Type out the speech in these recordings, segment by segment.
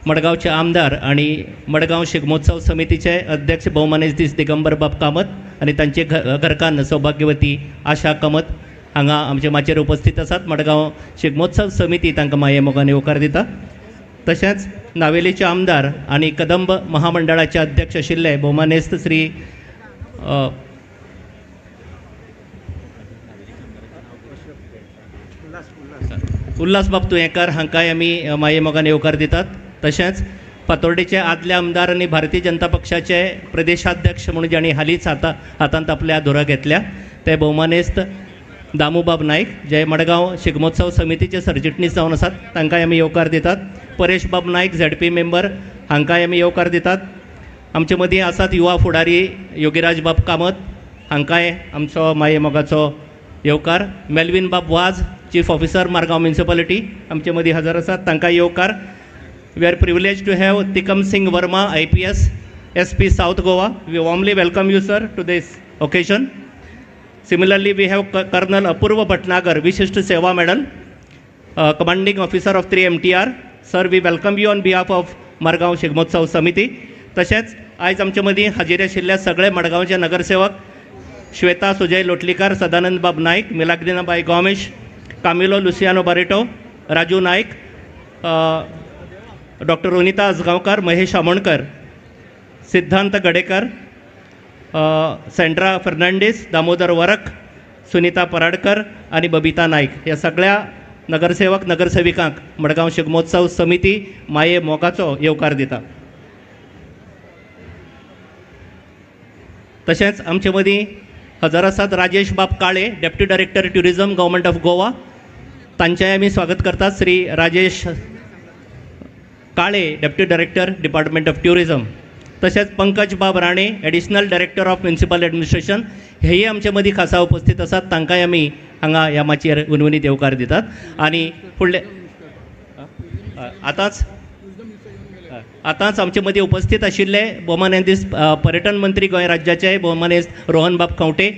मडगावचे आमदार आणि मडगाव शिगमोत्सव समितीचे अध्यक्ष भौमानेश दिगंबर बाब कामत आणि तांचे घरकान्न सौभाग्यवती आशा कामत हांगा आमचे माचेर उपस्थित आसात. मडगाव शिगमोत्सव समिती तांकां माये मोगान येवकार दिता. तशेंच नावेलीचे आमदार आणि कदंब महामंडळाचे अध्यक्ष आशिल्ले भौमानेस्त श्री उल्हास बाब तुयेंकार हांकांय आमी माये मोगान येवकार दितात. तशेंच फातोर्डेचे आदले आमदार आणि भारतीय जनता पक्षाचे प्रदेशाध्यक्ष म्हणून ज्यांनी हालींच हातांत आपल्या धुरा घेतल्या ते भौमानेस्त दामूबाब नायक जे मडगाव शिगमोत्सव समितीचे सरचिटणीस जावन आसात, तांकांय आमी येवकार दितात. परेश बाब नायक ZP मेंबर हांकांय आमी येवकार दितात. आमचे मदीं आसात युवा फुडारी योगीराज बाब कामत हांकांय आमचो माये मोगाचो येवकार. मेल्विन बाब वाज चीफ ऑफिसर मारगांव म्युनिसिपालिटी आमचे मदीं हजर आसात, तांकांय येवकार. We are privileged to have Tikam Singh Verma IPS SP South Goa. We warmly welcome you sir to this occasion. Similarly, we have Colonel Apurva Bhatnagar, Vishisht Seva Medal, Commanding Officer of 3 MTR. Sir, we welcome you on behalf of Margaon Shigmotsav Samiti. तशेंच आयज आमचे मदीं हाजीर आशिल्ले सगळे मडगांवचे नगरसेवक श्वेता सुजय लोटलीकार, सदानंद बाब नायक, मिलाग्रिनाबाई Gomesh, Camilo Luciano Barreto, Raju नायक, doctor Ronita Ajgaonkar, Mahesh Amonkar, सिद्धांत गडेकर, सेंड्रा फर्नांडीस, दामोदर वरक, सुनीता पराडकर आणि बबिता नाईक या सगळ्या नगरसेवक नगरसेविकांक मडगांव शिगमोत्सव समिती माये मोगाचो येवकार दिता. तशेंच आमचे मदीं हजर आसात Rajesh Bab Kale, deputy director tourism government of Goa. तांचेय आमी स्वागत करतात. Shri Rajesh Kale, deputy director department of tourism. तशेंच Pankaj Bab Rane, additional director of municipal administration हेही आमचे मदीं खासा उपस्थित आसात. तांकांय आमी हांगा ह्या माचयेर उनवनीत येवकार दितात. आणि फुडले आतांच आमचे मदीं उपस्थित आशिल्ले भौमानेस्त पर्यटन मंत्री गोंय राज्याचे भौमानेस्त रोहन बाब खंवटे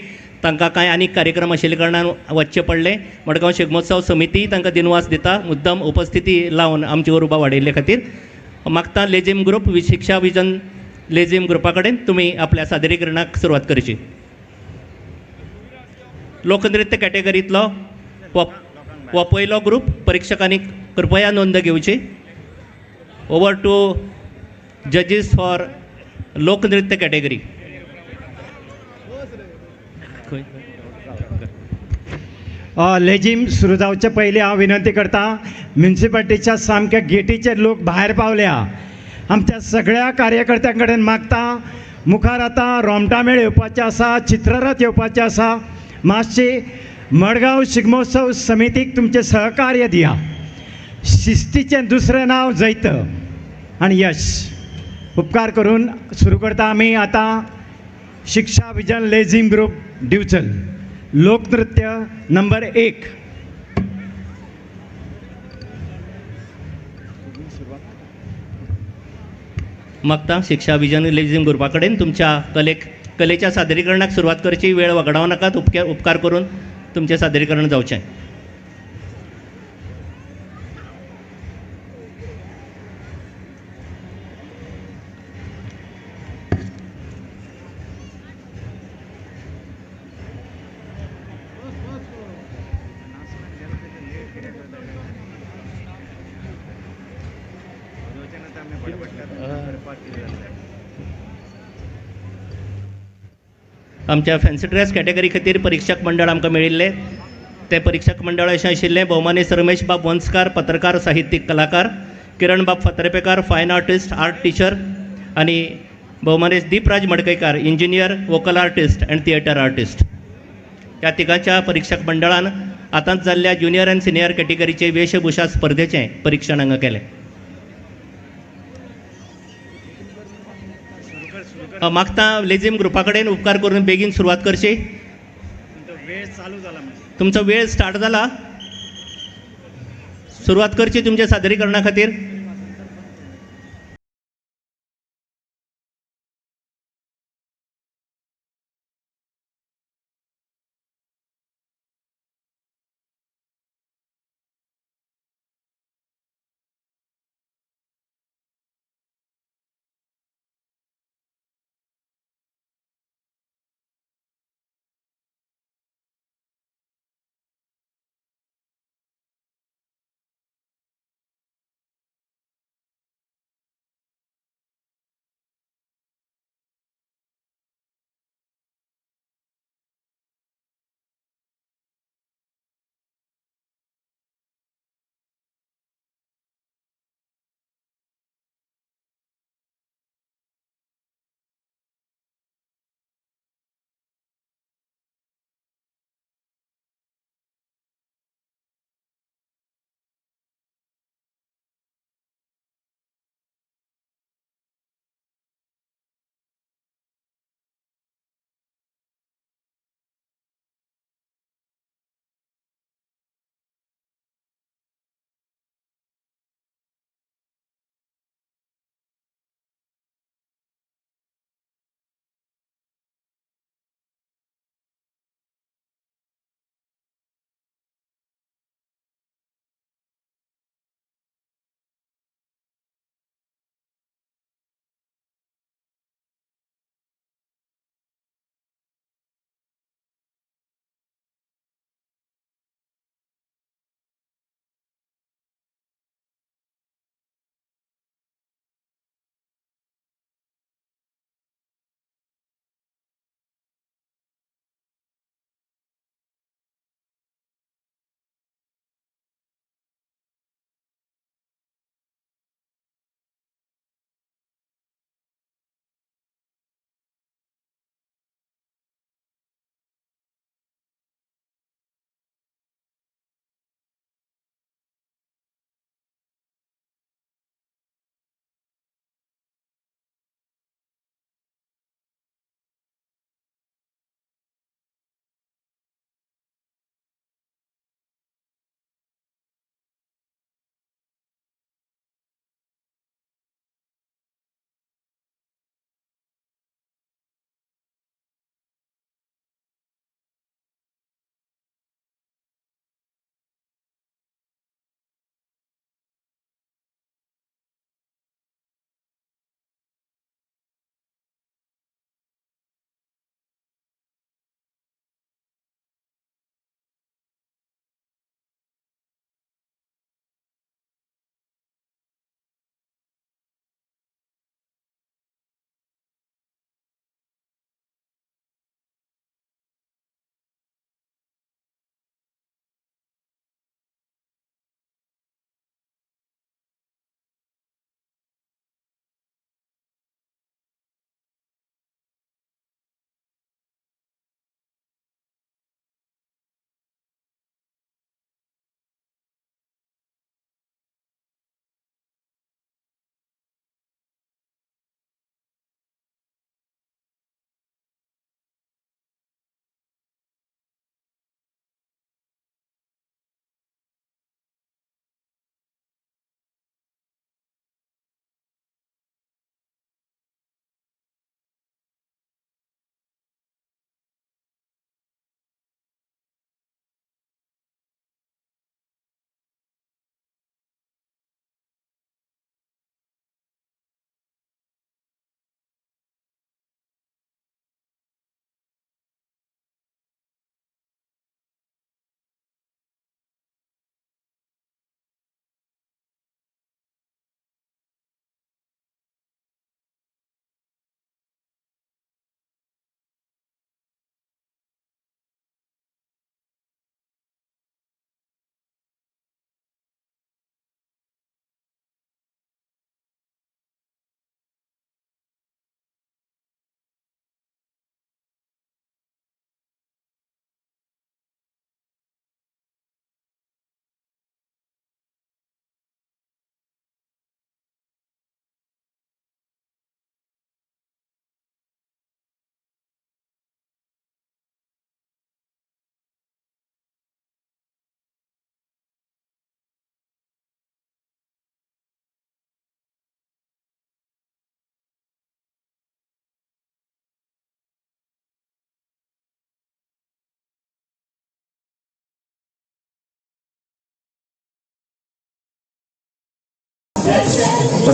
तांकां कांय आनीक कार्यक्रम आशिल्ल्या कारणान वचचें पडलें. मडगांव शिगमोत्सव समिती तांकां दिनवास दिता मुद्दम उपस्थिती लावन आमची उर्बा वाडयल्ले खातीर. मागता लेझीम ग्रुप शिक्षा विजन लेझीम ग्रुपा कडेन तुमी आपल्या सादरीकरणाक सुरवात करची. लोकनृत्य कॅटेगरींतलो हो पयलो ग्रूप. परीक्षकांनी कृपया नोंद घेवची. ओवर टू जजीस फॉर लोकनृत्य कॅटेगरी. लेझीम सुरू जावचे पयलीं हांव विनंती करता, म्युनिसिपालिटीच्या सामक्या गेटीचेर लोक भायर पावल्या. आमच्या सगळ्या कार्यकर्त्यां कडेन मागता, मुखार आतां रोमटा मेळ येवपाचें आसा, चित्ररथ येवपाचें आसा. मातशी मडगांव शिगमोत्सव समितीक तुमचें सहकार्य दिया. शिस्तीचें दुसरें नांव जैत आनी यश. उपकार करून सुरू करता आमी आतां शिक्षा विजन लेझीम ग्रूप दिवचल. लोकनृत्य नंबर 1. मागता शिक्षा विजन लेझीम ग्रुपा कडेन तुमच्या कलेच्या सादरीकरणाक सुरवात करची. वेळ वगडाव नाकात. उपकार करून तुमचें सादरीकरण जावचें. आमच्या फॅन्सी ड्रेस कॅटेगरी खातीर परीक्षक मंडळ आमकां मेळिल्ले. ते परीक्षक मंडळ अशें आशिल्लें भौमानेस्त रमेश बाब वंसकार, पत्रकार साहित्यीक कलाकार, किरण बाब फातर्पेकार, फायन आर्टिस्ट, आर्ट टीचर आणि भौमानेस्त Deepraj Madkaikar, engineer, vocal artist and theatre artist. ह्या तिगांच्या परीक्षक मंडळान आतांच जाल्ल्या ज्युनियर आनी सिनियर कॅटेगरीचे वेशभूषा स्पर्धेचें परीक्षण हांगा केलें. मागता लेझीम ग्रुपा कडेन उपकार करून बेगीन सुरवात करची. तुमचो वेळ स्टार्ट जाला. सुरवात करची तुमच्या सादरीकरणा खातीर.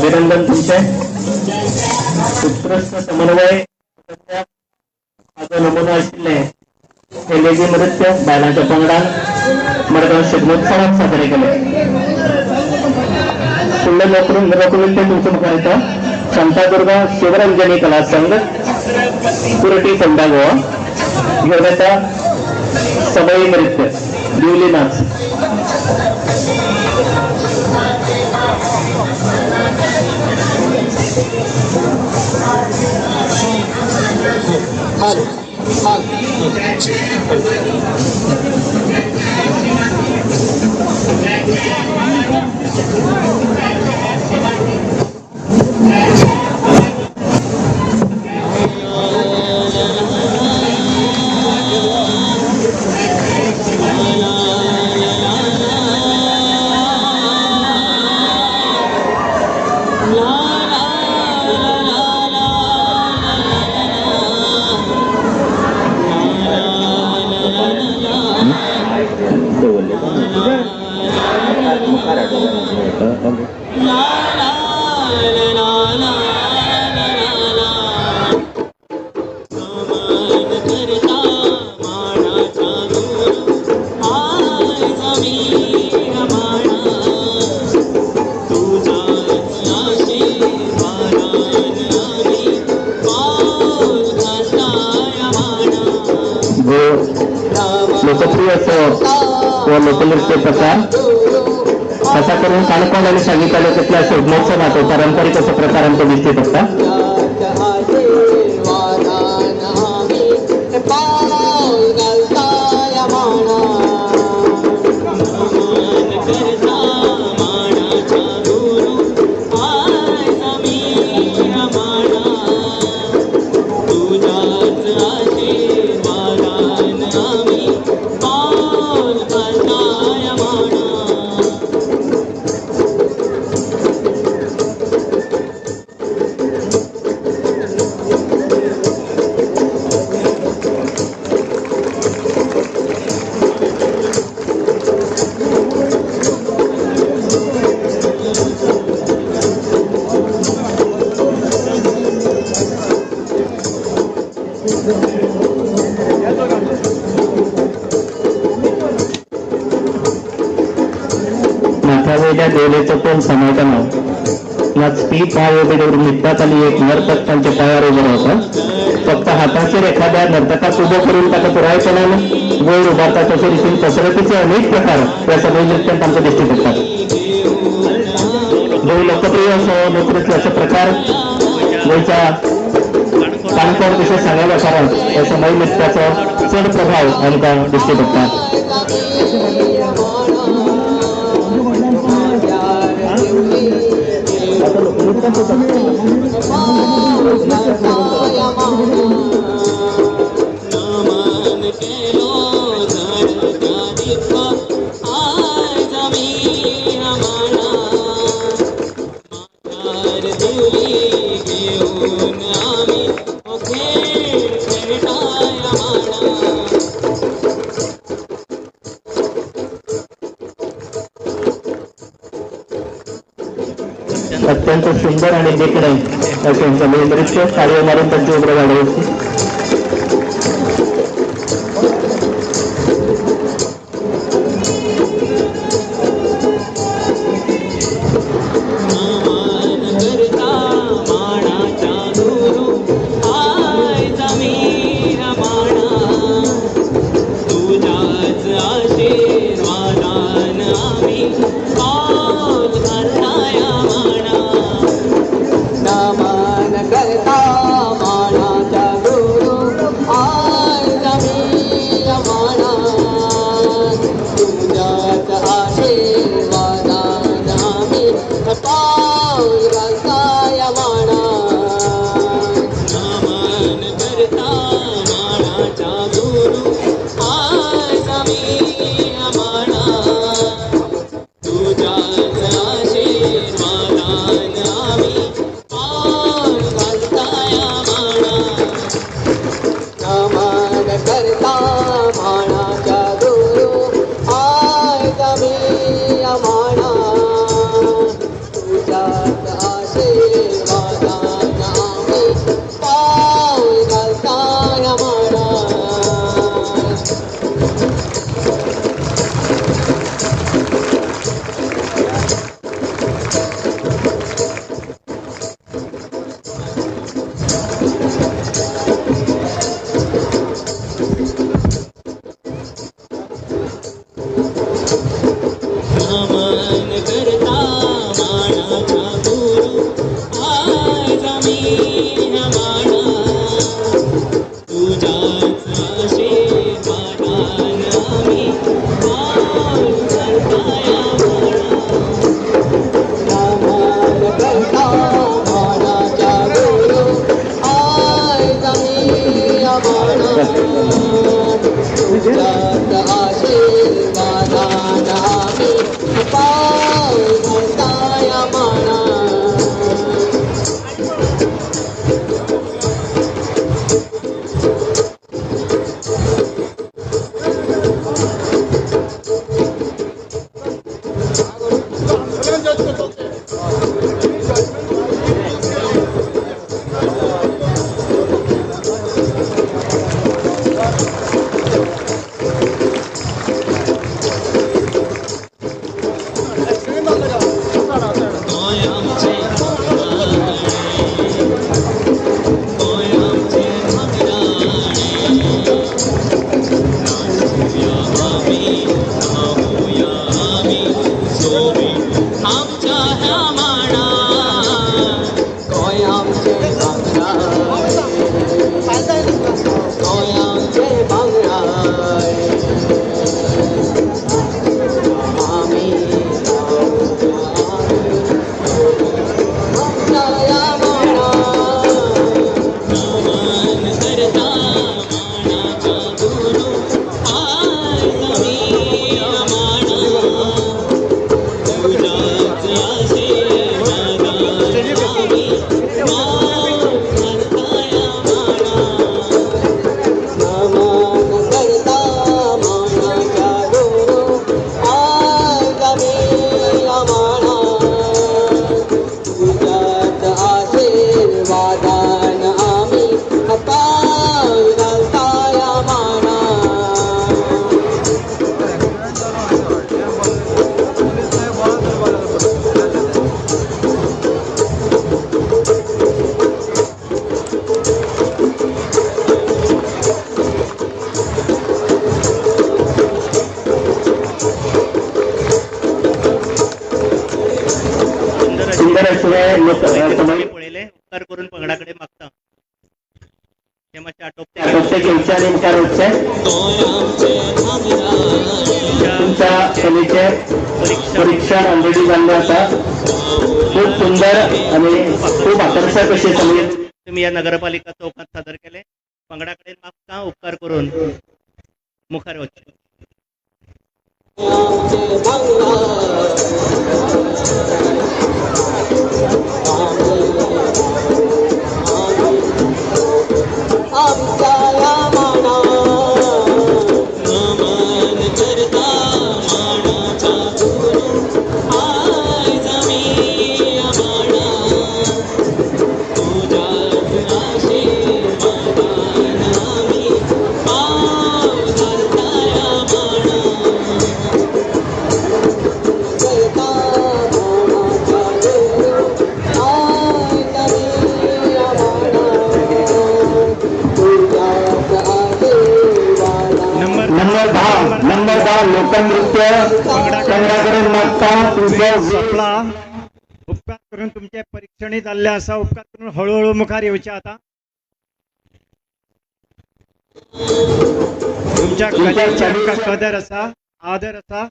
अभिनंदन तुमचे. उत्कृष्ट समन्वय माझा नमुना आशिल्ले हे लेगी नृत्य बायलांच्या पंगडान मडगांव शिगमोत्सवात साजरे केले. फुडले लोकनृत्य तुमचे मुखार येता शांतादुर्गा शिवरंजनी कला संघ कुरटी फोंडा गोवा घेऊन येता सबई नृत्य दिवली नाच. लोकप्रिय व लोकनृत्य प्रकार असा करून काणकोण आणि सांगली तालुक्यातल्या शिगमोत्सवात पारंपरिक असं प्रकार आमचे दिसते बघता. नाथावेल्या देवलेचं पण समाधान या स्पीच हा वेळेवरून निघतात आली एक नर्तक त्यांच्या पायावर उभं होतं. फक्त हाताचे एखाद्या नर्तकात उभं करून त्याचा पुरायचं नाही गोळ उभारतात तसे रीतीने कसरतीचे अनेक प्रकार या सगळे नृत्यात आमच्या दृष्टी पडतात. जो लोकप्रिय नृत्य असे प्रकार गोयच्या काणकोण विषय सांगायला कारण या समय नृत्याचा चढ प्रभाव आमच्या दृष्टी पडतात. अत्यंत सुंदर आणि देखणे त्यांचं नृत्य कार्य मारून त्यांची उघड वाढ होती. करता मानाचा पळयले उपकार करून पंगडाकडे मागता हे मातशें आटोपते तुमच्या कलेचे परीक्षण ऑलरेडी जाल्लें आसा खूब सुंदर आणि खूप आकर्षक अशी संगीत तुम्ही या नगरपालिका चौकात सादर केले पंगडाकडे मागता उपकार करून मुखार वचचे नंबर 10 लोकनृत्य पंगडाकडे मागता तुमचं आपला उपकार करून तुमचे परीक्षणी जाल्ले आसा उपकार करून हळूहळू मुखार येवचे आता तुमच्या कलेची आमकां कदर आसा आदर आसा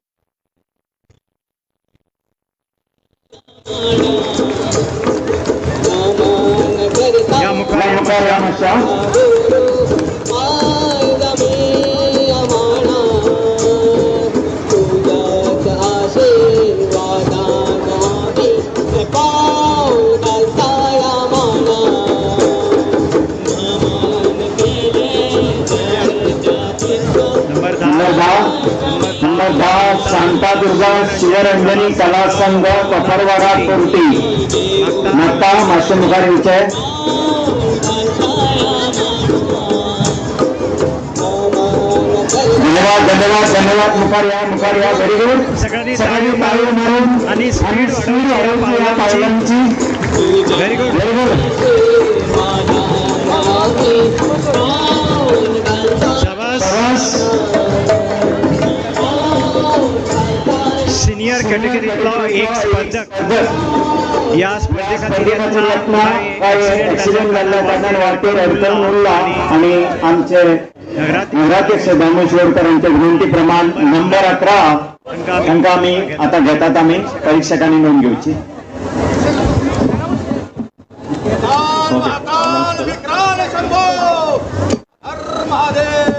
या मुखार या आशा नंबर 10 शांतादुर्गा शिवरंजनी कला संघ कफरवाडा कोर्टी माता मास्टर मुखार येवचे धन्यवाद मुखार या व्हेरी गुड सगळ्यांनी सगळ्यांनी ताळी मारून आणि स्पीड या पावलांची व्हेरी गुड शाबास सिनियर कॅटेगरीतलो एक स्पर्धक या स्पर्धेखातीर स्पर्धेखातीर यत्न काय ऍक्सिडेंट जाल्ल्या कारणान वाटेर अडकून उरला आणि आमचे नगराध्यक्ष दामेश्वरकर यांच्या विनंती प्रमाण नंबर 11 तांकां आमी आता घेतात आमी परीक्षकांनी नोंद घेवची. महाकाल विक्राल शंभो हर महादेव.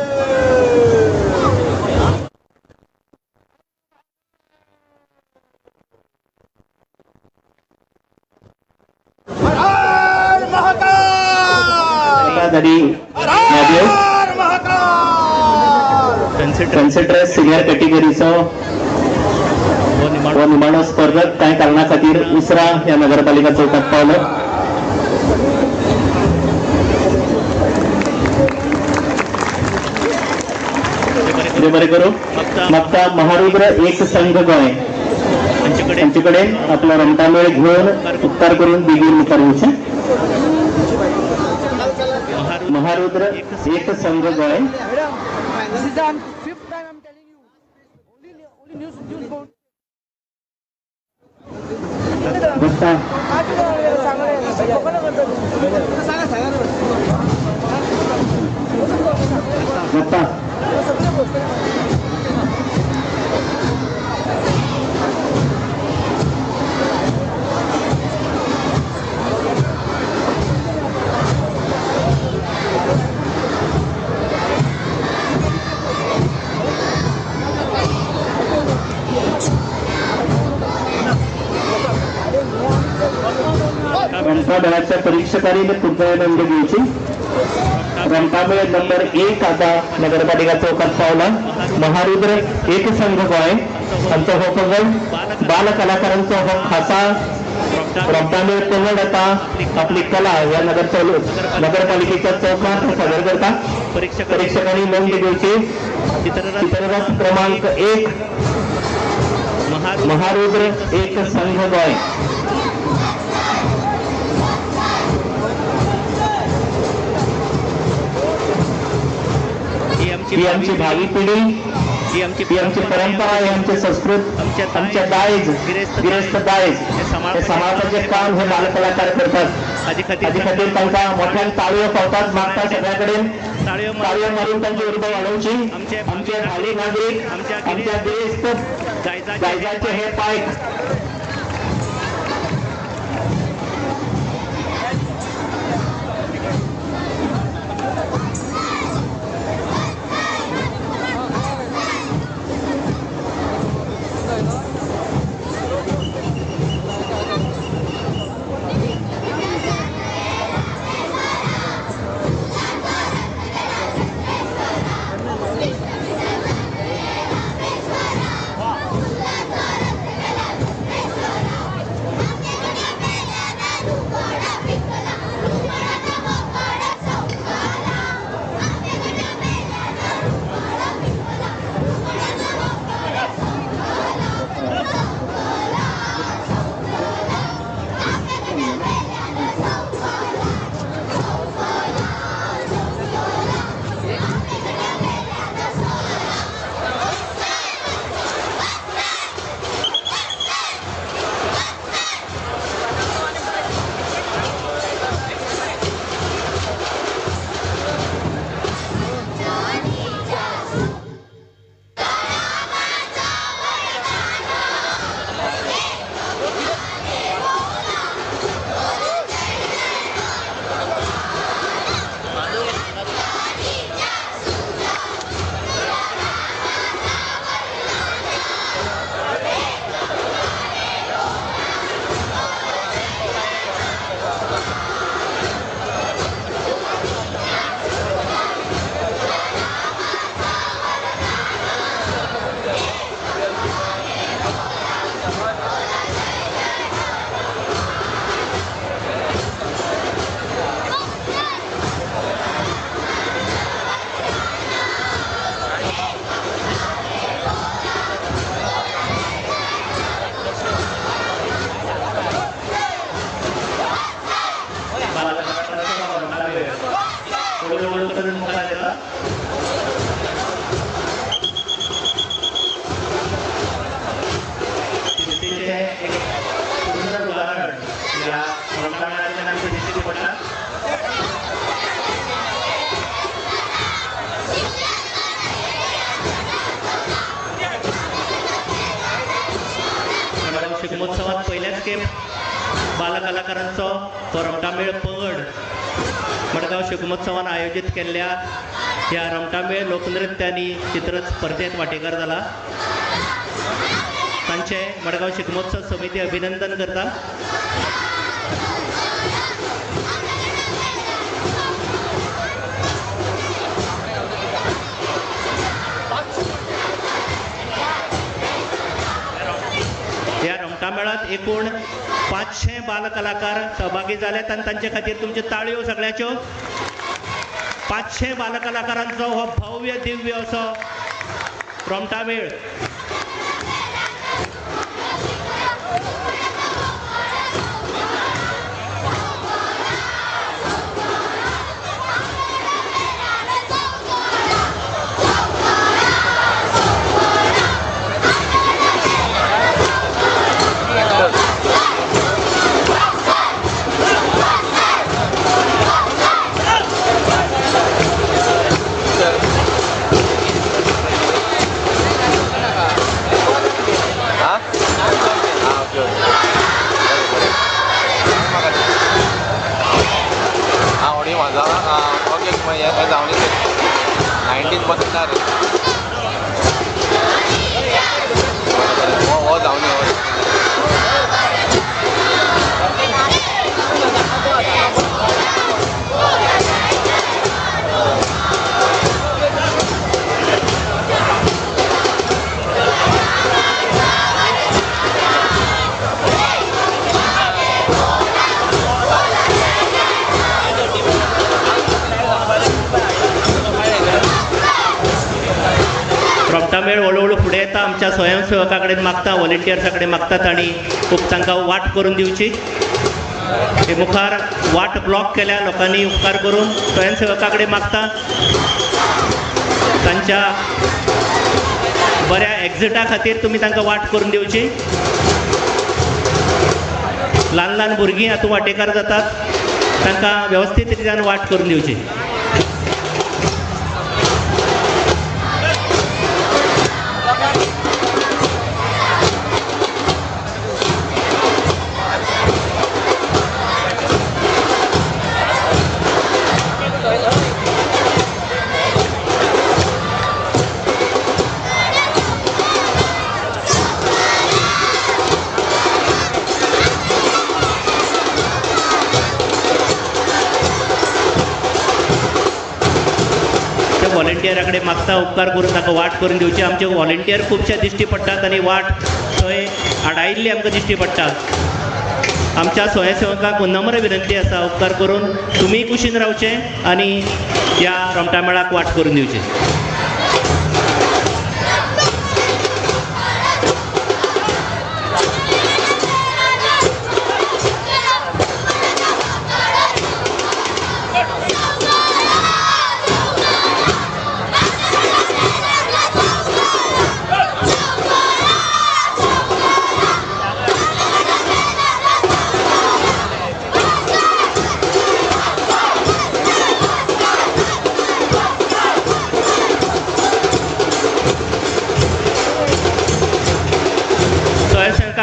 हर हर महाकाल. तरी महादेव हर महाकाल. कन्सिडर सिनियर कॅटेगरीचो व निमाणो स्पर्धक कांय कारणा खातीर उसरा ह्या नगरपालिका चौकात पावलो. बरे करू. मागता महारुद्र एक संघ गोंय त्यांचे कडेन आपला रमतामेळ घेऊन उपकार करून बेगीन मुखार वचचे. महारुद्र एक संघ Goa. This is the fifth time I'm telling you. Only news board. बसता बसता रमतामेळाच्या परीक्षकांनी पुढच्या नोंद घ्यायची. रमतामेळ नंबर 1 आता नगरपालिका चौकात पावला. महारुद्र एक संघ गोंय हांचो हो पंगड बाल कलाकारांचो हो खासा रमतामेळ पंगड आता आपली कला या नगरपालिकेच्या चौकात सादर करता. परीक्षकांनी नोंद घ्यायची. चित्ररथ क्रमांक 1 महारुद्र एक संघ गोंय. ही आमची भावी पिढी, ही आमची परंपरा, ही आमची संस्कृत, आमच्या दायज गिरेस्त दायज हे समाजाचे काम हे बालकलाकार करतात. आधी खातीर तांकां मोठ्यान ताळयो पावतात. मागता सगळ्याकडे ताळयो मारून तांची उर्बा वाडोवची. आमचे भावी नागरीक, आमच्या गिरेस्त दायजाचे हे पायक रमटामेळाचे आमचे दिश्टी पडतात. मडगाव शिगमोत्सवात पहिल्याच खेप बालकलाकारांचो तो रमटामेळ पगड मडगाव शिगमोत्सवान आयोजित केल्ल्या ह्या रमटामेळ लोकनृत्य आनी चित्र स्पर्धेत वांटेकार जाला. तांचे मडगाव शिगमोत्सव समिती अभिनंदन करता. ह्या रमटामेळात एकूण 500 बालकलाकार सहभागी जाल्यात आणि तांचे खातीर तुमच्यो ताळयो सगळ्याच्यो. 500 बालकलाकारांचो हो भव्य दिव्य असो रमटामेळ रमटामेळ हळूहळू फुडें येता. आमच्या स्वयंसेवका कडेन मागता, व्हॉलेंटियर्सा कडेन मागतात आनी खूब तांकां वाट करून दिवची. हे मुखार वाट ब्लॉक केल्या लोकांनी उपकार करून स्वयंसेवका कडेन मागता तांच्या बऱ्या एग्जिटा खातीर तुमी तांकां वाट करून दिवची. ल्हान ल्हान भुरगीं हातूंत वांटेकार जातात, तांकां वेवस्थीत रितीन वाट करून दिवची. व्हॉलेंटियरा कडेन मागता उपकार करून ताका वाट करून दिवची. आमचे व्हॉलेंटियर खुबशे दिश्टी पडटात आनी वाट थंय आडायिल्ली आमकां दिश्टी पडटा. आमच्या स्वयंसेवकांक नम्र विनंती आसा, उपकार करून तुमी कुशीन रावचें आनी ह्या रमटामेळाक वाट करून दिवची.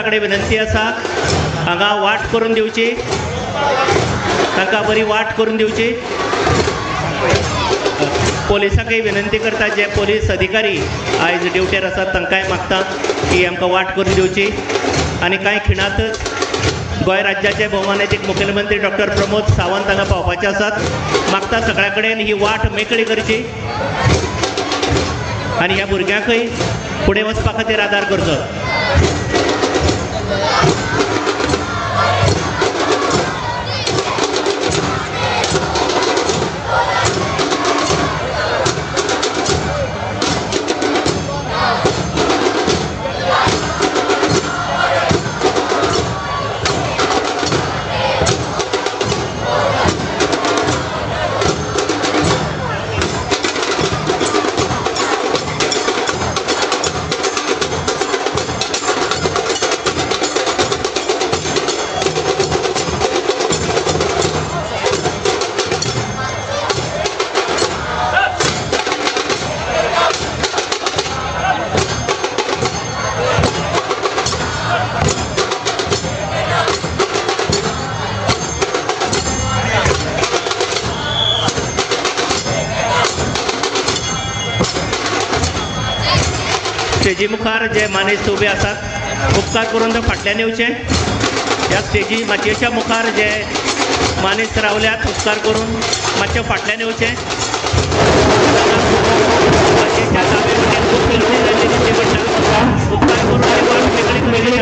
कडेन विनंती आसा, हांगा वाट करून दिवची, तांकां बरी वाट करून दिवची. पोलिसांकय विनंती करता, जे पोलीस अधिकारी आयज ड्युटेर आसात तांकांय मागता की आमकां वाट करून दिवची. आनी कांय खिणातच गोंय राज्याचे भोवमानेतीक मुखेलमंत्री डॉक्टर प्रमोद सावंत हांगा पावपाचे आसात. मागता सगळ्या कडेन ही वाट मेकळी करची आनी ह्या भुरग्यांकय फुडें वचपा खातीर आदार करचो. स्टेजी मुखार जे मानेस्त उबे आसात उपकार करून ते फाटल्यान येवचे. ह्या स्टेजी मातयेच्या मुखार जे मानेस्त रावल्यात उपकार करून मातशे फाटल्यान येवचे. मातयेच्या दाव्या खूब गर्दी जाल्ली दिसली पडटा. उपकार करून वेगळी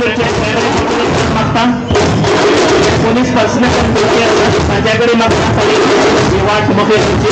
मागता पोलीस पर्सनल करते असतात तांच्याकडे मागता खाली ही वाट मोकळी करची.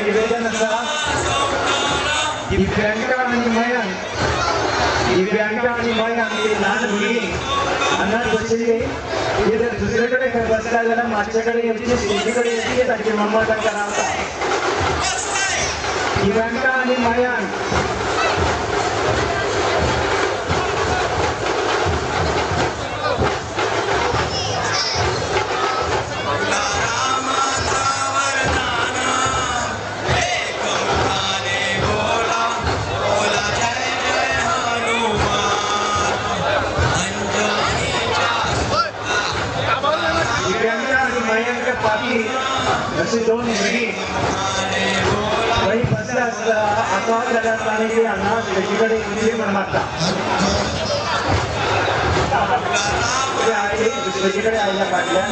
निवेदन असा दिव्यांग आणि मयांक दिव्यांग आणि मयांक ही लहान भुरगीं हांगाच बशिल्ली जर दुसरे कडेन बसला जाल्यार मातशे कडेन येवची स्टेजी कडेन येवची ताची मम्मा तांकां रावता. दिव्यांग आणि मयांक अशी दोन भुरगीं थंय बसले आसता आतां जाल्यार ताणें ती हांगा स्टेजी कडेन येवची म्हण मागता. स्टेजी कडेन आयल्या फाटल्यान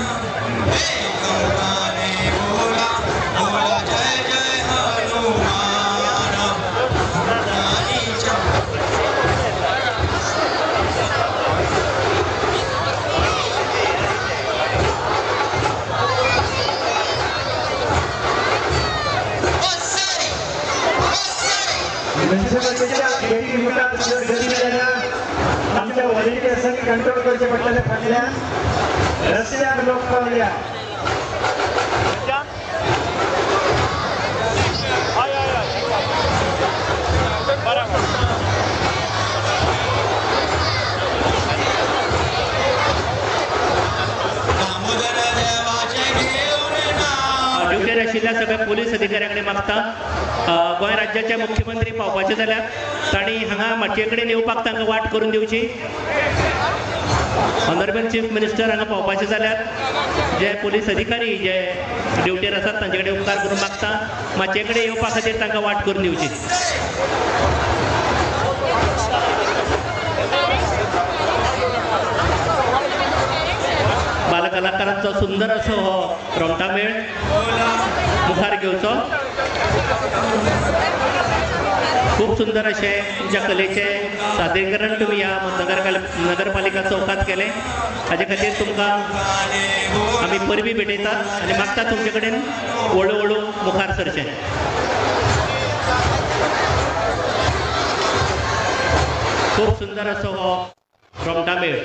आमच्या व्हॉलेंटियर्सांनी कंट्रोल करचे पडटले फाटल्यान रस्त्यार लोक पावल्या. ड्युटीर आशिल्ल्या सगळ्या सगळ्या पोलीस अधिकाऱ्यांकडे मागता गोंय राज्याचे मुख्यमंत्री पावपाचे जाल्यार तांणी हांगा मातये कडेन येवपाक तांकां वाट करून दिवची. ऑनरेबल चीफ मिनिस्टर हांगा पावपाचे जाल्यार जे पोलीस अधिकारी जे ड्युटीर आसात तांचे कडेन उपकार करून मागता मातये कडेन येवपा खातीर तांकां वाट करून दिवची. बालकलाकारांचो सुंदर असो हो रोमटामेळ मुखार घेवचो. खूप सुंदर असे तुमच्या कलेचे सादरीकरण तुम्ही या नगरपालिका चौकात केले. हाजे खातीर तुमकां आमी परबी भेटयतात आनी मागता तुमचे कडेन हळू हळू मुखार सरचें. खूप सुंदर असो हो रोमटामेळ.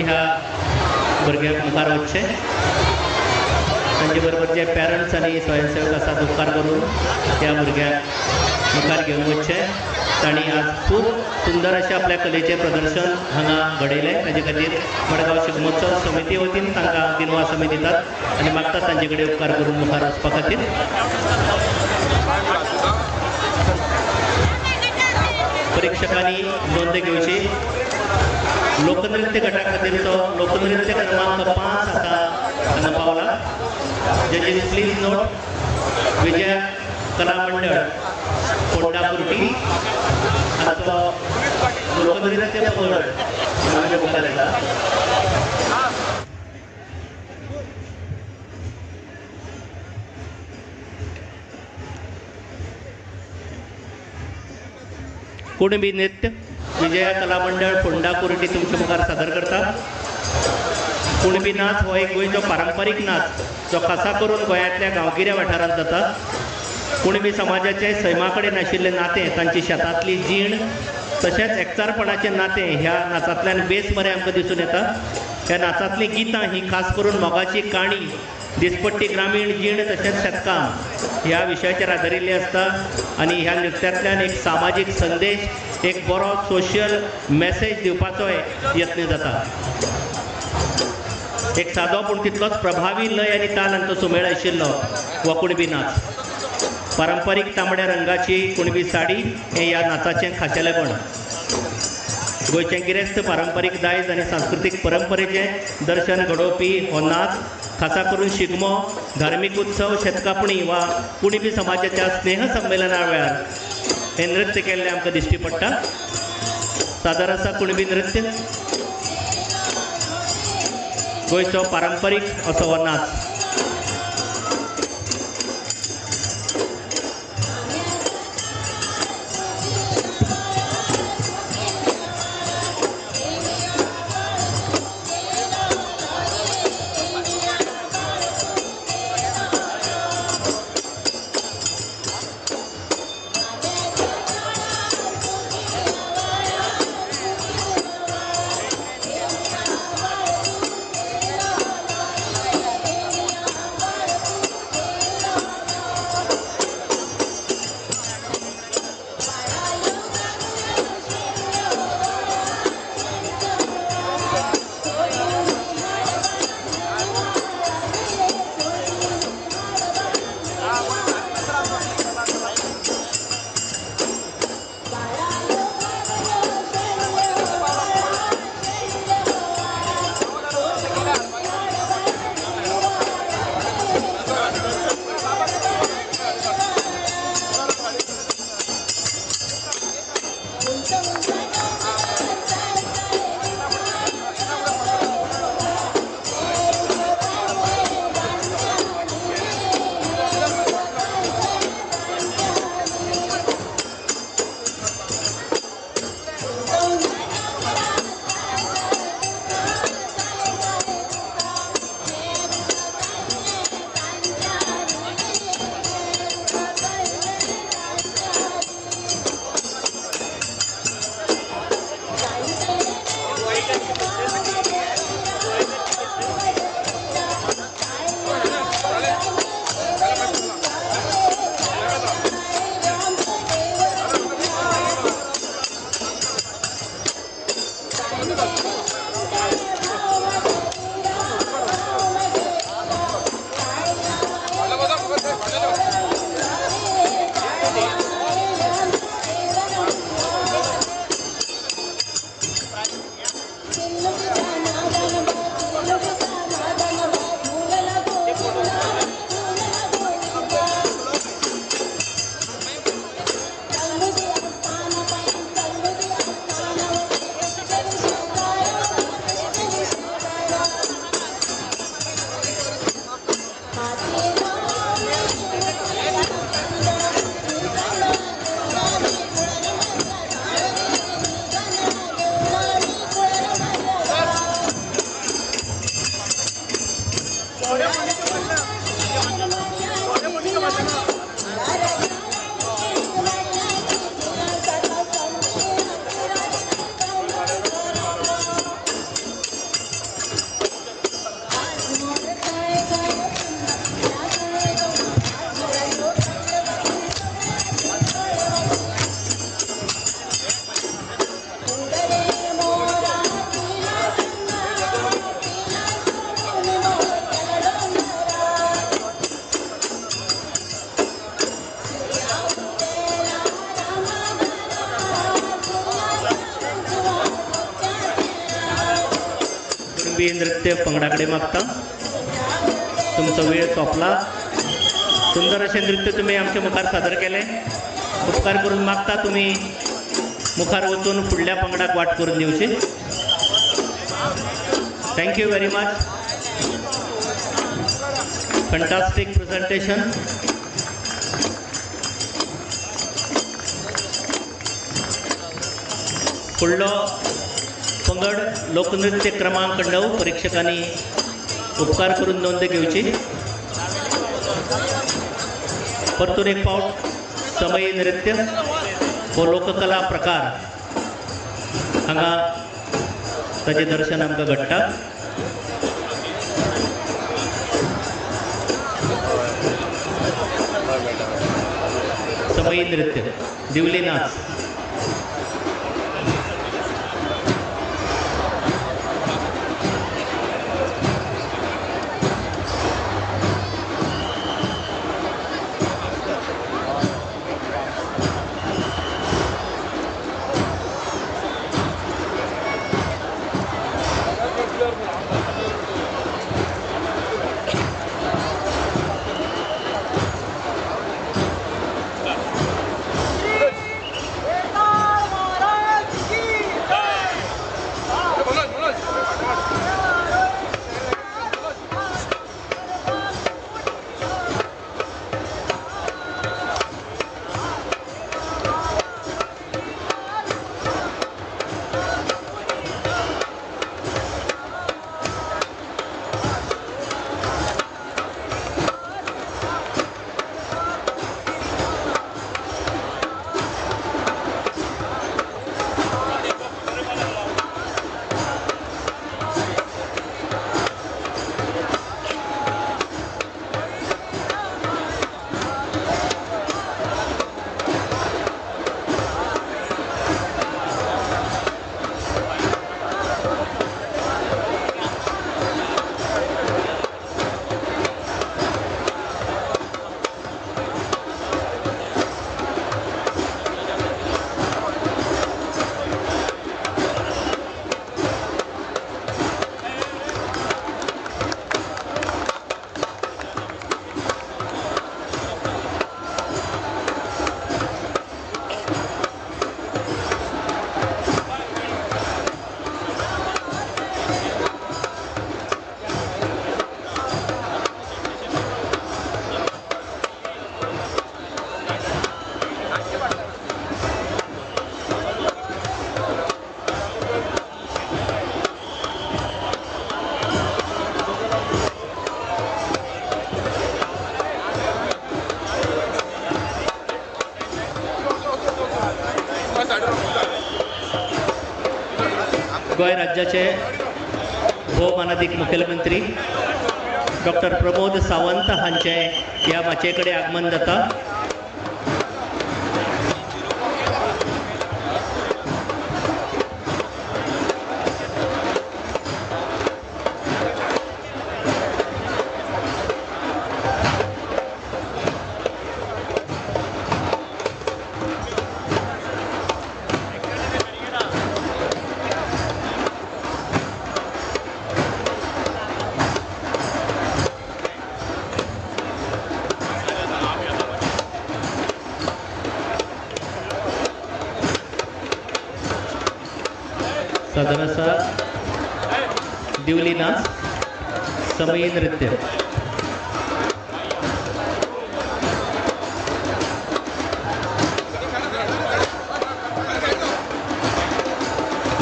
ह्या भुरग्यांक मुखार वचचें. तांचे बरोबर जे पॅरंट्स आनी स्वयंसेवक आसात उपकार करून त्या भुरग्यांक मुखार घेवन वचचें. तांणी आज खूब सुंदर अशें आपल्या कलेचें प्रदर्शन हांगा घडयलें. ताजे खातीर मडगांव शिगमोत्सव समिती वतीन तांकां दिनवास आमी दितात आनी मागतात तांचे कडेन उपकार करून मुखार वचपा खातीर. परीक्षकांनी नोंद घेवची. लोकनृत्य गटा खातीरचो लोकनृत्य क्रमांक 5 आता हांगा पावला. जजीस प्लीज नोट विजय कला मंडळ फोंडा कुर्टी हाचो लोकनृत्य पद हांगा मुखार येता. कुणबी नृत्य विजया कला मंडळ फोंडा कुर्टी तुमच्या मुखार सादर करता. कुणबी नाच हो एक गोंयचो पारंपारीक नाच जो खासा करून गोंयांतल्या गांवगिऱ्या वाठारांत जाता. कुणबी समाजाचे सैमा कडेन आशिल्लें नातें, तांची शेतांतली जीण तशेंच एकचारपणाचें नातें ह्या नाचांतल्यान बेस बरें आमकां दिसून येता. ह्या नाचांतलीं गितां ही खास करून मोगाची काणी, दिसपट्टी ग्रामीण जीण तशेंच शेतकाम ह्या विशयाचेर आदारिल्ली आसता. आनी ह्या नृत्यांतल्यान एक सामाजीक संदेश, एक बरो सोशियल मॅसेज दिवपाचो यत्न जाता. एक सादो पूण तितलोच प्रभावी लय आनी ताल हांचो सुमेळ आशिल्लो हो कुणबी नाच. पारंपारीक तांबड्या रंगाची कुणबी साडी हें ह्या नाचाचें खाशेलेपण. गोंयचें गिरेस्त पारंपारीक दायज आनी सांस्कृतीक परंपरेचें दर्शन घडोवपी हो नाच खासा करून शिगमो, धार्मीक उत्सव, शेतकापणी वा कुणबी समाजाच्या स्नेह संमेलना वेळार हे नृत्य केल्लें आमकां दिश्टी पडटा. सादर आसा कुणबी नृत्य. गोंयचो पारंपारीक असो हो नाच. ही नृत्य पंगडाकडे मागता. तुमचा वेळ सोपला. सुंदर असे नृत्य तुम्ही आमच्या मुखार सादर केले. उपकार करून मागता तुम्ही मुखार वचून फुडल्या पंगडाक वाट करून दिवची. Thank you very much. Fantastic presentation. फुडलो पंगड लोकनृत्य क्रमांक 9 परीक्षकांनी उपकार करून नोंद घेवची. परतून एक पावट समयी नृत्य हो लोककला प्रकार हांगा ताचे दर्शन आमकां घडटा. समयी नृत्य दिवली नाच. गोंय राज्याचे भोवमानाधिक मुखेलमंत्री डॉक्टर प्रमोद सावंत हांचे ह्या माचे कडेन आगमन जाता. साधारणसा दिवली नाच समयी नृत्य.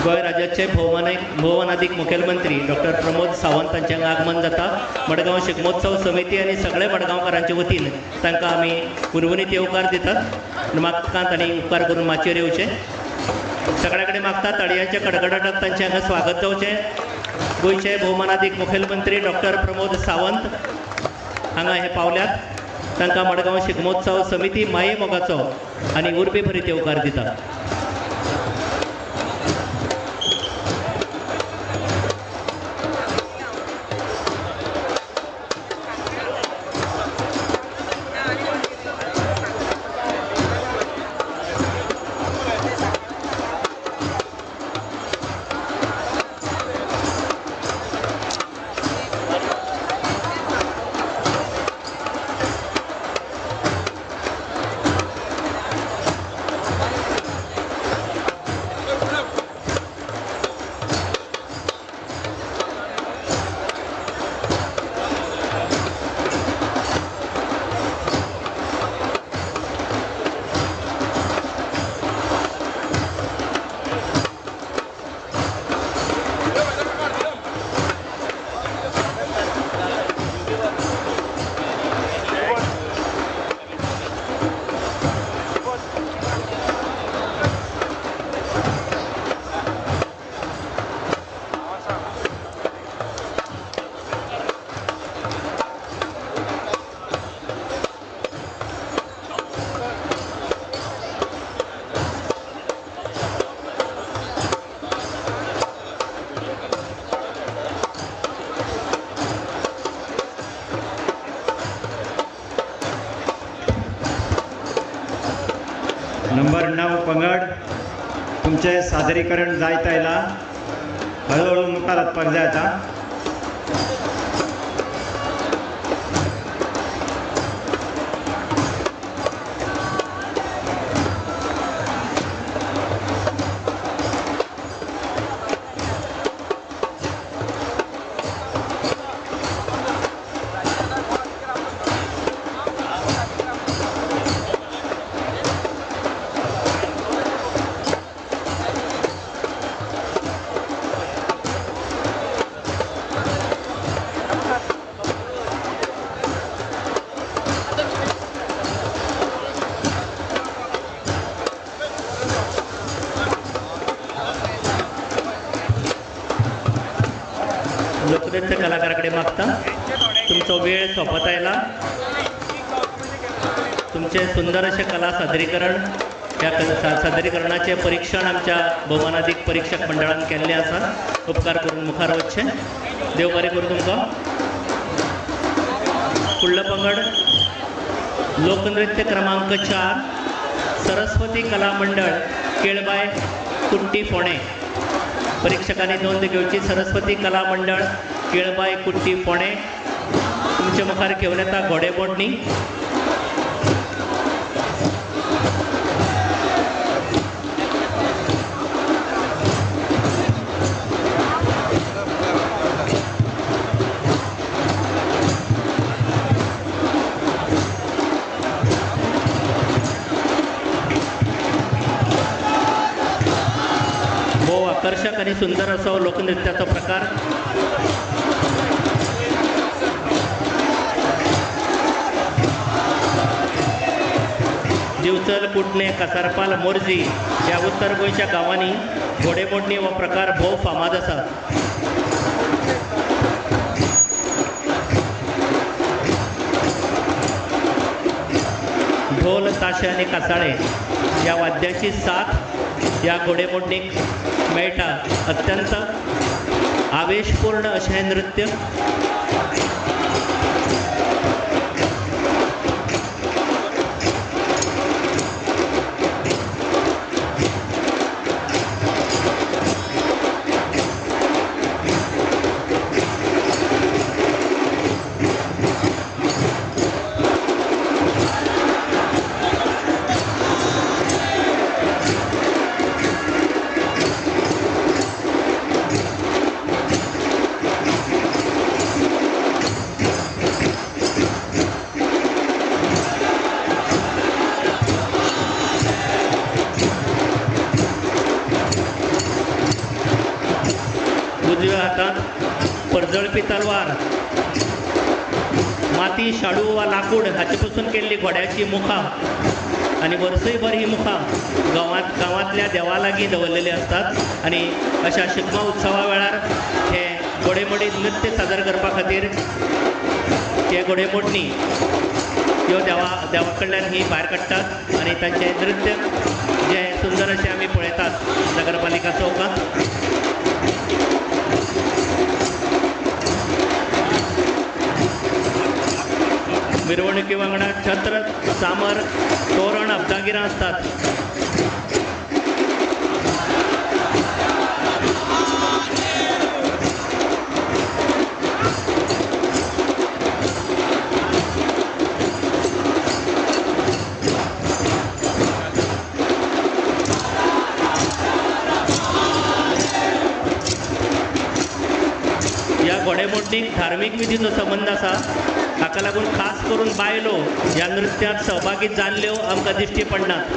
गोंय राज्याचे भोवमानाधिक मुखेलमंत्री डॉक्टर प्रमोद सावंत हांचें आगमन जाता. मडगांव शिगमोत्सव समिती आनी सगळे मडगांवकारांचे वतीन तांकां आमी पुरवणीत येवकार दितात. मागतात आनी उपकार करून माचयेर येवचे. सगळ्या कडेन मागतात ताळयांच्या कडकडाटात तांचे हांगा स्वागत जावचें. गोंयचे भोवमानाधिक मुखेलमंत्री डॉक्टर प्रमोद सावंत हांगा हे पावल्यात. तांकां मडगांव शिगमोत्सव समिती माये मोगाचो आनी उर्बे भरीत येवकार दिता. नंबर 9 पंगड तुमचे सादरीकरण जायत आयला हळूहळू मुखार वचपाक जाय आता. लोकनृत्य कलाकाराकडे मागता तुमचा वेळ सोपत आयला. तुमचे सुंदर असे कला सादरीकरण या सादरीकरणाचे परीक्षण आमच्या बहुमानाधिक परीक्षक मंडळान केल्ले आसा. उपकार करून मुखार वचचे. देव बरें करूं तुमकां. फुडलो पंगड लोकनृत्य क्रमांक 4 सरस्वती कला मंडळ केळबाय कुट्टी फोणे. परीक्षकांनी नोंद घेवची. सरस्वती कला मंडळ केळबाय कुट्टी फोणे तुमचे मुखार घेवन येता घोडेमोडणी. आकर्षक आणि सुंदर असो लोकनृत्याचा प्रकार. दिवचल कुटणे कासारपाल मोर्जी या उत्तर गोंयच्या गांवांनी घोडेमोडणी हो प्रकार भोव फामाद आसा. ढोल ताशे आणि कासाळे या वाद्याची साथ या घोडेमोडणीक मेळटा. अत्यंत आवेशपूर्ण अशें नृत्य. उजव्या हातात परजळपी तलवार, माती, शाडू वा लाकूड हाचे पासून केल्ली घोड्याची मुखां आणि वर्सयभर ही मुखां गांवांतल्या देवा लागीं दवरलेली असतात. आणि अशा शिगमो उत्सवा वेळार हे घोडेमोडी नृत्य सादर करपा खातीर हे घोडेमोडणी ह्यो देवा कडल्यान ही भायर काडटात आणि तांचे नृत्य जे सुंदर अशें आमी पळयतात नगरपालिका चौकांत. मिरवणुकी वांगडा छत्र, सामर, तोरण, अब्दागिरां असतात. या घोडेमोडणीक धार्मीक विधीचो संबंध आसा. हाका लागून खास करून बायलो ह्या नृत्यांत सहभागी जाल्ल्यो आमकां दिश्टी पडनात.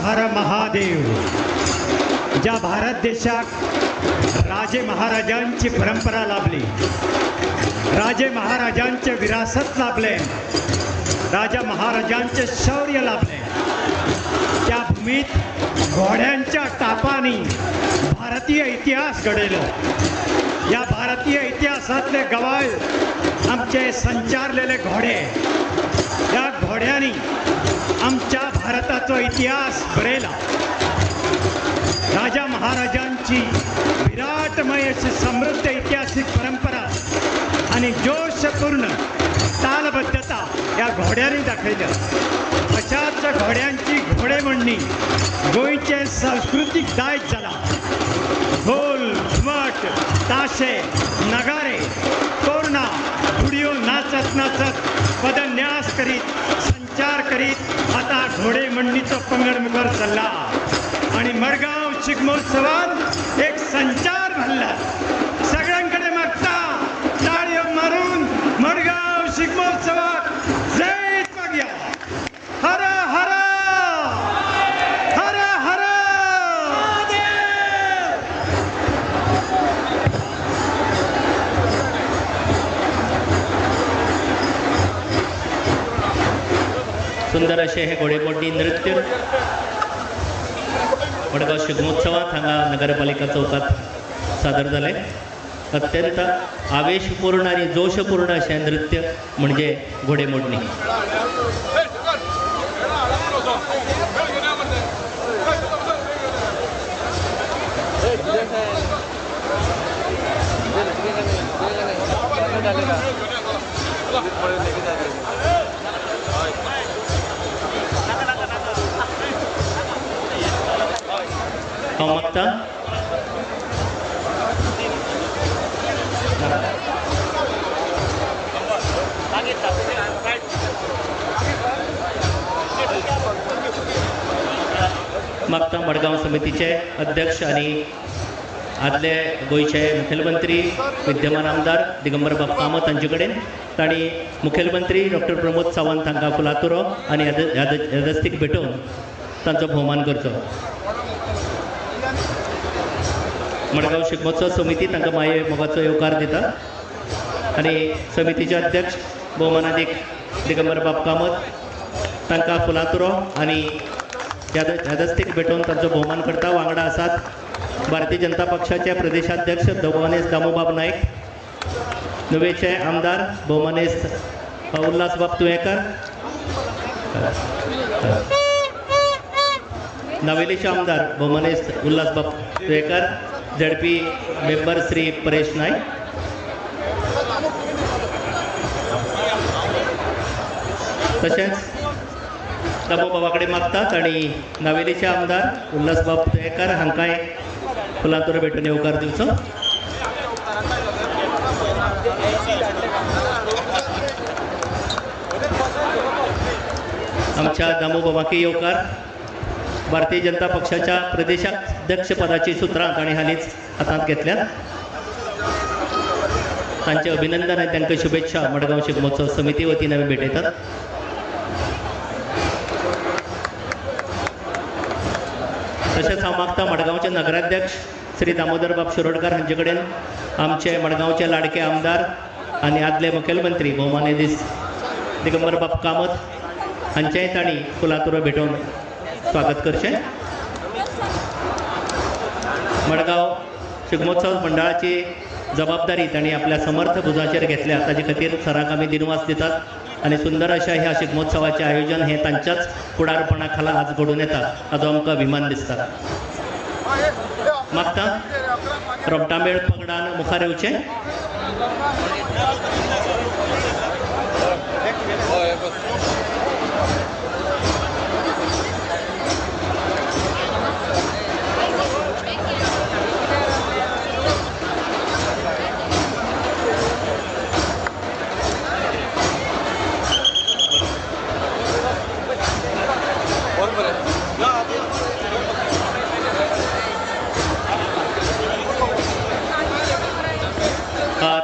हर महादेव. ज्या भारत देशात राजे महाराजांची परंपरा लाभली, राजे महाराजांचे विरासत लाभले, राजा महाराजांचे शौर्य लाभले, त्या भूमीत घोड्यांच्या टापाने भारतीय इतिहास घडलो. या भारतीय इतिहासातले गवाय आमचे संचारलेले घोडे, या घोड्यांनी आमच्या भारताचा इतिहास बरयला. राजा महाराजांची विराटमय अशी समृद्ध ऐतिहासिक परंपरा आणि जोशपूर्ण तालबद्धता या घोड्यांनी दाखयल्या. अशाच घोड्यांची घोडेमोडणी गोंयचे सांस्कृतिक दायज जाला. ढोल, घुमट, ताशे, नगारे, तोरणा, घुडयो नाचत नाचत पदन्यास करीत संचार करीत आता घोडेमोडणीचो पंगड मुखार चल्ला आणि मडगांव शिगमोत्सवात एक संचार भरला. सगळ्यांकडे मागता टाळ्यो मारून मडगांव शिगमोत्सवात जय मागया. हर हर हर हर सुंदर असे हे घोडेमोडणी नृत्य मडगांव शिगमोत्सवात हांगा नगरपालिका चौकात सादर जाले. अत्यंत आवेशपूर्ण आणि जोशपूर्ण असे नृत्य म्हणजे घोडेमोडणी. हांव मागता मडगांव समितीचे अध्यक्ष आणि आदले गोयचे मुखेलमंत्री विद्यमान आमदार दिगंबर बाब कामत हांचे कडेन तांणी मुखेलमंत्री डॉक्टर प्रमोद सावंत हांकां फुलातुरो आनी यादस्तीक भेटोवन तांचो भोवमान करचो. मडगांव शिगमोत्सव समिती तांकां माये मोगाचो येवकार दिता आनी समितीचे अध्यक्ष भोवमानाधीक दिगंबर बाब कामत तांकां फुलातुरो आनी यादस्तीक भेटोवन तांचो भोवमान करता. वांगडा आसात भारतीय जनता पक्षाचे प्रदेशाध्यक्ष भोवमानेस्त दामोबाब नायक, नुवेचे आमदार भोवमानेस्त उल्हास बाब तुयेकर, नावेलीचे आमदार भोवमानेस्त उल्हास बाब तुयेकर, झडपी मेंबर श्री परेश नायक, तशेंच दामोबाबा कडेन मागतात आणि नावेलीचे आमदार उल्हास बाब तुयेकर हांकांय फुलातुरो भेटून येवकार दिवचो. आमच्या दामोबाबाकी येवकार. भारतीय जनता पक्षाच्या प्रदेशाध्यक्ष पदाची सुत्रां तांणी हालींच हातांत घेतल्यात. तांचे अभिनंदन आनी तांकां शुभेच्छा मडगांव शिगमोत्सव समिती वतीन आमी भेटयतात. तशेंच हांव मागता मडगांवचे नगराध्यक्ष श्री दामोदर बाब शिरोडकार हांचे कडेन आमचे मडगांवचे लाडके आमदार आनी आदले मुखेलमंत्री भोवमानेस्त दिगंबर बाब कामत हांचेय तांणी फुलातुरो भेटोवन स्वागत करचें. मडगांव शिगमोत्सव मंडळाची जबाबदारी तांणी आपल्या समर्थ भुजाचेर घेतल्या. ताजे खातीर सराक आमी दिनवास दितात आनी सुंदर अशा ह्या शिगमोत्सवाचें आयोजन हे तांच्याच फुडारपणा खाला आज घडून येता हाचो आमकां अभिमान दिसता. मागता रोमटामेळ पंगडान मुखार येवचें.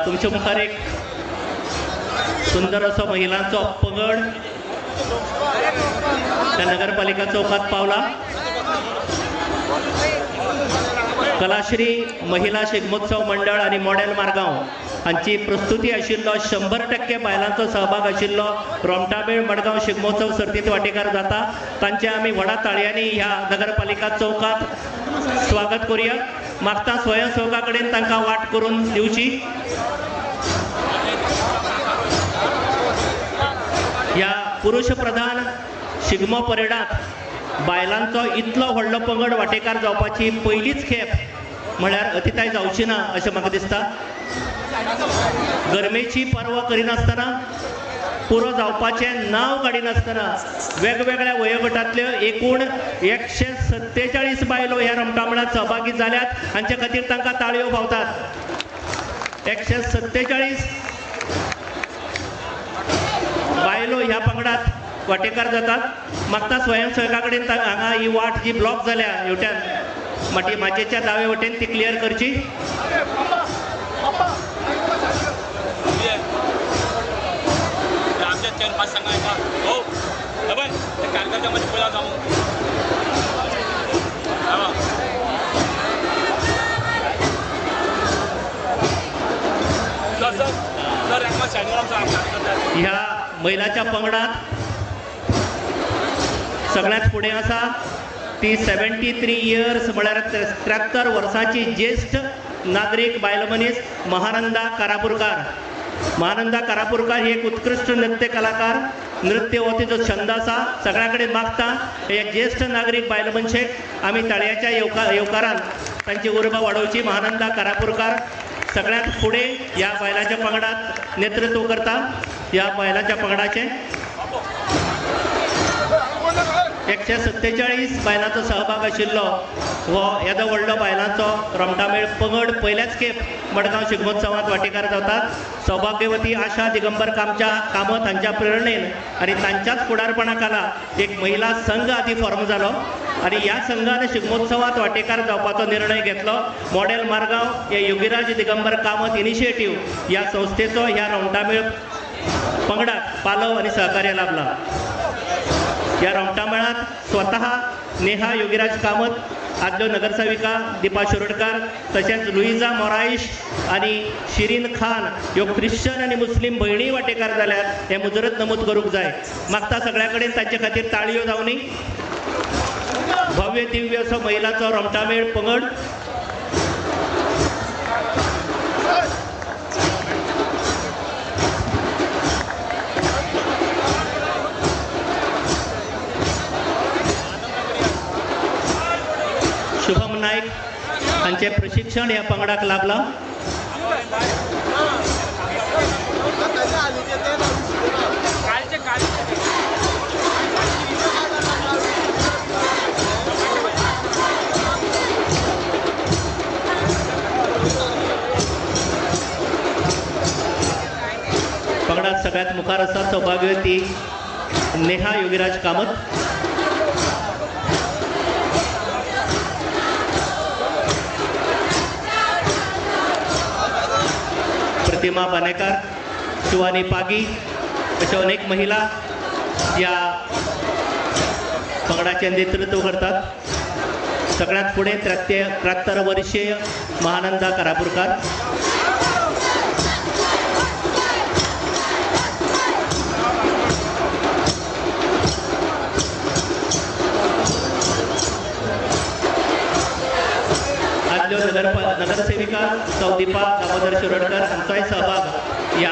तुमच्या मुखार एक सुंदर असो महिलांचो पंगड त्या नगरपालिका चौकात पावला. कलाश्री महिला शिगमोत्सव मंडळ आणि मॉडेल मारगांव हांची प्रस्तुती आशिल्लो 100% बायलांचो सहभाग आशिल्लो रोमटामेळ मडगांव शिगमोत्सव सर्तीत वांटेकार जाता तांचे आमी व्हडा ताळयांनी ह्या नगरपालिका चौकात स्वागत करूया. मागता स्वयंसेवका कडेन तांकां वाट करून दिवची. ह्या पुरुष प्रधान शिगमो परेडांत बायलांचो इतलो व्हडलो पंगड वांटेकार जावपाची पयलीच खेप म्हळ्यार अतिताय जावची ना अशें म्हाका दिसता. गरमेची पर्वा करिनासतना पुरो जावपाचें नांव काडिनासतना वेगवेगळ्या वयोगटांतल्यो एकूण 147 बायलो ह्या रमटामेळांत सहभागी जाल्यात. हांचे खातीर तांकां ताळयो फावतात. 147 बायलो ह्या पंगडात वांटेकार जातात. मागता स्वयंसेवका कडेन हांगा ही वाट जी ब्लॉक जाल्या हेवट्यान माचयेच्या दावे वटेन ती क्लियर करची. आमच्या 4-5 सांगायचा हो बरं त्या कार्यकर्त्यामध्ये पहिला जाऊ ह्या महिलाच्या पंगडात सगळ्यात पुढे आसा ती 73 इयर्स म्हळ्यार 73 वर्सांची ज्येष्ठ नागरीक बायल मनीस महानंदा कारापुरकार. महानंदा कारापुरकार ही एक उत्कृष्ट नृत्य कलाकार. नृत्य हो तिचो छंद आसा. सगळ्या कडेन मागता हे ज्येष्ठ नागरीक बायल मनशेक आमी ताळयाच्या येवकारान तांची उर्बा वाडोवची. महानंदा कारापुरकार सगळ्यात फुडें ह्या बायलांच्या पंगडात नेतृत्व करता. ह्या बायलांच्या पंगडाचे 147 बायलांचो सहभाग आशिल्लो हो येदो व्हडलो बायलांचो रोमटामेळ पंगड पयल्याच खेप मडगांव शिगमोत्सवांत वांटेकार जातात. सौभाग्यवती आशा दिगंबर कामत हांच्या प्रेरणेन आनी तांच्याच फुडारपणा खाला एक महिला संघ आदी फॉर्म जालो आनी ह्या संघान शिगमोत्सवांत वांटेकार जावपाचो निर्णय घेतलो. मॉडेल मारगांव हे योगीराज दिगंबर कामत इनिशिएटीव ह्या संस्थेचो ह्या रोमटामेळ पंगडाक पालव आनी सहकार्य लाभला. या रोमटामेळांत स्वतः नेहा योगीराज कामत, आदल्यो नगरसेविका दीपा शिरोडकार तशेंच लुइजा मोराईश आनी शिरीन खान ह्यो ख्रिश्चन आनी मुस्लीम भयणी वांटेकार जाल्यात हें मुजरत नमूद करूंक जाय. मागता सगळ्या कडेन तांचे खातीर ताळयो जावनी. भव्य दिव्य असो महिलांचो रोमटामेळ पंगड शुभम नाईक हांचे प्रशिक्षण ह्या पंगडाक लाभला. पंगडात सगळ्यात मुखार आसा सौभाग्यवती नेहा योगीराज कामत. प्रतिमा बानेकर, शिवानी पागी अशा अनेक महिला या पंगडाचे नेतृत्व करतात. सगळ्यात पुढे 73 वर्षीय महानंदा कारापुरकार. आदल्यो नगरसेविका सौ दीपा दामोदर शिरोडकर हांचोय सहभाग या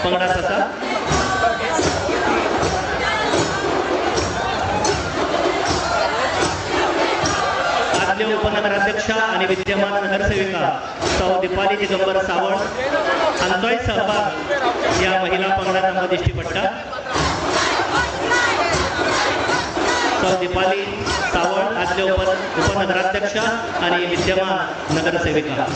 पंगडात आसा. आदल्यो उपनगराध्यक्षा आणि विद्यमान नगरसेविका सौ दीपाली दिगंबर सावंत हांचोय सहभाग या महिला पंगडात आमकां दिश्टी पडटा. सौ दीपाली सावंत आदले उपनगराध्यक्षा आणि विद्यमान नगरसेविका.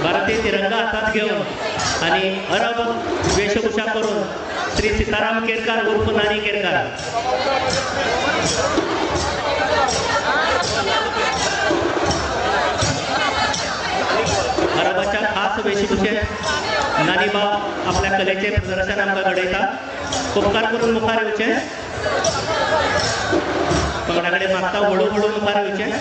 भारतीय तिरंगा हातात घेऊन आणि अरब वेशभूषा करून श्री सीताराम केरकर उर्फ नानी केरकर अरबाच्या खास वेशभूषेत नानीबाब आपल्या कलेचे प्रदर्शन आमकां घडयता उपकार करून मुखार येवचे पंगडाकडे मागता हळूहळू मुखार येवचे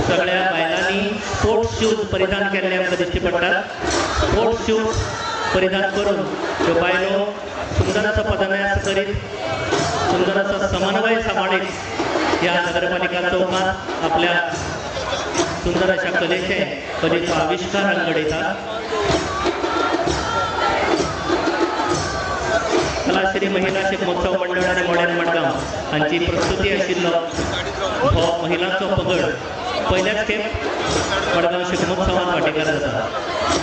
सगळ्या बायलांनी स्पोर्ट्स शूज परिधान केल्ले आमकां दिश्टी पडटात स्पोर्ट्स शूज परिधान करून ह्यो बायलो सुंदर असो पदन्यास करीत सुंदर असो समन्वय सांबाळीत ह्या नगरपालिका चौकात आपल्या सुंदर अशा कलेचो आविष्कार घडयतात कलाश्री महिला शिगमोत्सव मंडळ आणि मॉडर्न मडगांव हांची प्रस्तुती आशिल्लो हो महिलांचो पगड पहिल्याच खेप मडगांव शिगमोत्सवात वांटेकार जाता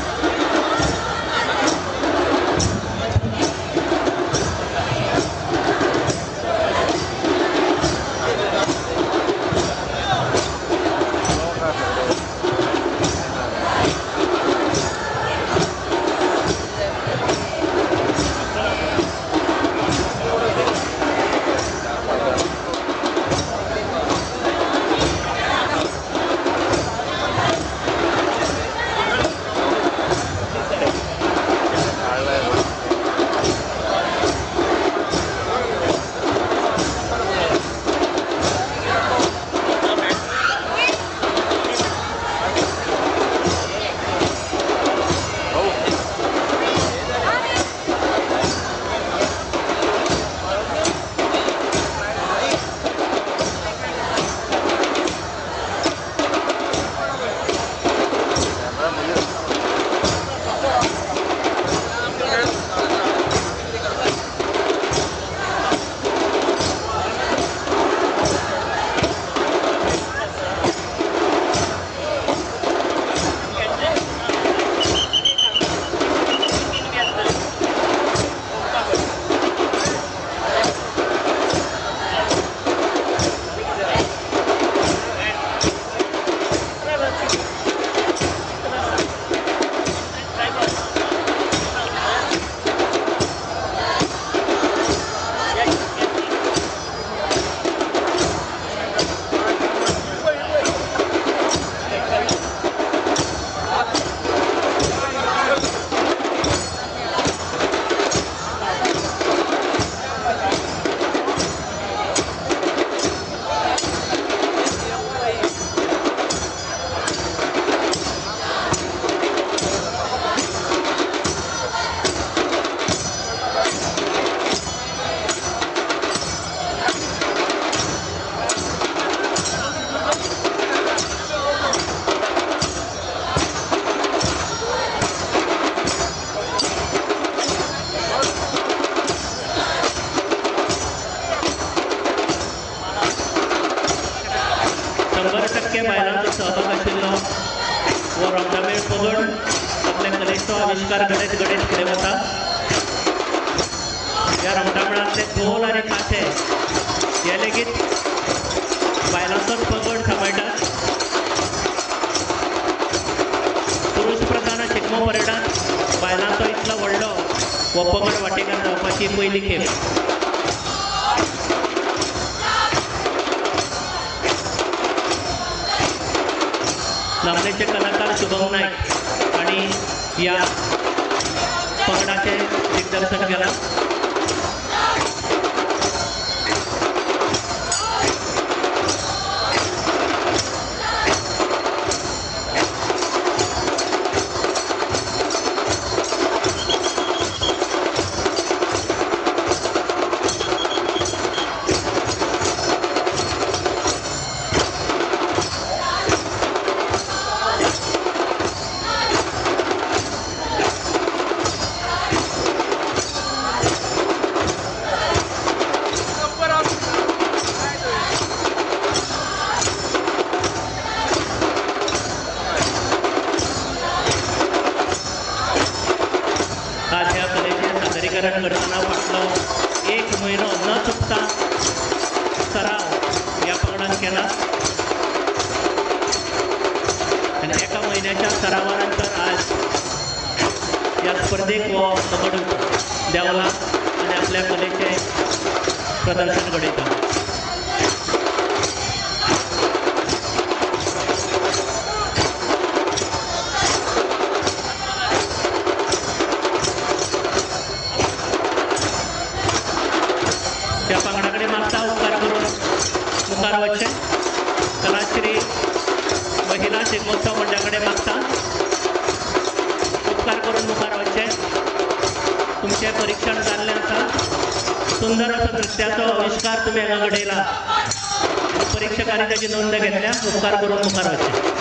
बायलांचो सहभाग आशिल्लो वो रोमटामेळ पगड आपल्या कलेचो आविष्कार घडयत घडयत फुडें वता ह्या रोमटामेळांतले ढोल आनी ताशे हे लेगीत बायलांचोच पगड सांबाळटात पुरुश प्रधान शिगमो परेडांत बायलांचो इतलो व्हडलो हो पगड वांटेकार जावपाची पयली खेप नामनेचे कलाकार शुभम नाईक आणि या पंगडाचे दिग्दर्शन केला. आज या कलेचे सादरीकरण करताना फाटलं 1 महिना न चुकता सराव या पंगडात केला आणि एका महिन्याच्या सरावानंतर आज या स्पर्धेक व पकड द्यावला आणि आपल्या कलेचे प्रदर्शन घडयता. त्या पंगडाकडे मागता उपकार करून मुखार वच्चे. कलाश्री महिला शिगमोत्सव मंडळाकडे मागता उपकार करून मुखार वच्चे. तुमचे परीक्षण जाल्लें आसा. सुंदर असो नृत्याचो आविष्कार तुम्ही हांगा घडयला. परीक्षकांनी ताची नोंद घेतल्या. उपकार करून मुखार वच्चे.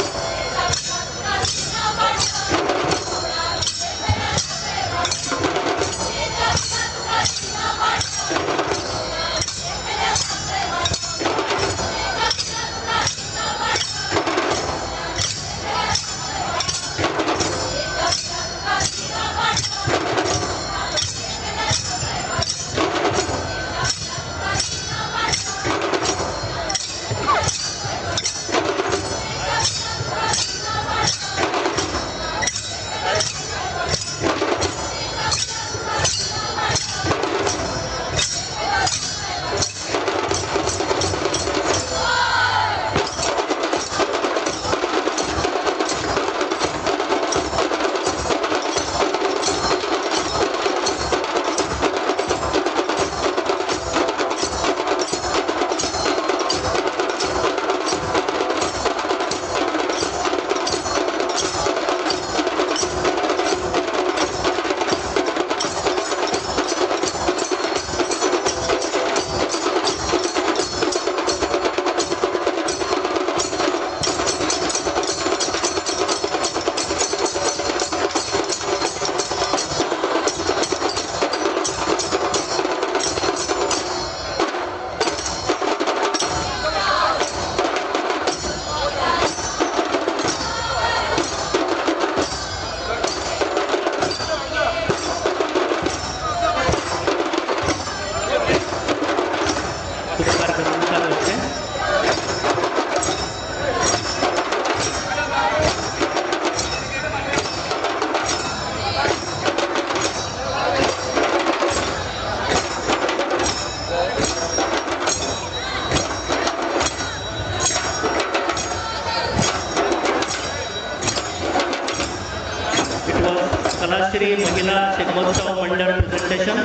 कलाश्री महिला शिगमोत्सव मंडळ presentation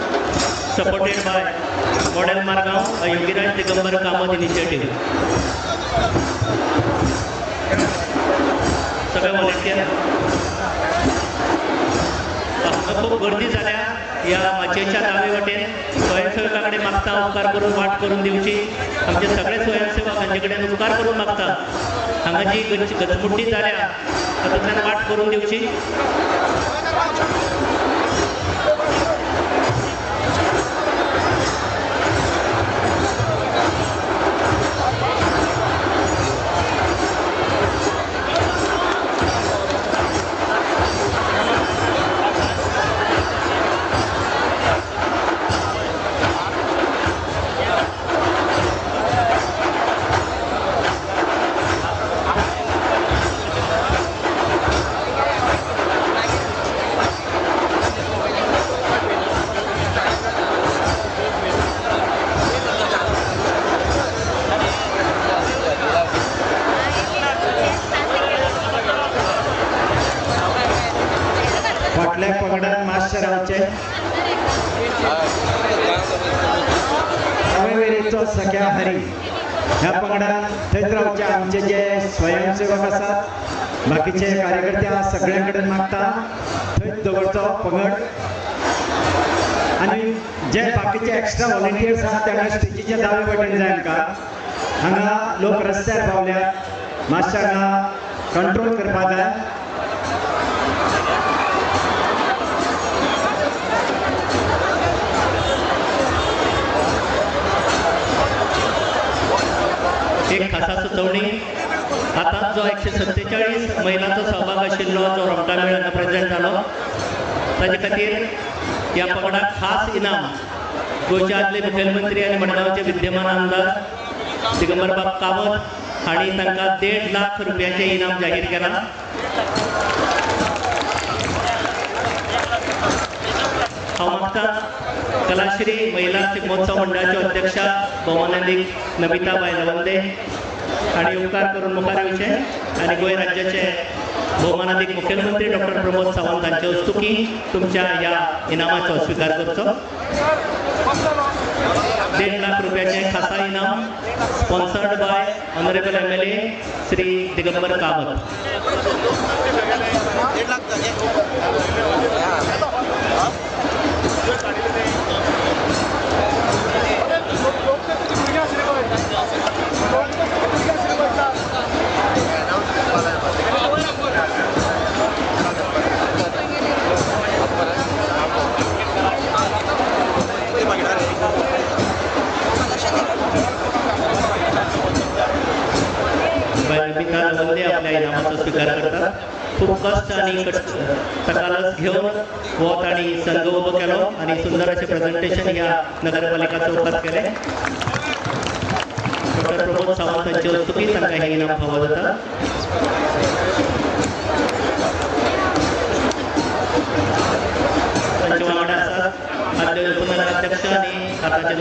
supported by model Margao Yogiraj Digambar Kamat initiative. सगळे व्हॉलेंटियर. खूप गर्दी झाल्या या माचयेच्या दावे वटेन. स्वयंसेवकाकडे मागता उपकार करून वाट करून दिवची. आमचे सगळे स्वयंसेवक हांचे कडेन उपकार करून मागता हांगा जी गजमुड्डी जाल्या तातूंतल्यान वाट करून दिवची. मातशे रावचे वेळेचो सगळ्या हरी ह्या पंगडान थंयच रावचे आमचे जे स्वयंसेवक आसात बाकीचे कार्यकर्ते आसा सगळ्यां कडेन मागता थंयच दवरचो पंगड आनी जे बाकीचे एक्स्ट्रा व्हॉलंटियर्स आहात त्यांना स्टेजीच्या दावे वटेन जाय आमकां हांगा लोक रस्त्यार पावल्यात मातशें हांगा कंट्रोल करपा जाय एक खासा सुचोवणी आतां जो 147 महिलांचो सहभाग आशिल्लो जो रोमटा मेळान प्रेझेंट जालो ताचे खातीर ह्या पंगडाक खास इनाम गोंयचे आदले मुखेलमंत्री आनी मडगांवचे विद्यमान आमदार दिगंबर बाब कामत हांणी तांकां 1.5 लाख रुपयाचें इनाम जाहीर केलां. हांव मागतां कलाश्री महिला महोत्सव मंडळाच्यो अध्यक्षा भौमानंदी नमिताबाई लवंदे हांणी उपकार करून मुखार येवचें आनी गोंय राज्याचे भौमानंदीक मुखेलमंत्री डॉक्टर प्रमोद सावंत हांचे हस्तुकी तुमच्या ह्या इनामाचो स्वीकार करचो. 1.5 लाख रुपयाचें खासा इनाम sponsored by honourable MLA Shri Digambar Kamat. Namita Lavande आपल्या इनामाचा स्वीकार करतात. खूप कष्ट आणि तकालस घेऊन वोट आणि संघ उभं केलो आणि सुंदर असे प्रेझेंटेशन या नगरपालिका चौकात केले. डॉक्टर प्रमोद सावंत यांची हस्तुकी तांकां हे इनाम फावो जाता. तांचे वांगडा आसात आदले उपनगराध्यक्ष आणि आताचे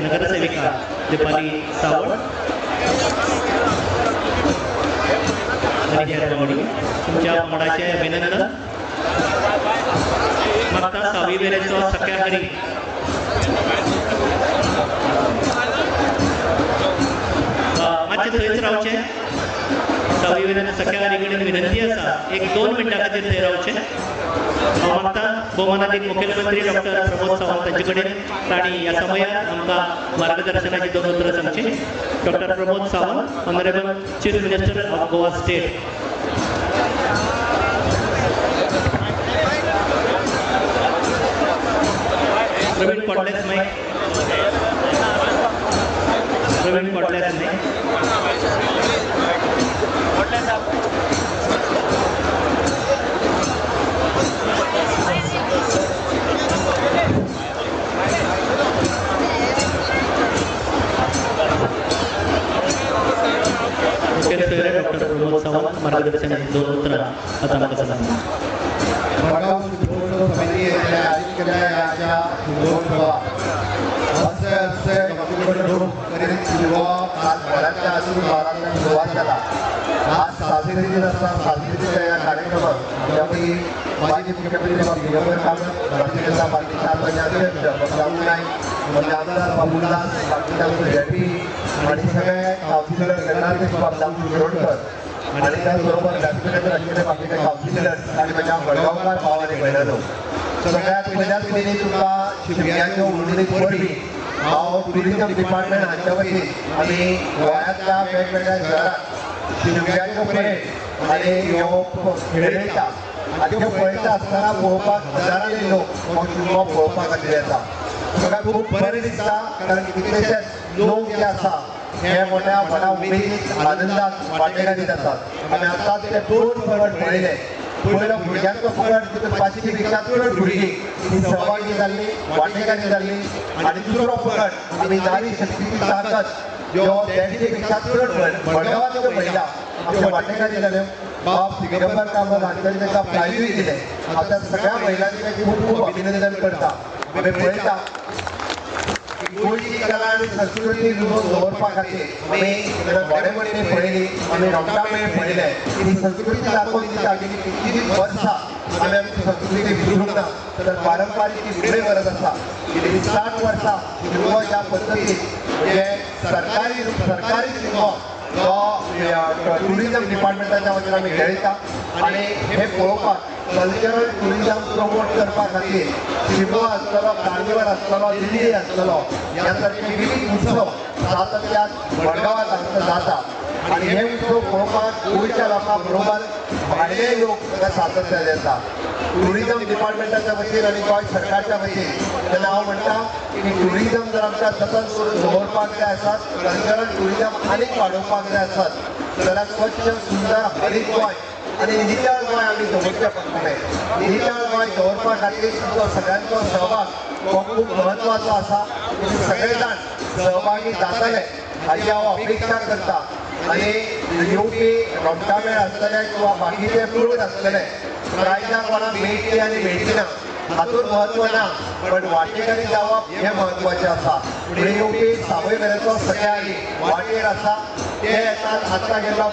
नगरसेविका दिपाली सावंत आणि हेर वांगडी तुमच्या पंगडाचे अभिनंदन. मागता सावी वेरेचो सख्या हरी मातशें थंयच रावचें. सावी वेरेन सख्या हरी कडेन विनंती आसा 1-2 मिनटां खातीर थंय रावचें. हांव मागता भौमानंदीक मुखेलमंत्री डॉक्टर प्रमोद सावंत हांचे कडेन तांणी ह्या समयार आमकां मार्गदर्शनाची 2 उतरां सांगची. Doctor Pramod Sawant honourable chief minister of Goa state. Praveen cordless mic. Praveen cordless नाही. डॉक्टर प्रमोद सावंत मार्गदर्शनाची 2 उतरां आता आमकां सांगता. मडगाव सुधारणा समितीच्या आयोजकांच्या सुधारणा हस्ते गमतीकडून करीत सुरुवात आज घराच्या आशीर्वादाने सुरुवात झाला. आज साजरी साजरीच्या या कार्यक्रमात यावेळी माजी मुख्यमंत्री दिगंबर कामत भारतीय जनता पार्टीच्या अध्यक्ष राहुल नाईक म्हणजे आमदार बाबूदास बाकीच्या जेपी आणि सगळे काउन्सिलर गणाधिकारी बाबूराव शिरोडकर आणि त्याचबरोबर व्यासपीठाचे असलेले बाकीचे काउन्सिलर्स आणि माझ्या वडगावकार भाव आणि बहिणांनो सगळ्यात पहिल्याच पयलीं तुमका शिमग्याच्यो उर्वरीत वरवीं हांव टुरिझम डिपार्टमेंट हांच्या वतीन आमी गोंयांतल्या वेगवेगळ्या शहरांत शिमग्याच्यो पळय आनी ह्यो खेळयता आनी त्यो पळयता आसतना पळोवपाक हजारांनी लोक हो शिगमो पळोवपाक खातीर येता. म्हाका खूब बरें दिसता कारण कितलेशेच लोक जे आसा हे मोठ्या व्हडा उमेदीत आनंदात वांटेकार आसात. आमी आतां ते 2 पंगड पळयले. पयलो भुरग्यांचो पंगड तितून 500 पेक्षा चड भुरगीं ही सहभागी जाल्ली वांटेकारी जाल्ली आनी दुसरो पंगड आमी नारी शक्तीची ताकद ज्यो 150 पेक्षा चड मडगांवांतल्यो महिला आमच्यो वांटेकारी जाल्यो. बाब दिगंबर कामत हांच्यानी तांकां प्रायजूय दिलें. आतां सगळ्या महिलांचें खूब खूब अभिनंदन करता. आमी पळयता गोंयची कला आनी संस्कृती दवरपा खातीर आमी घोडेमोडणी पळयली आमी रोमटा मेळ पळयले. ही संस्कृती दाखोवन दिता की कितली वर्सां आम्ही आमची संस्कृती विसरूंक ना तर पारंपारीक ती फुडें व्हरत आसा गेली 60 वर्सां शिगमो ज्या पद्दतीन म्हणजे सरकारी शिगमो जो टुरिझम डिपार्टमेंटाच्या वतीन आमी खेळयता आनी हे पळोवपाक कल्चरल टुरिझम प्रमोट करपा खातीर शिगमो आसतलो, कार्निवल आसतलो, दिल्ली आसतलो ह्या सारखे विविध उत्सव सातत्यान मडगांवांत हांगा जाता आणि हे उत्सव पळोवपाक गोंयच्या लोकां बरोबर भायले लोक हांगा सातत्यान येता. टुरिझम डिपार्टमेंटाच्या वतीन आणि गोंय सरकारच्या वतीन तेन्ना हांव म्हणटा की टुरिझम जर आमकां सतत करून दवरपाक जाय आसत, कल्चरल टुरिझम आनीक वाडोवपाक जाय आसत जाल्यार स्वच्छ सुंदर हरीत गोंय आणि नितळ गोंय आमी दवरचें पडटलें. नितळ गोंय दवरपा खातीर तुमचो सगळ्यांचो सहभाग हो खूब म्हत्वाचो आसा. तुमी सगळे जाण सहभागी जातले हाची हांव अपेक्षा करता आणि येवपी रोमटामेळ आसतले किंवा बाकीचे फ्रूट आसतले प्रायजां कोणाक मेळटली आनी मेळटली ना हातूंत म्हत्व ना पण वांटेकारी जावप हें म्हत्वाचें आसा. फुडें येवपी सावयवेरेंचो सगळ्यांनी वाटेर आसा ते येतात आतां गेलो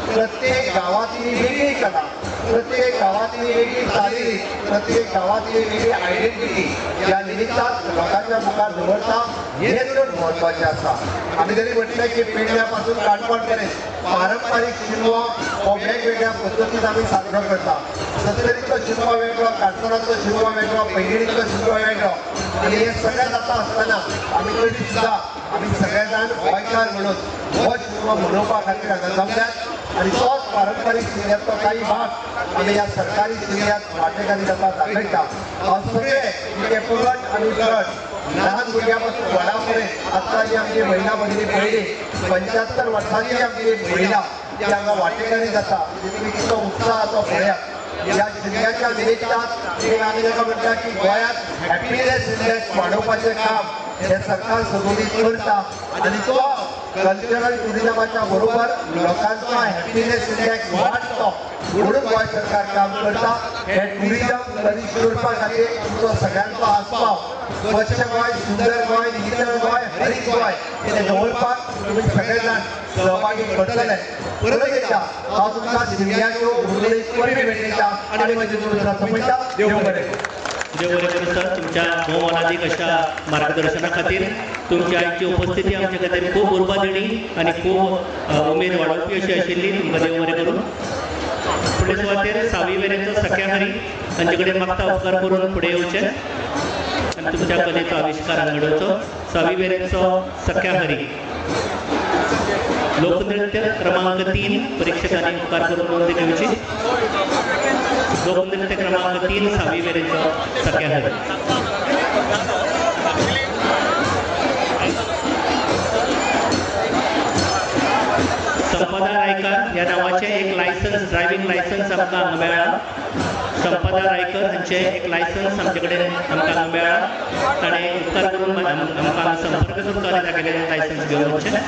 प्रत्येक गांवांतली वेगळी कला, प्रत्येक गांवांतली वेगळी चाली, प्रत्येक गांवांतली वेगळी आयडेंटिटी ह्या निमित्तान लोकांच्या मुखार दवरता हें चड म्हत्वाचें आसा. आमी जरी म्हटलें की पेडण्या पासून काणकोण मेरेन पारंपारीक शिगमो हो वेगवेगळ्या पद्दतीन आमी साजरो करता. सत्तरीचो शिगमो वेगळो, काणकोणाचो शिगमो वेगळो, पैंगिणीचो शिगमो वेगळो आनी हे सगळें जाता आसतना आमी तरी सुद्दां आमी सगळे जाण गोंयकार म्हणून हो शिगमो मनोवपा खातीर हांगा जमल्यात आणि तोच पारंपारीक शिगम्याचो काही भाग आमी ह्या सरकारी शिगम्यात वांटेकारी जाता दाखयता. सगळे पगड आणि गट ल्हान भुरग्यां पासून व्हडा पर्यंत आतां जी आमची महिला भगिनी पळयली 75 वर्सांची आमची महिला जी हांगा वांटेकारी जाता तुमी कितलो उत्साह आसा पळयात. या शिगम्याच्या निमित्तान एक आमी ताका म्हणटा की गोंयांत हॅपीनेस इंडेक्स वाडोवपाचें काम हे सरकार सगळीं करता आणि तो कल्चरल टुरिझमाच्या बरोबर लोकांचा हॅपीनेस इंडेक्स वाडतो म्हणून गोंय सरकार काम करता. हे टुरिझम फ्लरिश करपा खातीर तुमचो सगळ्यांचो आस्पाव स्वच्छ गोंय, सुंदर गोंय, नितळ गोंय, हरीत गोंय हे दवरपाक तुमी सगळे जाण सहभागी पडटले. परत एकदा हांव तुमकां शिगम्याच्यो उर्वरीत परबी भेटयता आनी म्हजी तुमकां समजता. देव बरें. देव बरें करूं सर. तुमच्या मोलादीक अशा मार्गदर्शना खातीर तुमची आयची उपस्थिती आमच्या खातीर खूब उर्बादिणी आणि खूब उमेद वाडोवपी अशी आशिल्ली. तुमकां देव बरें करूं. फुडें सुवातेर सावी वेरेंचो सख्या हरी तांचे कडेन मागता उपकार करून फुडें येवचें आनी तुमच्या कलेचो आविष्कार हांगा घडोवचो. सावी वेरेंचो सख्या हरी लोकनृत्य क्रमांक 3 परीक्षकांनी उपकार करून नोंद घेवची. लोकनृत्य क्रमांक 3 सावी वेरेंचो सख्या हरी. संपदा रायकर या नावाचे एक लायसन्स ड्रायव्हिंग लायसन्स आमकां हांगा मेळ्ळा. संपदा रायकर हांचे एक लायसन्स आमचे कडेन आमकां हांगा मेळ्ळा. ताणें उपकार करून आमकां संपर्क करचो आनी तागेलें लायसन्स घेवन वचचें.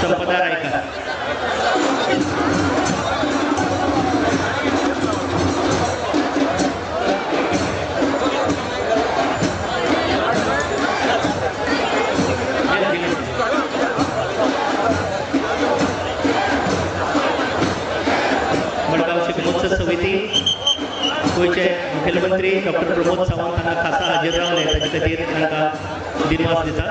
संपदा रायकर. समिती गोयचे मुखेलमंत्री डॉक्टर प्रमोद सावंत हांगा खासा हाजीर रावले ताचे खातीर तांकां दिनवास दिता.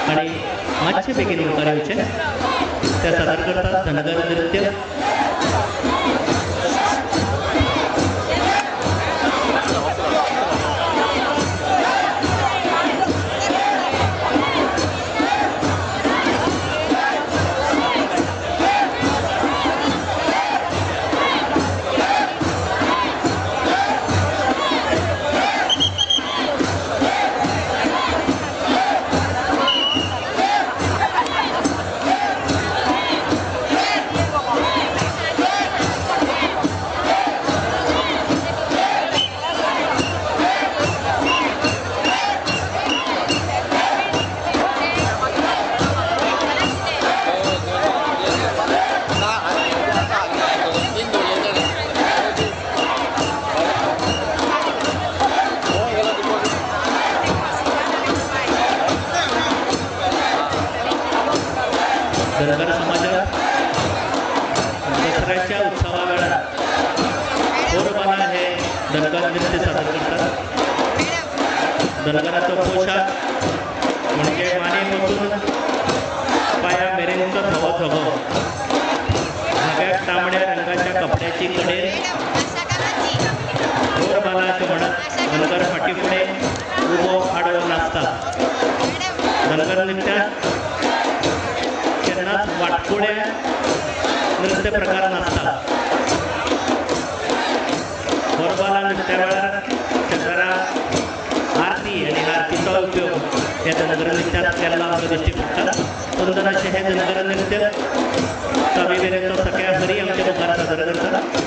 आणि मातशे बेगीन मुखार येवचे. ते सादर करतात धनगर नृत्य. धनगर नृत्य सादर करतात. धनगराचा पोशाख म्हणजे मानेपासून पायामेरेंचा धवं धवं, नव्या तांबड्या रंगाच्या कपड्याची कडे गोरबालाचे म्हणत धनगर फाटीपुढे उभं आडवं नाचतात. धनगर नृत्यात त्यांनाच वाटकोड्या नृत्य प्रकार नाचतात. गोरबाला नृत्यावर चंद्रा आरती आणि आरतीचा उपयोग या धनगर नृत्यात केलेला आमच्या दृष्टी पडतात. सुंदर असे हे धनगर नृत्य स्वामीवीरेंचा सगळ्या हरी आमच्या मुखात सादर करतात.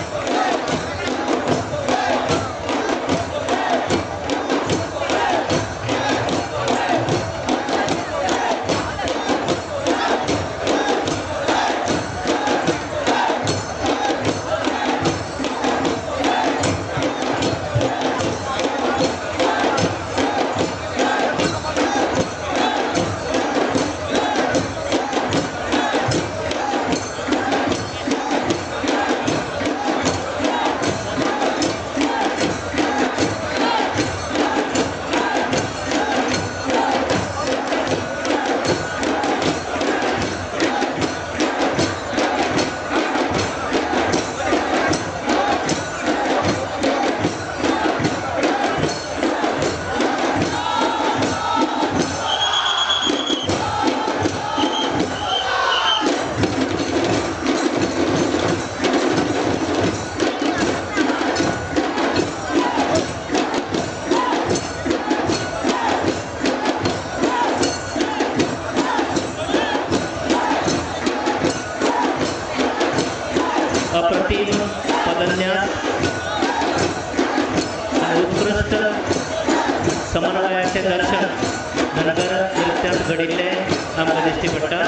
अप्रतिम पदन्यास आणि उत्कृष्ट समन्वयाचे दर्शन धनगर नृत्यात घडिल्ले आमकां दिश्टी पडटा.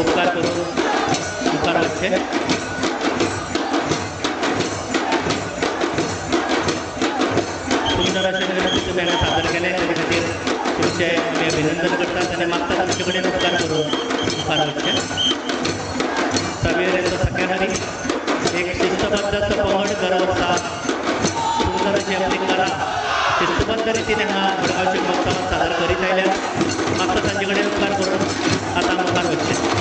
उपकार करून मुखार वचचे. सुंदर अशें गणपती तुमी हांगा सादर केले ताचे खातीर तुमचे आमी अभिनंदन करतात आनी मागता तुमचे कडेन उपकार करून मुखार वचचे. सगळे सख्याहारी एक शिस्तबद्ध असो पंगड दरवर्सा सुंदर अशी आपली कला शिस्तबद्ध रितीन हांगा मडगांवच्या महोत्सवात सादर करीत आयल्यात. मागता तांचे कडेन उपकार करून आतां मुखार वचचें.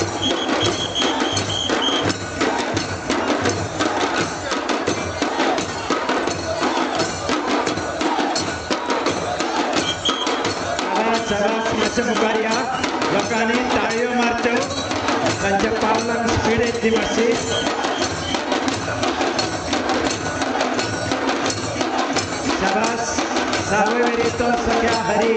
सगळ्यात मातशें मुखार या. लोकांनी ताळयो मारच्यो. तांच्या पावलांक स्पीड येतली मातशी. शाबास. सावयवेरी तो सख्या हरी.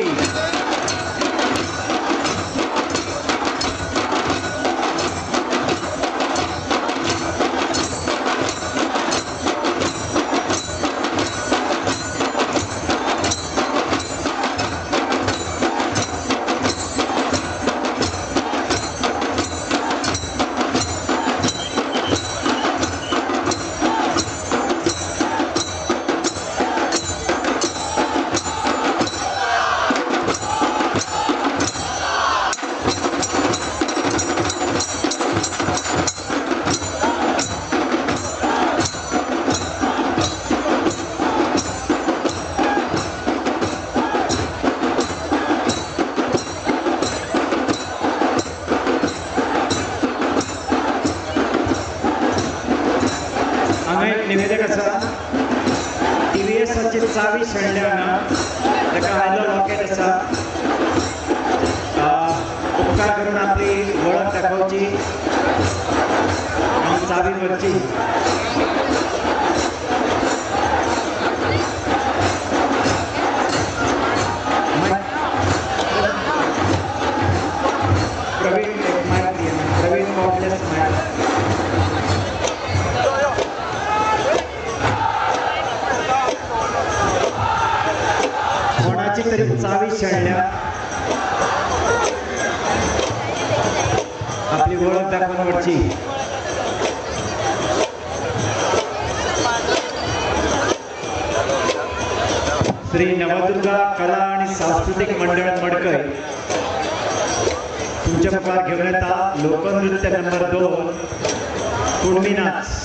हांगा एक निवेदक आसा. TVSची चावी शेणल्या हांगा. ताका आयलो लॉकेट आसा. उपकार करून आपली वळख दाखोवची आनी चावी व्हरची. प्रवीण एक मायक दिया. प्रवीण कॉर्डलेस मायक. कोणाची तरी चावी शेणल्या. आपली ओळख दाखवून वरची. श्री नवदुर्गा कला आणि सांस्कृतिक मंडळ मडकय तुमच्या मुखार घेऊन येता लोकनृत्य नंबर 2 कुणबी नाच.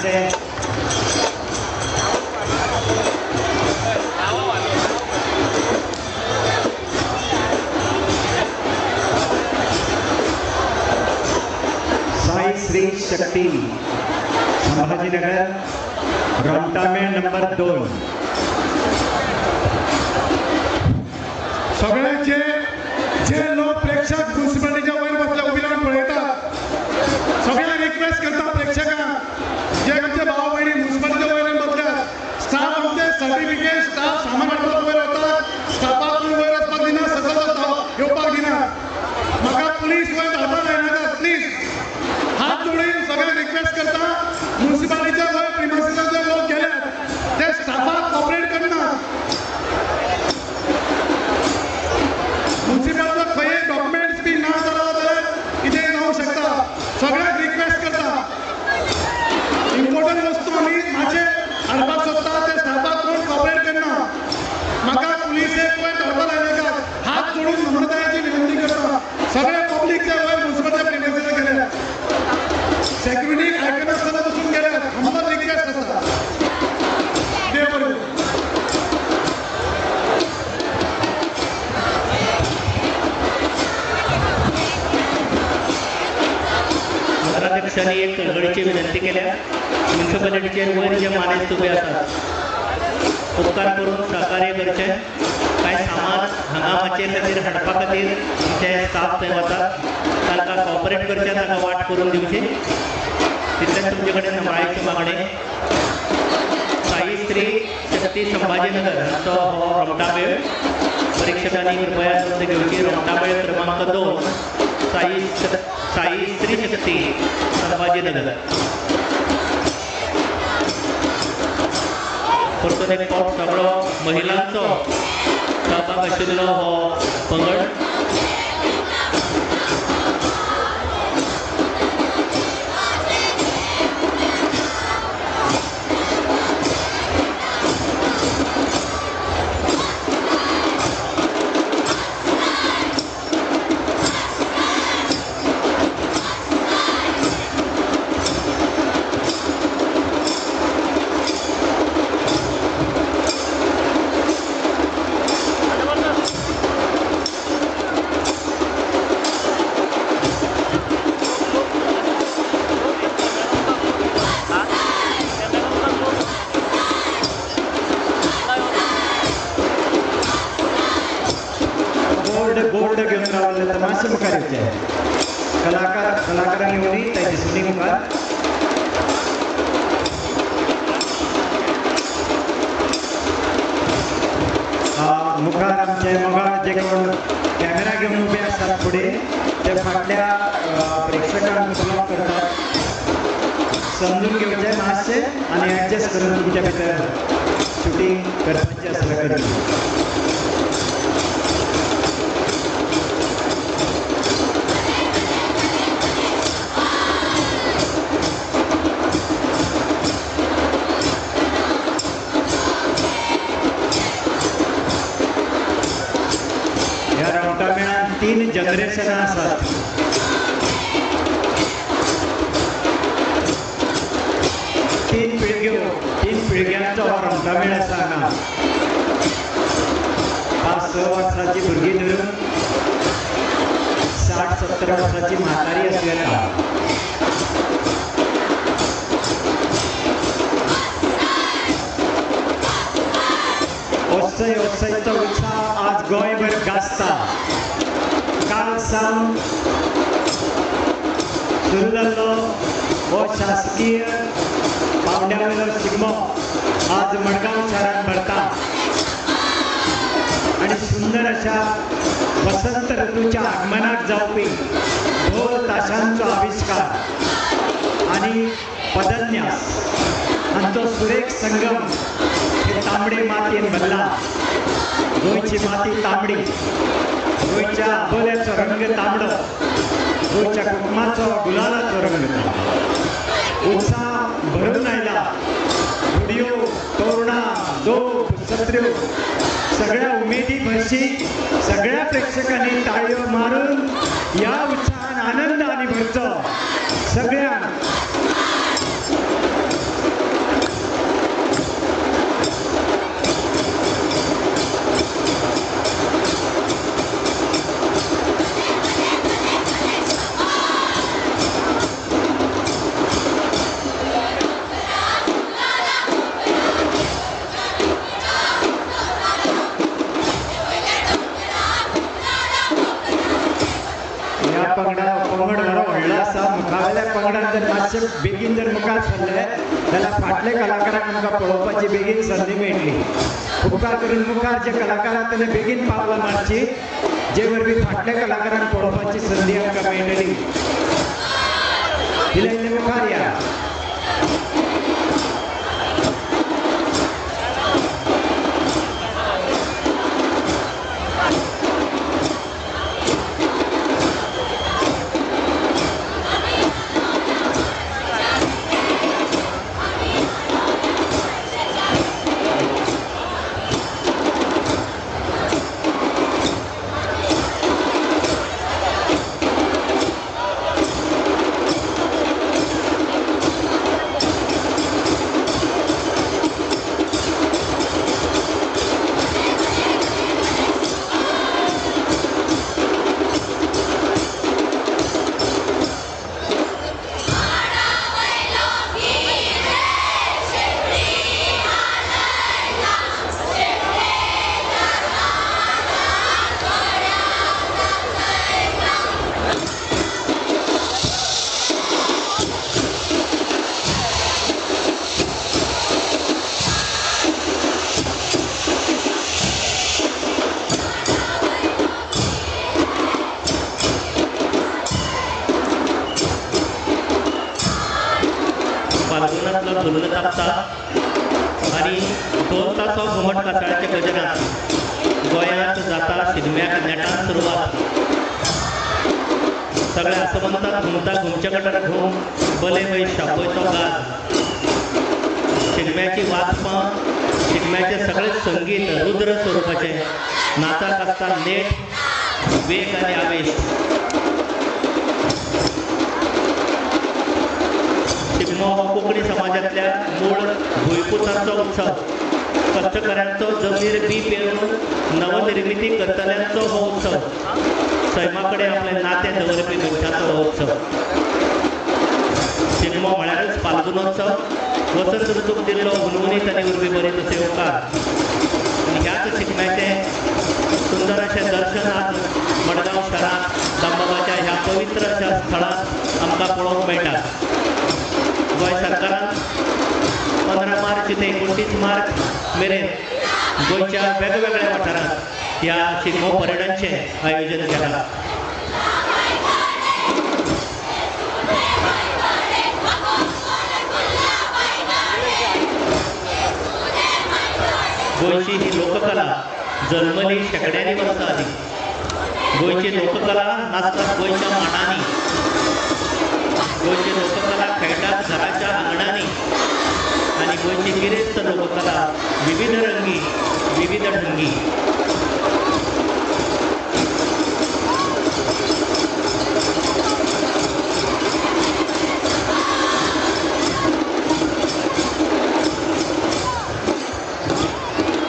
संघाचे साई श्री शक्ती संभाजीनगर रमटामेळ नंबर 2. सगळ्यांचे जे लोक प्रेक्षक म्युन्सिपालिटीच्या वयर बसल्या उभी राहून पळयतात सगळ्यांक रिक्वेस्ट करता प्रेक्षकांक जे आमचे भाव भयणी म्युन्सिपालिटीच्या वयर बसल्यात स्टाफ आमचे सर्टिफिकेट स्टाफ सामान हाडपाक वयर वतात स्टाफाक वयर वचपाक दिना सकल येवपाक दिना म्हाका पुलीस वयर धाडपाक लायनाकात प्लीज हात जोडून सगळ्यांक रिक्वेस्ट करता म्युन्सिपालिटीच्या वयर प्रिमायसिसाचे लोक गेल्यात ते स्टाफाक कॉपरेट करनात म्युन्सिपलचा खंय डॉक्युमेंट्स बी ना जाला जाल्यार कितेंय जावं शकता सगळ्यांक रिक्वेस्ट करता इम्पॉर्टंट वस्तू आमी मातशे हाडपाक सोदता ते स्टाफाक कोण कॉपरेट करना म्हाका पुलिसेक वयर धाडपाक लायनाकात हात जोडून नम्रतायेची विनंती करता सगळे पब्लीकच्या वयर म्युन्सिपलच्या प्रिमायसिसाक गेल्यात सेक्युरिटी आयकनासतना बसून गेल्यात आमकां रिक्वेस्ट आसा देव बरें करूं. नगराध्यक्षांनी एक कळकळीची विनंती केल्या म्युन्सिपालिटीचे वयर जे मानेस्त उबे आसात उपकार करून सहकार्य करचे कांय सामान हांगा मातशे खातीर हाडपा खातीर जे स्टाफ थंय वतात तांकां कॉपरेट करचे तांकां वाट करून दिवची तितलेंच तुमचे कडेन नम्रायेची मागणी. साई श्री शक्ती संभाजीनगर हांचो हो रोमटामेळ परीक्षकांनी कृपया नोंद घेवची. रोमटामेळ क्रमांक 2 साई श्री शक्ती संभाजीनगर. परतून एक फावट सगळो महिलांचो सहभाग आशिल्लो हो पंगड. बोर्ड घेऊन रावले तमाशे मुखार येवचे कलाकारांनी येवनी त्या दिसणी मुखार. मुखार आमचे मोगाळ जे कोण कॅमेरा घेऊन उभे असतात पुढे ते फाटल्या प्रेक्षकांक ब्लॉक करतात समजून घेवचे मातशे आणि ॲडजस्ट करून तुमच्या भितर शूटिंग करपाची आसल्यार करची. रोमटामेळान 3 जनरेशनां आसात. तीन पिळग्यांचो हो रोमटामेळ आसा हांगा. 5-6 वर्सांची भुरगीं धरून 60-70 वर्सांची म्हातारी आसलेला. उत्सवाचो उत्साह आज गोंयभर गाजता. काल सावन सुरू जाल्लो हो शासकीय पावंड्यावयलो शिगमो आज मडगांव शारांत भरता आणि सुंदर अशा वसंत ऋतूच्या आगमनाक जावपी ढोल ताशांचो आविष्कार आणि पदन्यास हांचो सुरेख संगम हे तांबडे मातयेन भरला. गोंयची माती तांबडी, गोंयच्या आबोल्याचो रंग तांबडो, गोंयच्या कुटुंबाचो गुलालाचो रंग तांबडो. उत्साह भरून आयला. फुडयो, तोरणां, दोप, सत्र्यो सगळ्या उमेदी भरशी सगळ्या प्रेक्षकांनी ताळयो मारून या उत्साहान आनंदाने भरचो. सगळ्यांक अशें बेगीन जर मुखार सरले जाल्यार फाटले कलाकारांक आमकां पळोवपाची बेगीन संदी मेळटली. उपकार करून मुखार जे कलाकार आसा तेणे बेगीन पावलां मारची, जे वरवीं फाटल्या कलाकारांक पळोवपाची संदी आमकां मेळटली. इल्ले मुखार या. फाल्गुनातलो धुल्ल तापता आनी 2 तासो घुमट कातळाच्या गजरात गोंयांत जाता शिगम्याक नेटान सुरवात. सगळे आसमंतात घुमता घुमचे कडेन घुम बले वय शापयचो गाज. शिगम्याची वाचपां, शिगम्याचे सगळे संगीत रुद्र स्वरुपाचे, नाचाक आसता नेट वेग आनी आवेश. शिगमो हो कोंकणी समाजांतल्या मूळ भुंयपुतांचो उत्सव. कश्टकऱ्यांचो जमनीर बी पेरून नवनिर्मिती करतल्यांचो हो उत्सव. सैमा कडेन आपलें नातें दवरपी मनशांचो हो उत्सव. शिगमो म्हळ्यारच फाल्गुनोत्सव. वसंत ऋतूक दिल्लो हुनहुनीत आनी उर्बी बरी तशें उपकार. आनी ह्याच शिगम्याचें सुंदर अशें दर्शन आज मडगांव शहरांत दामबाबाच्या ह्या पवित्र अशा स्थळांत आमकां पळोवंक मेळटा. गोंय सरकारान 15 मार्च ते 29 मार्च मेरेन गोंयच्या वेगवेगळ्या वाठारांत ह्या शिगमो परेडांचें आयोजन केलां. गोंयची ही लोककला जल्मली शेकड्यांनी वर्सां आदी. गोंयची लोककला नाचतात गोंयच्या मांडांनी. गोंयची लोककला खेळटात घराच्या आंगणांनी. आनी गोंयची गिरेस्त लोककला विविध रंगी विविध ढंगी.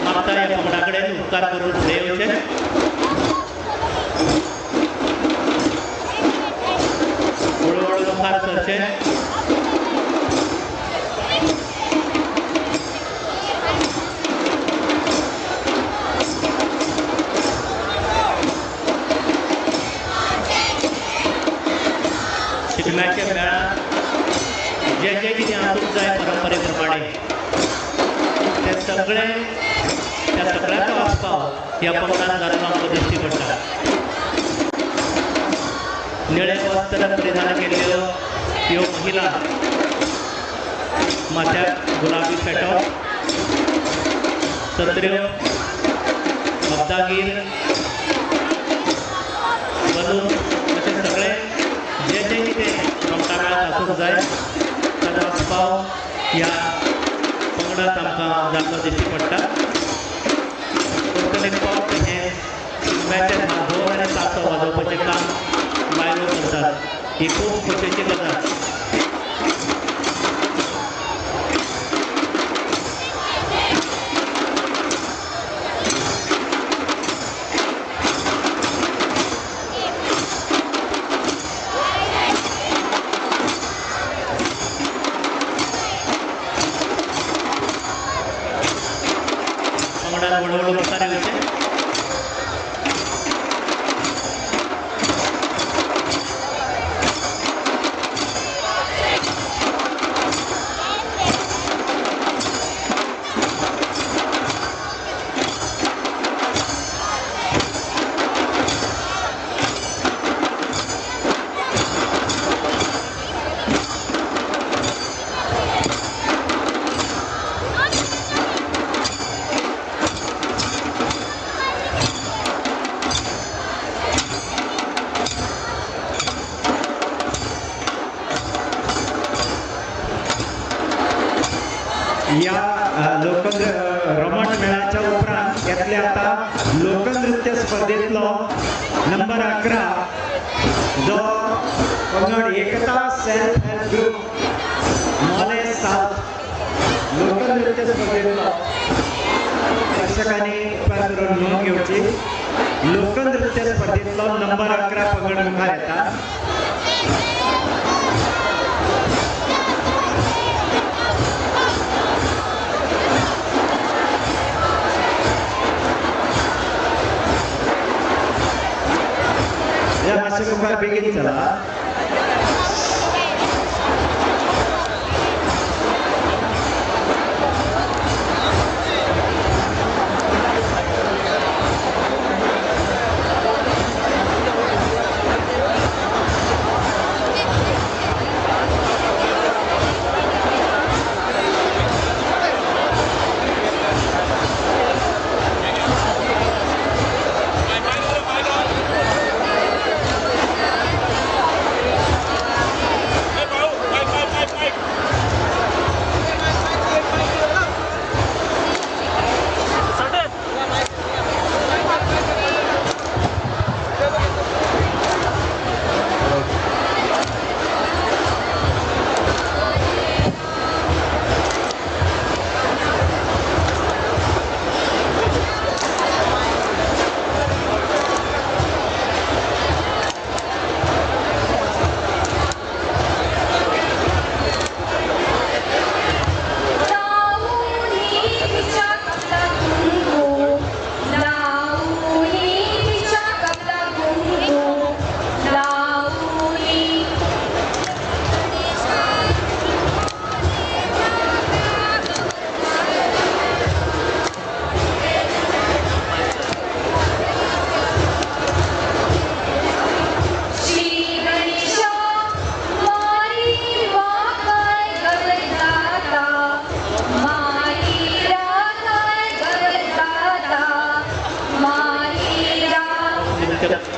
मागता ह्या पंगडा कडेन उपकार करून फुडें येवचें. हळूहळू मुखार सरचें. शिगम्याच्या मेळात जे जे कितें आसूंक जाय परंपरे प्रमाणे ते सगळे त्या सगळ्याचो आस्पाव ह्या पंगडान जाल्लो आमकां दिश्टी पडटा. निळे वस्त्र परिधान केल्ल्यो ह्यो महिला माथ्याक गुलाबी फेटो, सत्र्यो, हब्दागीर, बलून अशें सगळे जे जे कितें आमकां मेळात आसूंक जाय ताचो आस्पाव ह्या पंगडांत आमकां जाल्लो दिश्टी पडटा. टोटल एक पावट हें शिगम्याचें ढोल आनी तासो वाजोवपाचें काम बायलो करतात. ही खूब खोशयेची गजाल. पंगडान हळूहळू मुखार येवचें. या रमण मेळाच्या उपरांत यातले आता लोकनृत्य स्पर्धेतलो नंबर 11 जो पंगड एकता सेल्फ हेल्प ग्रुप मोले साउथ लोकनृत्य स्पर्धेतलो प्रेक्षकांनी उपकार करून नोंद घेवची. लोकनृत्य स्पर्धेतलो नंबर 11 पंगड मुखार येता. या मातशें मुखार बेगीन चला.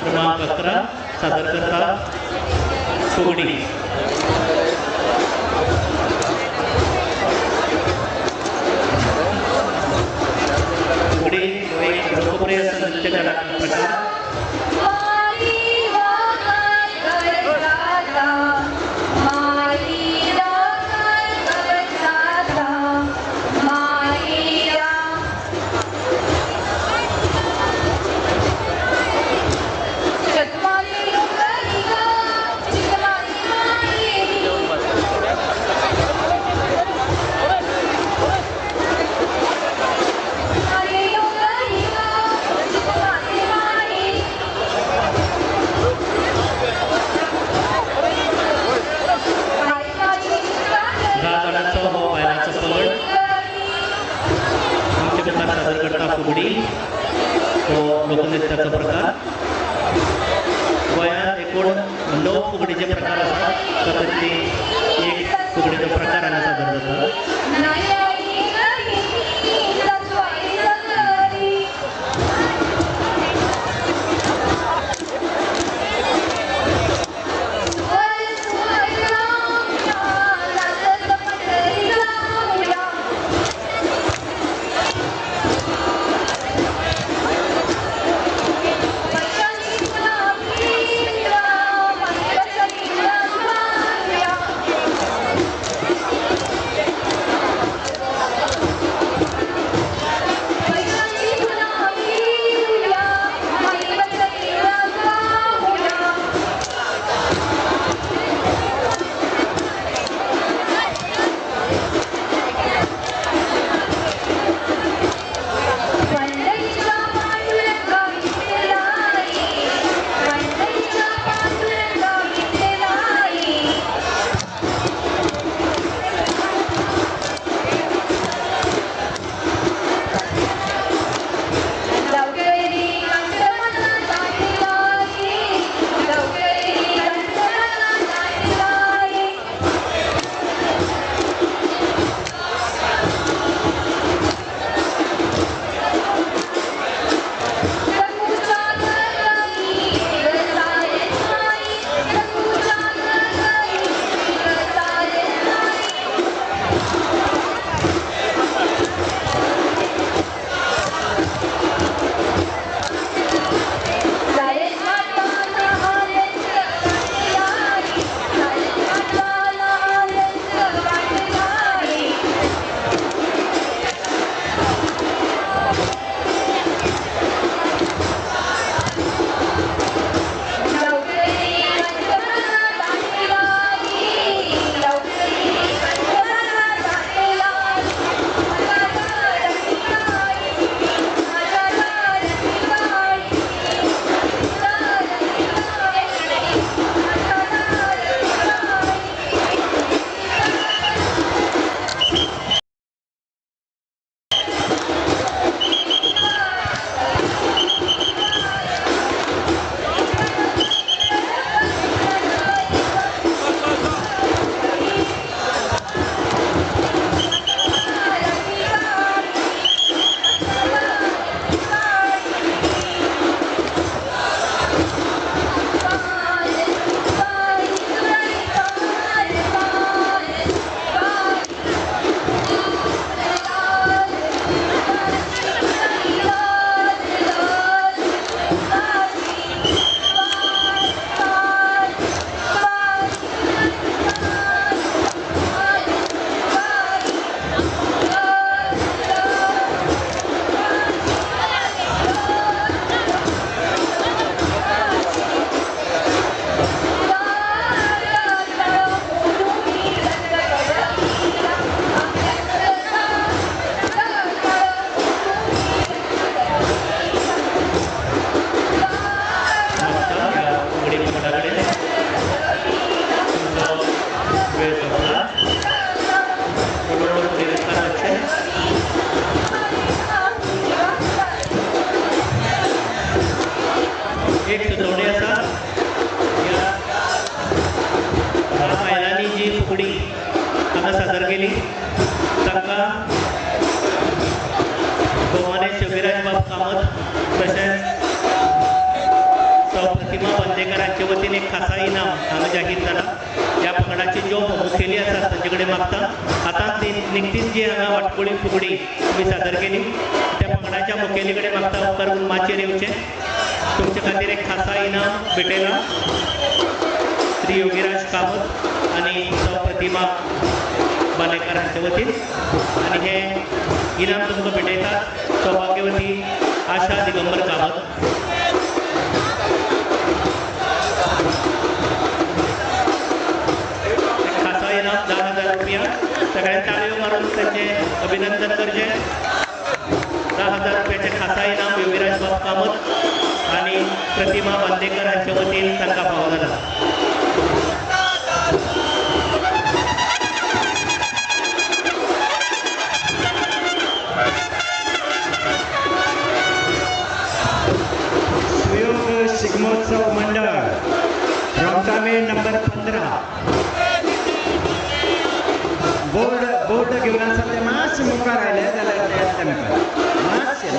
क्रमांक 11 सादर करता फुगडी. फुगडी एक लोकप्रिय नृत्य प्रकार. फुगडी तो लोकनृत्याचा प्रकार. गोंयांत एकूण 9 फुगडीचे प्रकार असतात. तातूंतली एक फुगडीचो प्रकार हांगा सादर जाता. खासा इनाम हांगा जाहीर जाला. ह्या पंगडाचे ज्यो मुखेली आसात तांचे कडेन मागता. आतां निकतीच जी हांगा वाटकुळी फुगडी तुमी सादर केली त्या पंगडाच्या मुखेली कडेन मागता उपकार करून माचयेर येवचें. तुमचे खातीर एक खासा इनाम भेटयला श्री योगीराज कामत आणि सौ प्रतिमा बालेकर हांचे वतीन. आणि हे इनाम तुमकां भेटयतात सौभाग्यवती आशा दिगंबर कामत. खासा इनाम 10,000 रुपया. सगळ्यांनी ताळयो मारून त्यांचे अभिनंदन करचे. 10,000 रुपयाचे खासा इनाम योगीराज बाब कामत आणि प्रतिमा बांदेकर हांच्या वतीन तांकां फावो जाला. सुयोग शिगमोत्सव मंडळ रमतामे नंबर 15 बोर्ड घेऊन आसा ते मातशे मुखार आयले जाल्यार ते येतले मुखार मातशे.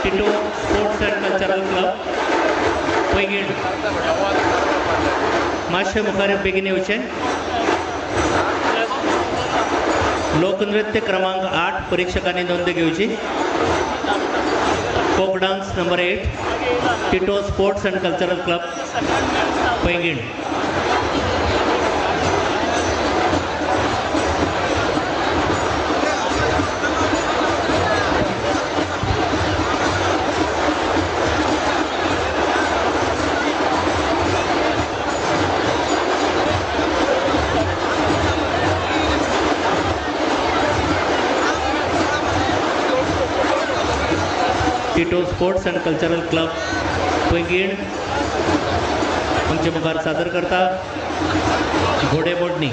Tito sports and cultural club Poinguinim मातशें मुखार बेगीन येवचें. लोकनृत्य क्रमांक 8 परीक्षकांनी नोंद घेवची. Folk dance number 8 Tito sports and cultural club Paingin. Tito sports and cultural club Paingin आमचे मुखार सादर करता घोडेमोडणी.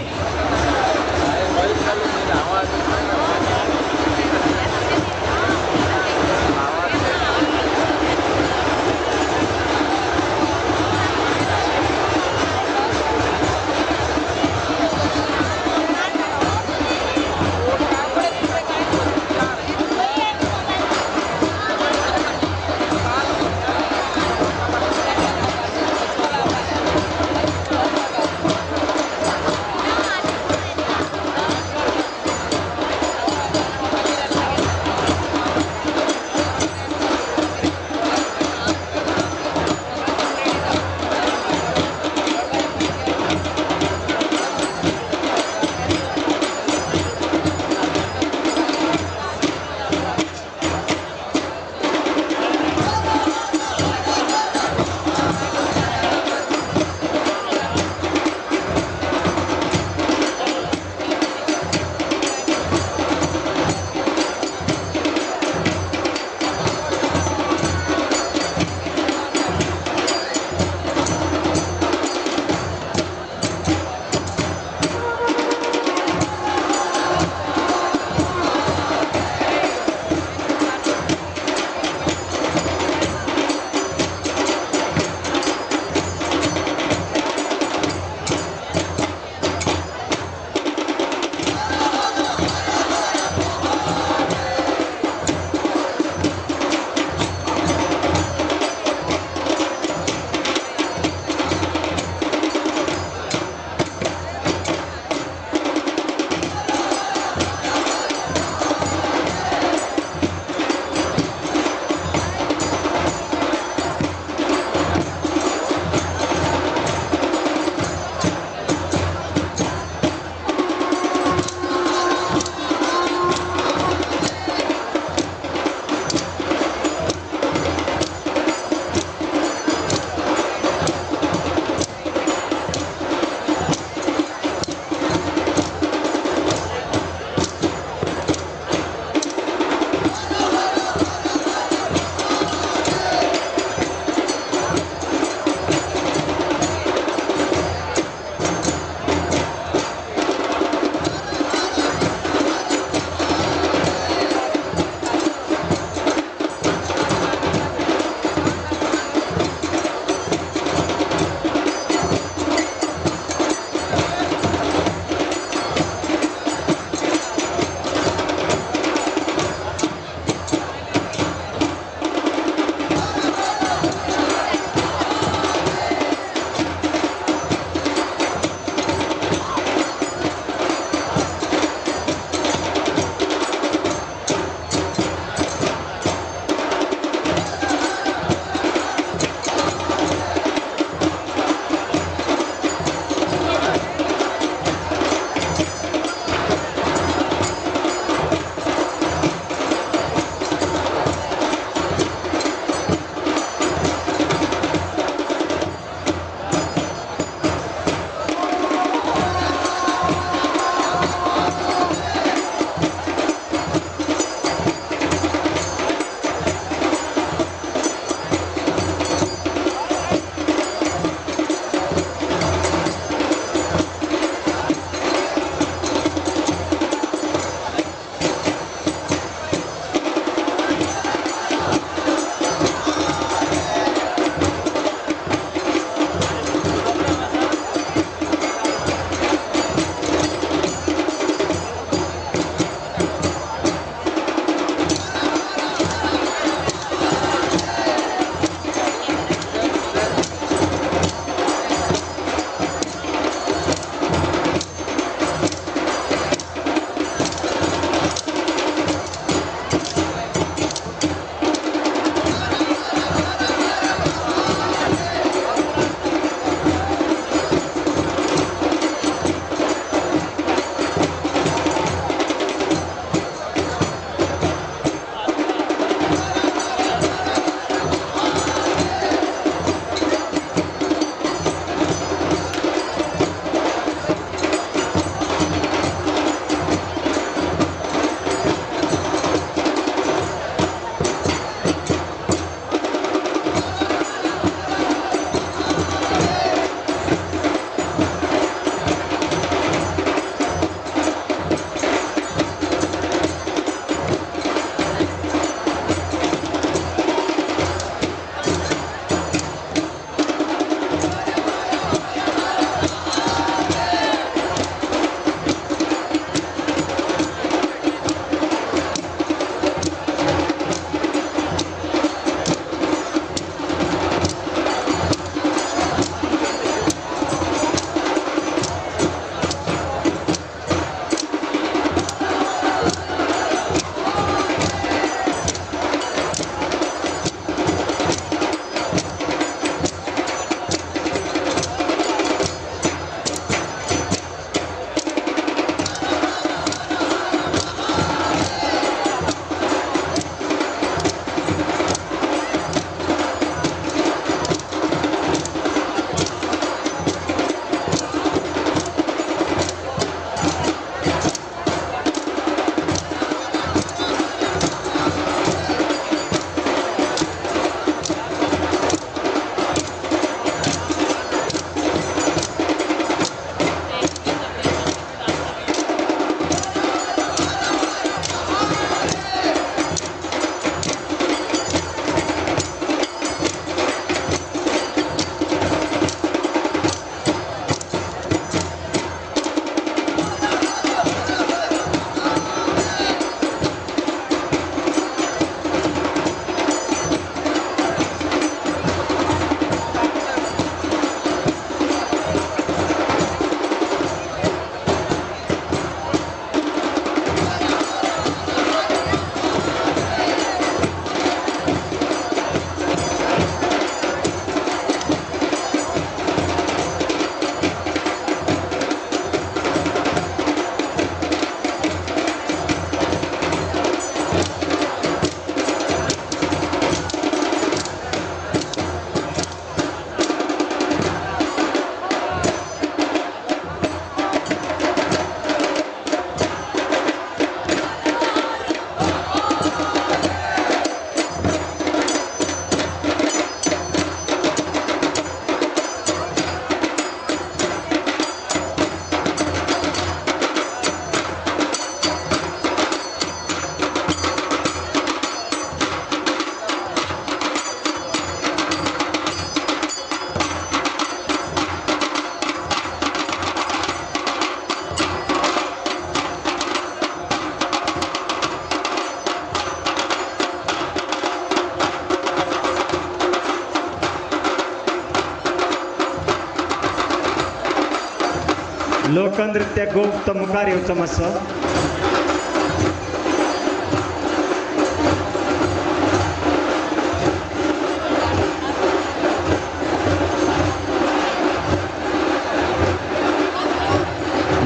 लोकनृत्य गोफ तो मुखार येवचो मातसो.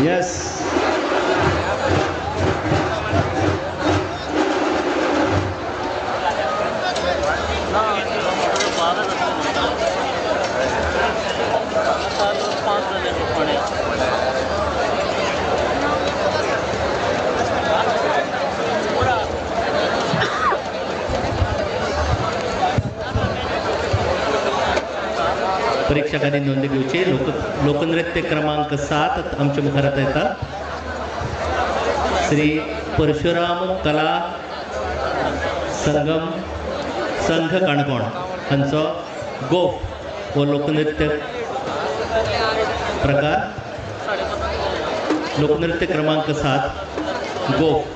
येस. परीक्षकांनी नोंद घेवची. लोकनृत्य क्रमांक 7 आमच्या मुखारात येतात. श्री परशुराम कला संगम संघ काणकोण हांचो गोफ हो लोकनृत्य प्रकार. लोकनृत्य क्रमांक 7 गोफ.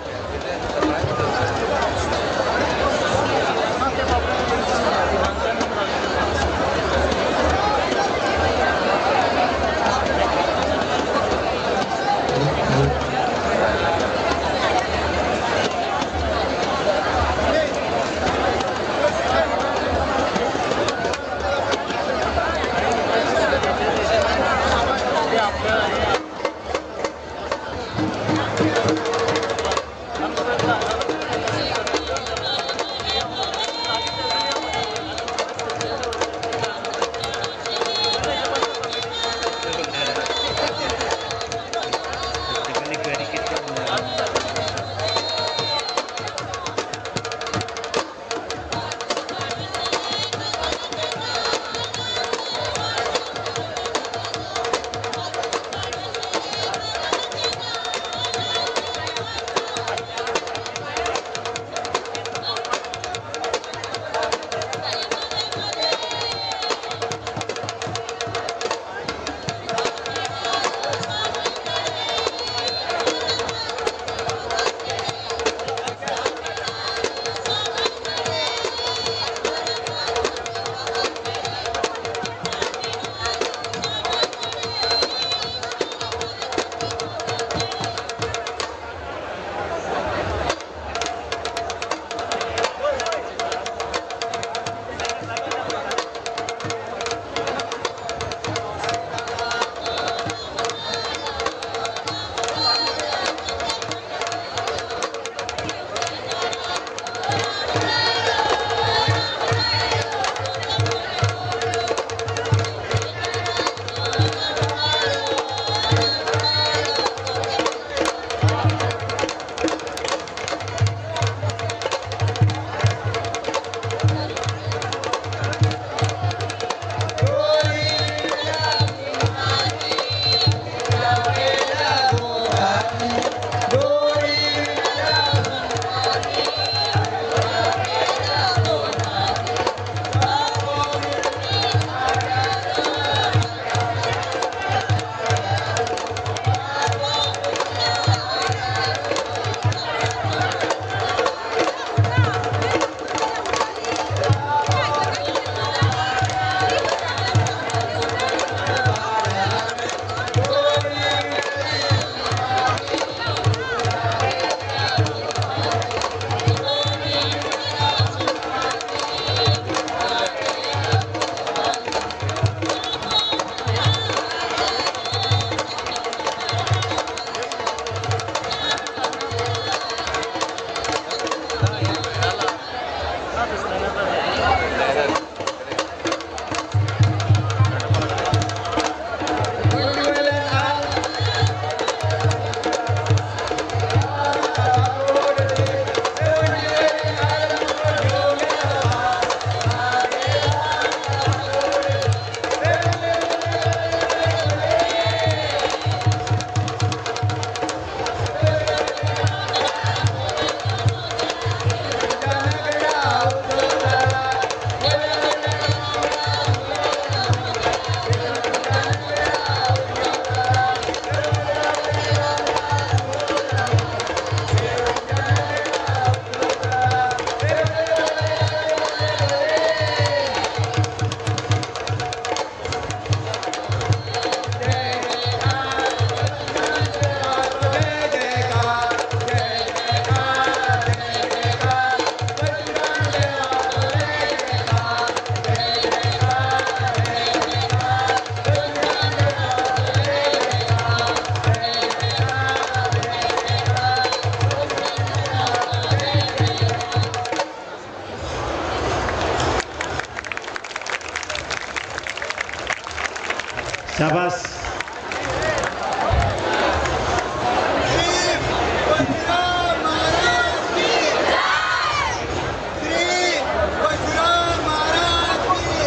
शाबास.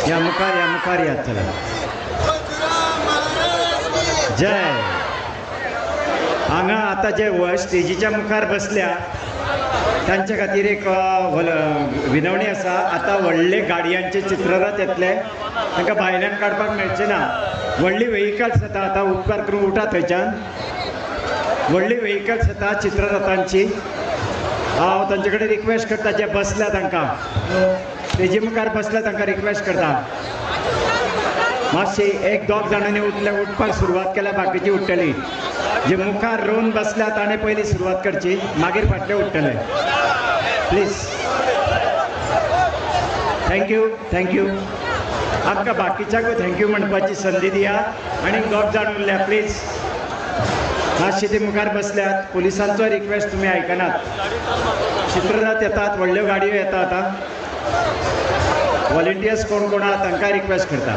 या मुखार या चला. जय. हांगा आता जे स्टेजीच्या मुखार बसल्या तांचे खातीर एक विनवणी आसा. आता व्हडले गाडयांचे चित्ररथ येतले, तांकां भायल्यान काडपाक मेळचे ना. व्हडली व्हेकल्स येता, आतां उपकार करून उठा थंयच्यान. व्हडली व्हेकल्स येता चित्ररथांची. हांव तांचे कडेन रिक्वेस्ट करता, जे बसल्या तांकां स्टेजी मुखार बसल्या तांकां रिक्वेस्ट करता, मातशी एक दोग जाणांनी उठपाक सुरवात केल्या, बाकीची उठटली. जे मुखार रोवन बसल्या ताणें पयलीं सुरवात करची, मागीर फाटले उठटले. प्लीज. थँक्यू. आमकां बाकीच्याकूय थँक्यू म्हणपाची संदी दिया. आनी दोग जाण उरल्या, प्लीज. मातशी ती मुखार बसल्यात. पुलिसांचो रिक्वेस्ट तुमी आयकनात. चित्ररथ येतात, व्हडल्यो गाडयो येता. आतां वॉलंटियर्स कोण आहा तांकां रिक्वेस्ट करता.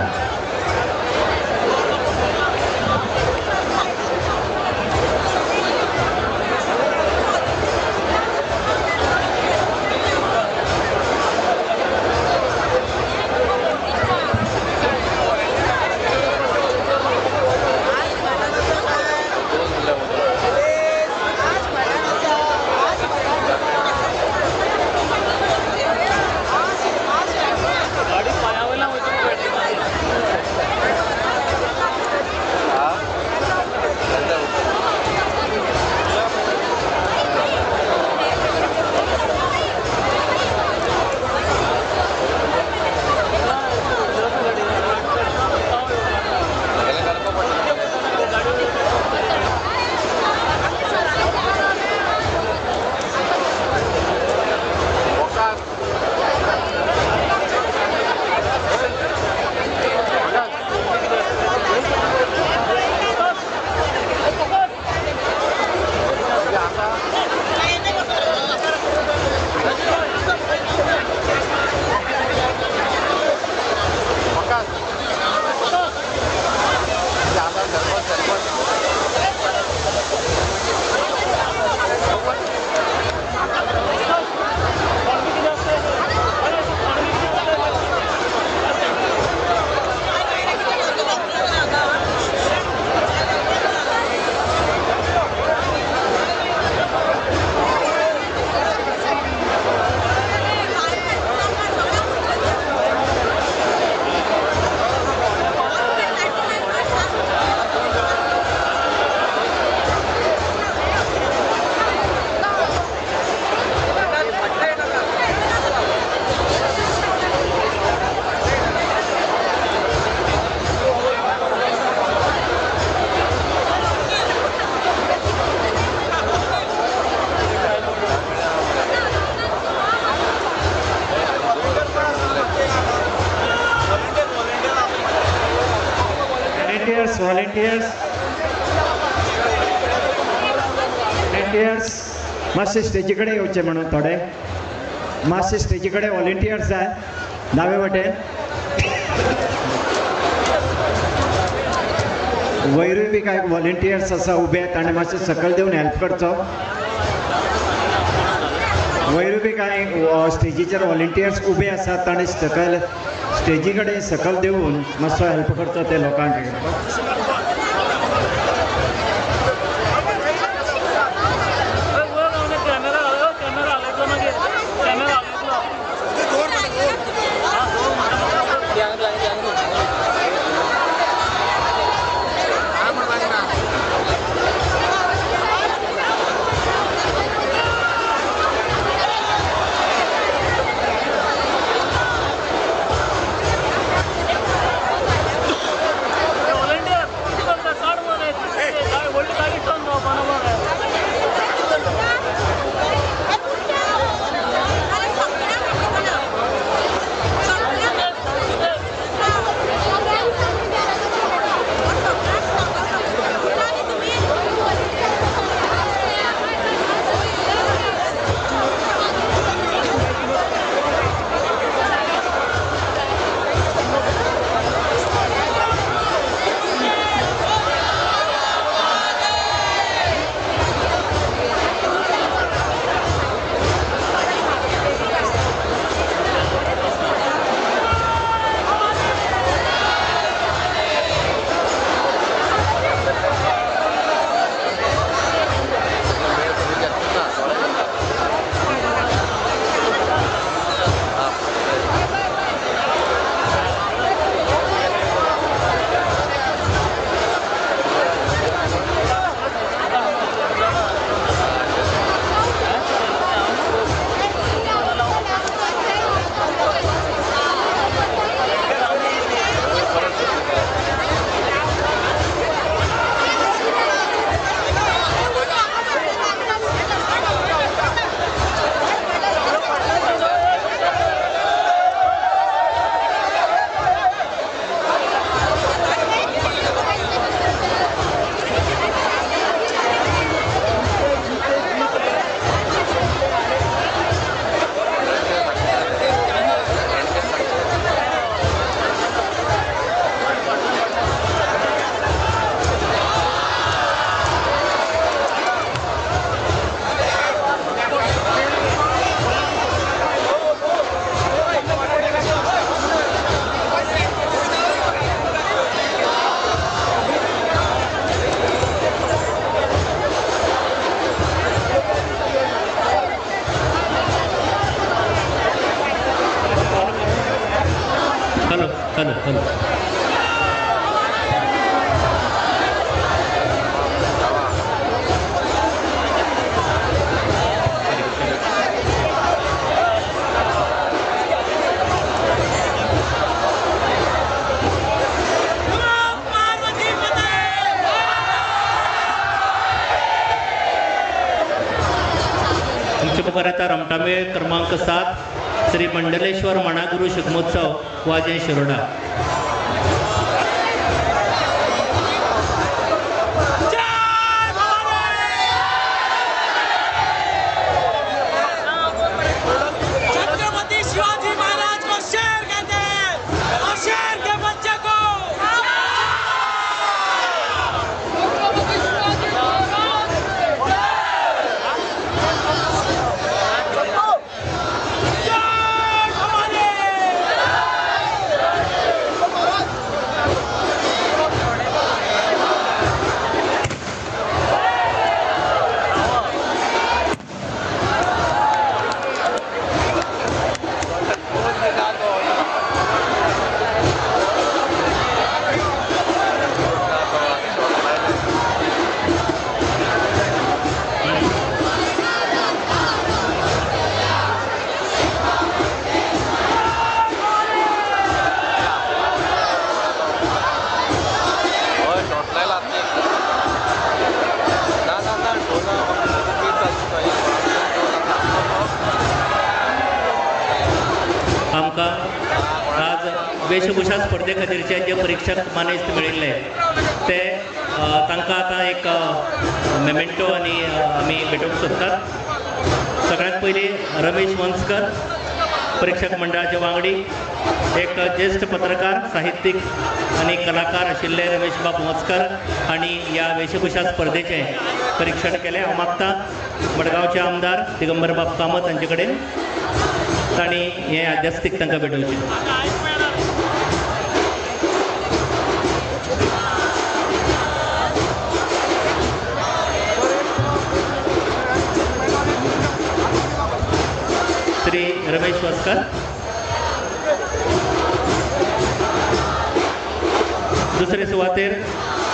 व्हॉलेंटियर्स मातशे स्टेजी कडेन येवचे म्हणून थोडे मातशे स्टेजी कडेन व्हॉलेंटियर्स जाय दावे वटेन वयरूय बी कांय व्हॉलेंटियर्स आसा उबे ताणें मातशें सकयल देवन हेल्प करचो वयरूय बी कांय स्टेजीचेर व्हॉलेंटियर्स उबे आसात ताणें सकयल स्टेजी कडेन सकयल देवन मातसो हेल्प करचो ते लोकांक हॅलो हॅलो तुमचे पुकाराचा रमटामेळ क्रमांक 7 श्री मंडलेश्वर मणागुरु शिगमोत्सव वाजे शिरोडा. छत्रपति शिवाजी महाराज को शेर कहते हैं और शेर के बच्चे को आमकां आज वेशभूषा स्पर्धे खातीरचे जे परीक्षक मानेस्त मेळिल्ले ते तांकां आतां एक मेमेंटो आनी आमी भेटोवंक सोदतात. सगळ्यांत पयलीं रमेश वंसकर परीक्षक मंडळाचे वांगडी, एक ज्येश्ठ पत्रकार, साहित्यीक आनी कलाकार आशिल्ले रमेश बाब वंसकर हांणी ह्या वेशभूषा स्पर्धेचें परीक्षण केलें. हांव मागतां मडगांवचे आमदार दिगंबर बाब कामत हांचे कडेन तांणी हें आध्यात्मीक तांकां भेटोवचें. श्री रमेश वस्कर. दुसरे सुवातेर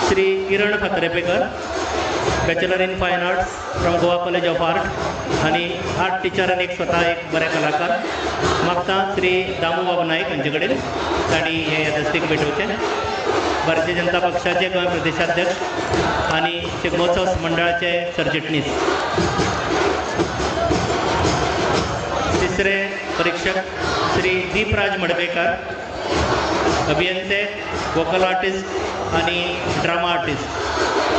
श्री किरण फातरेपेकर, बॅचलर इन फायन arts from Goa college of art आनी आर्ट टिचर आनी स्वता एक बरे कलाकार. मागता श्री दामू बाबू नायक हांचे कडेन तांणी हे यशस्वीक भेटोवचें. भारतीय जनता पक्षाचे गोंय प्रदेशाध्यक्ष आनी शिगमोत्सव मंडळाचे सरचिटणीस. तिसरे परीक्षक श्री दीपराज मडकेकर, अभियंते, वोकल आर्टिस्ट आनी ड्रामा आर्टिस्ट.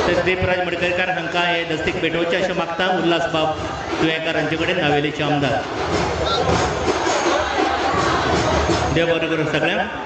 तर दीपराज मडकेकर हांकां हे दस्तीक भेटोवचें अशें मागता उल्हास बाब तुयेकर हांचे कडेन नावेलीचे आमदार. देव बरें करूं सगळ्यांक.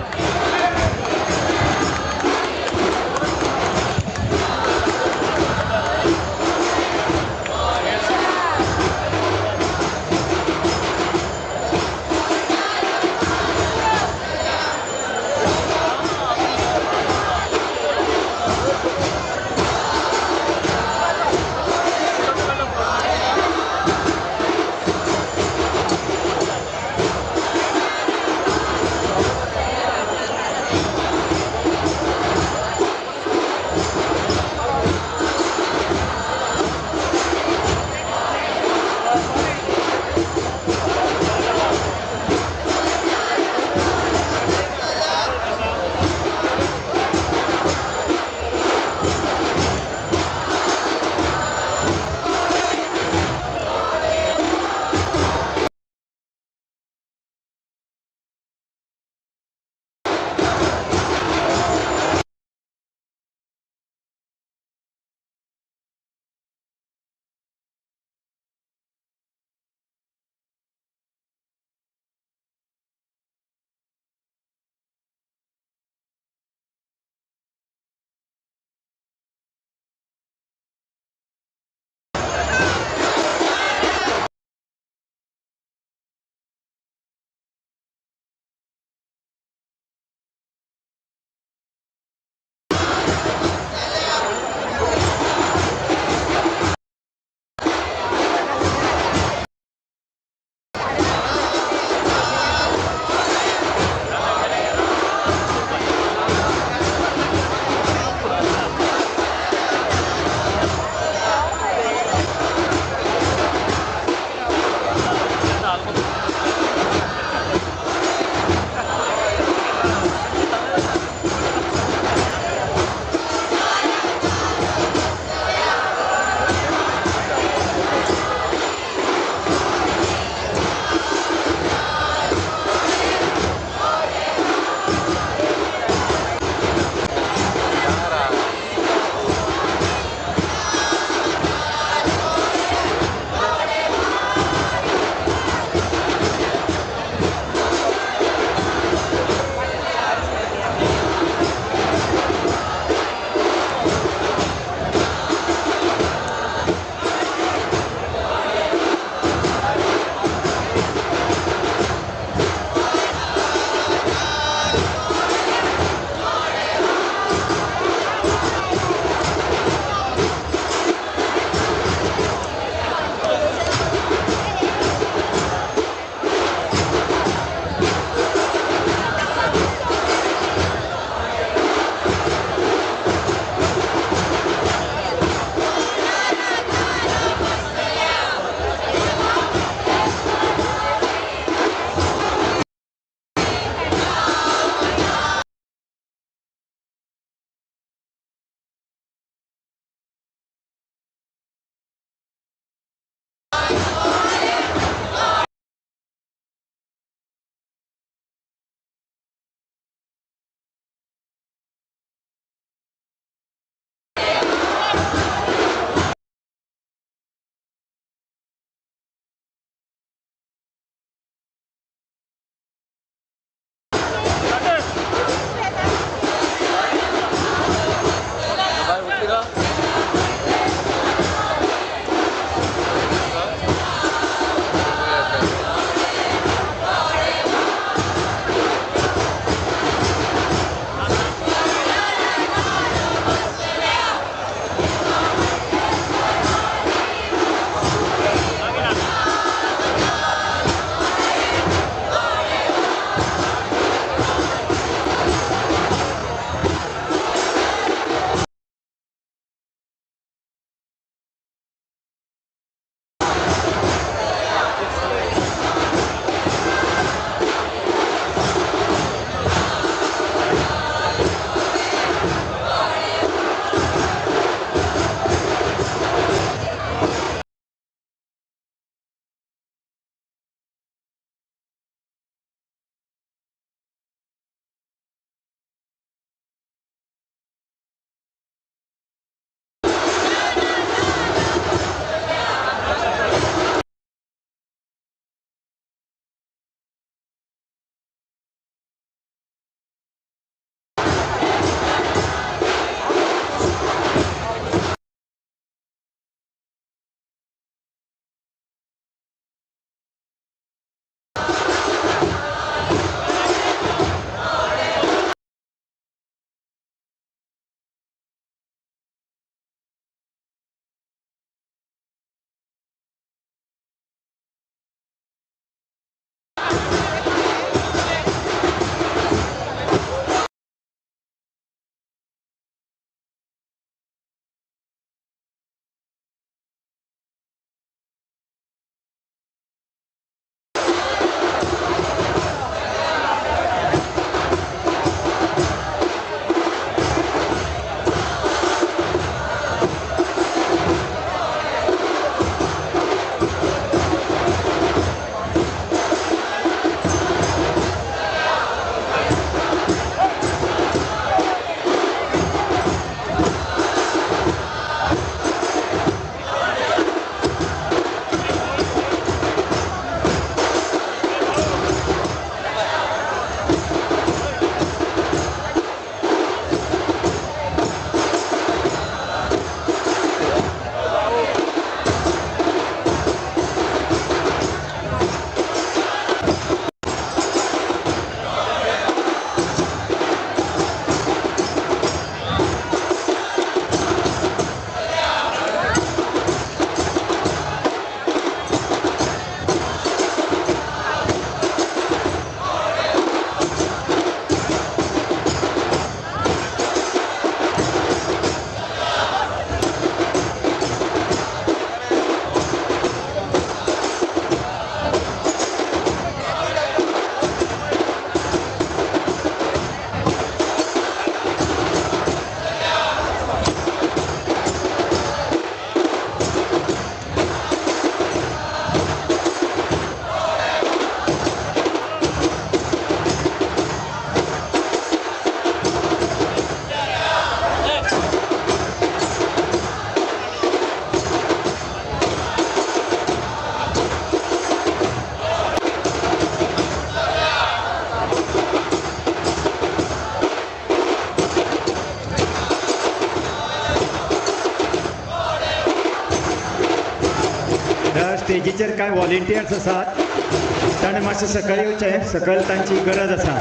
स्टेजीचेर कांय व्हॉलेंटियर्स आसात ताणें मातशें सकयल येवचें सकयल तांची गरज आसा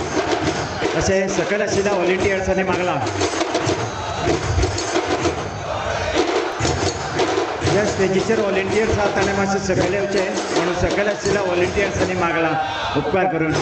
अशें सकयल आशिल्ल्या व्हॉलेंटियर्सांनी मागलां ज्या स्टेजीचेर व्हॉलेंटियर्स आहात ताणें मातशें सकयल येवचें म्हणून सकयल आशिल्ल्या व्हॉलेंटियर्सांनी मागलां उपकार करून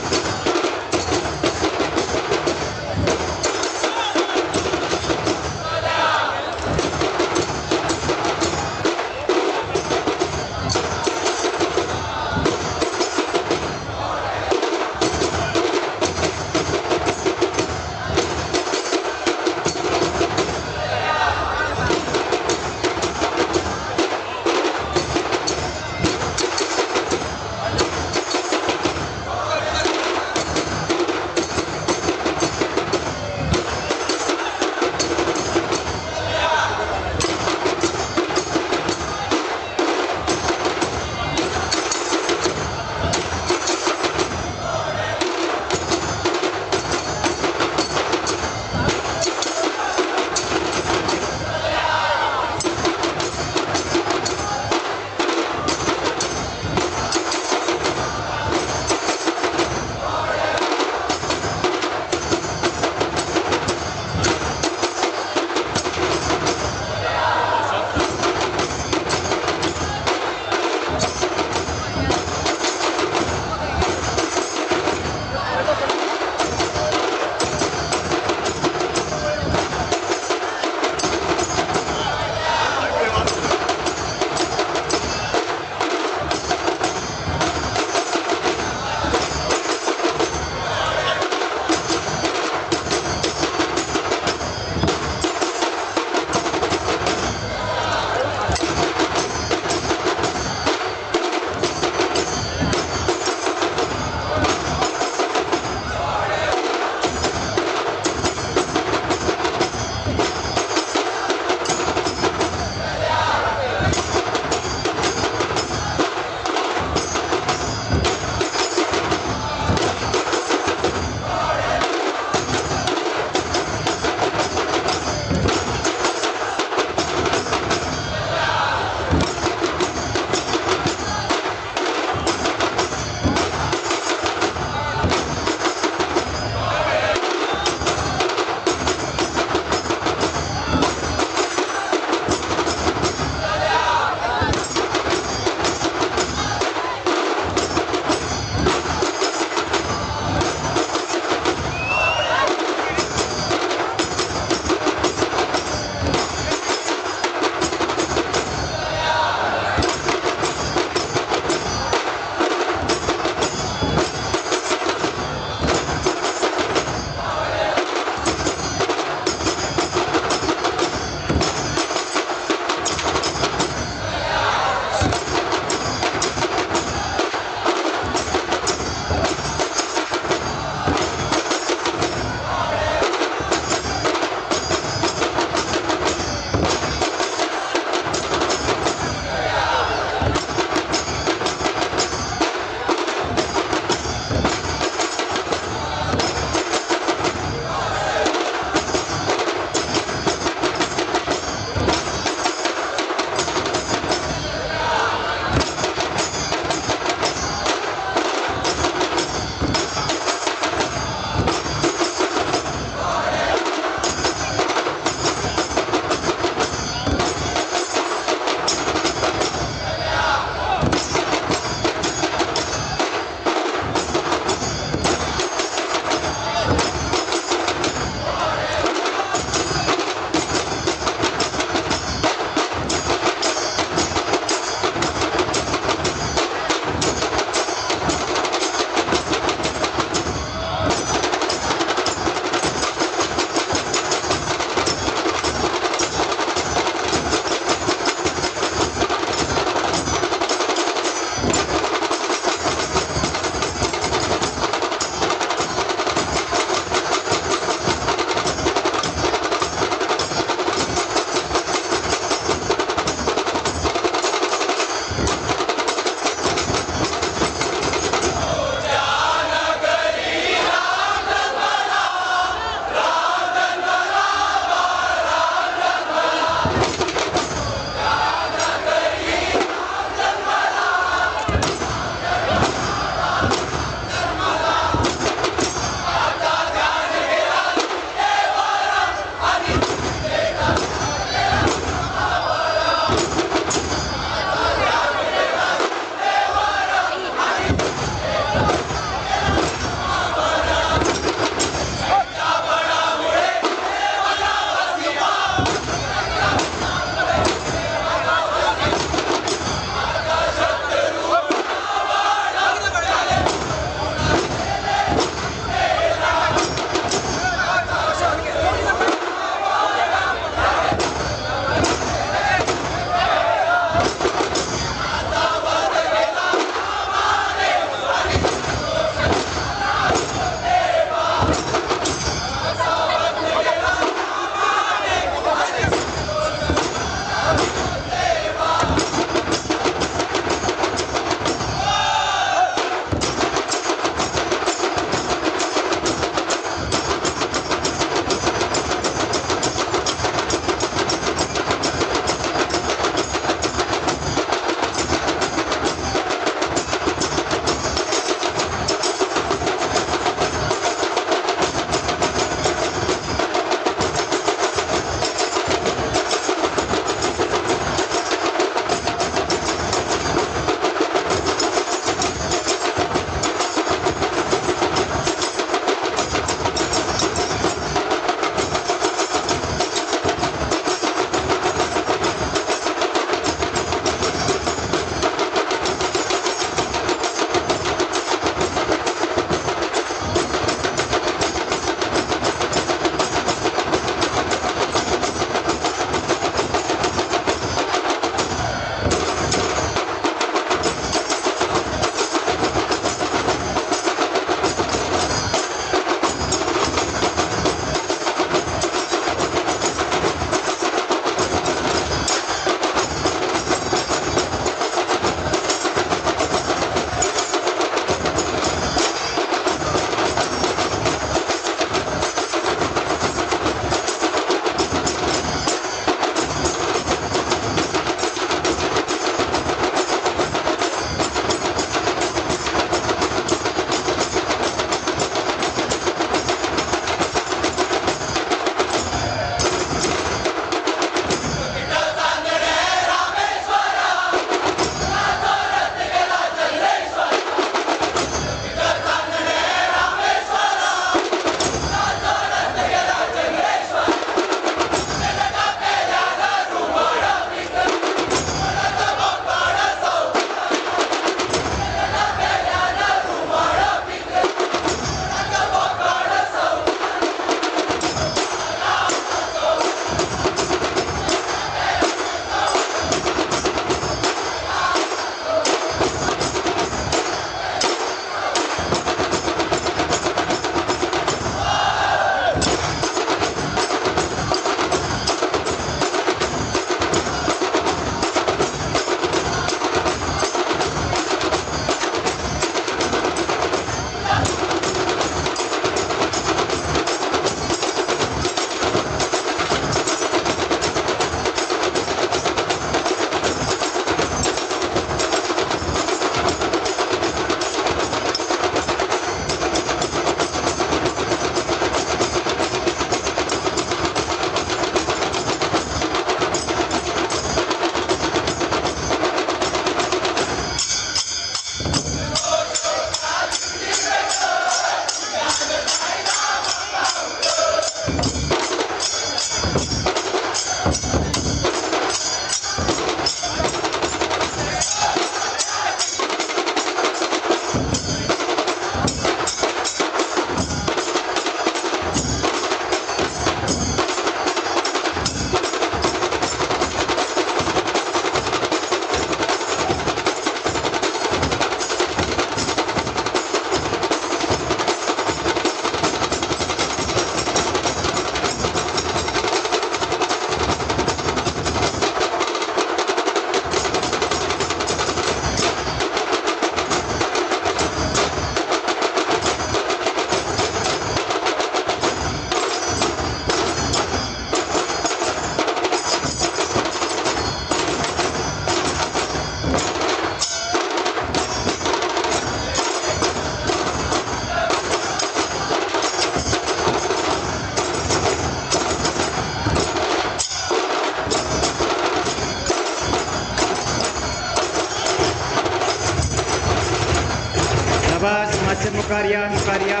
मातशें मुखार या मुखार या.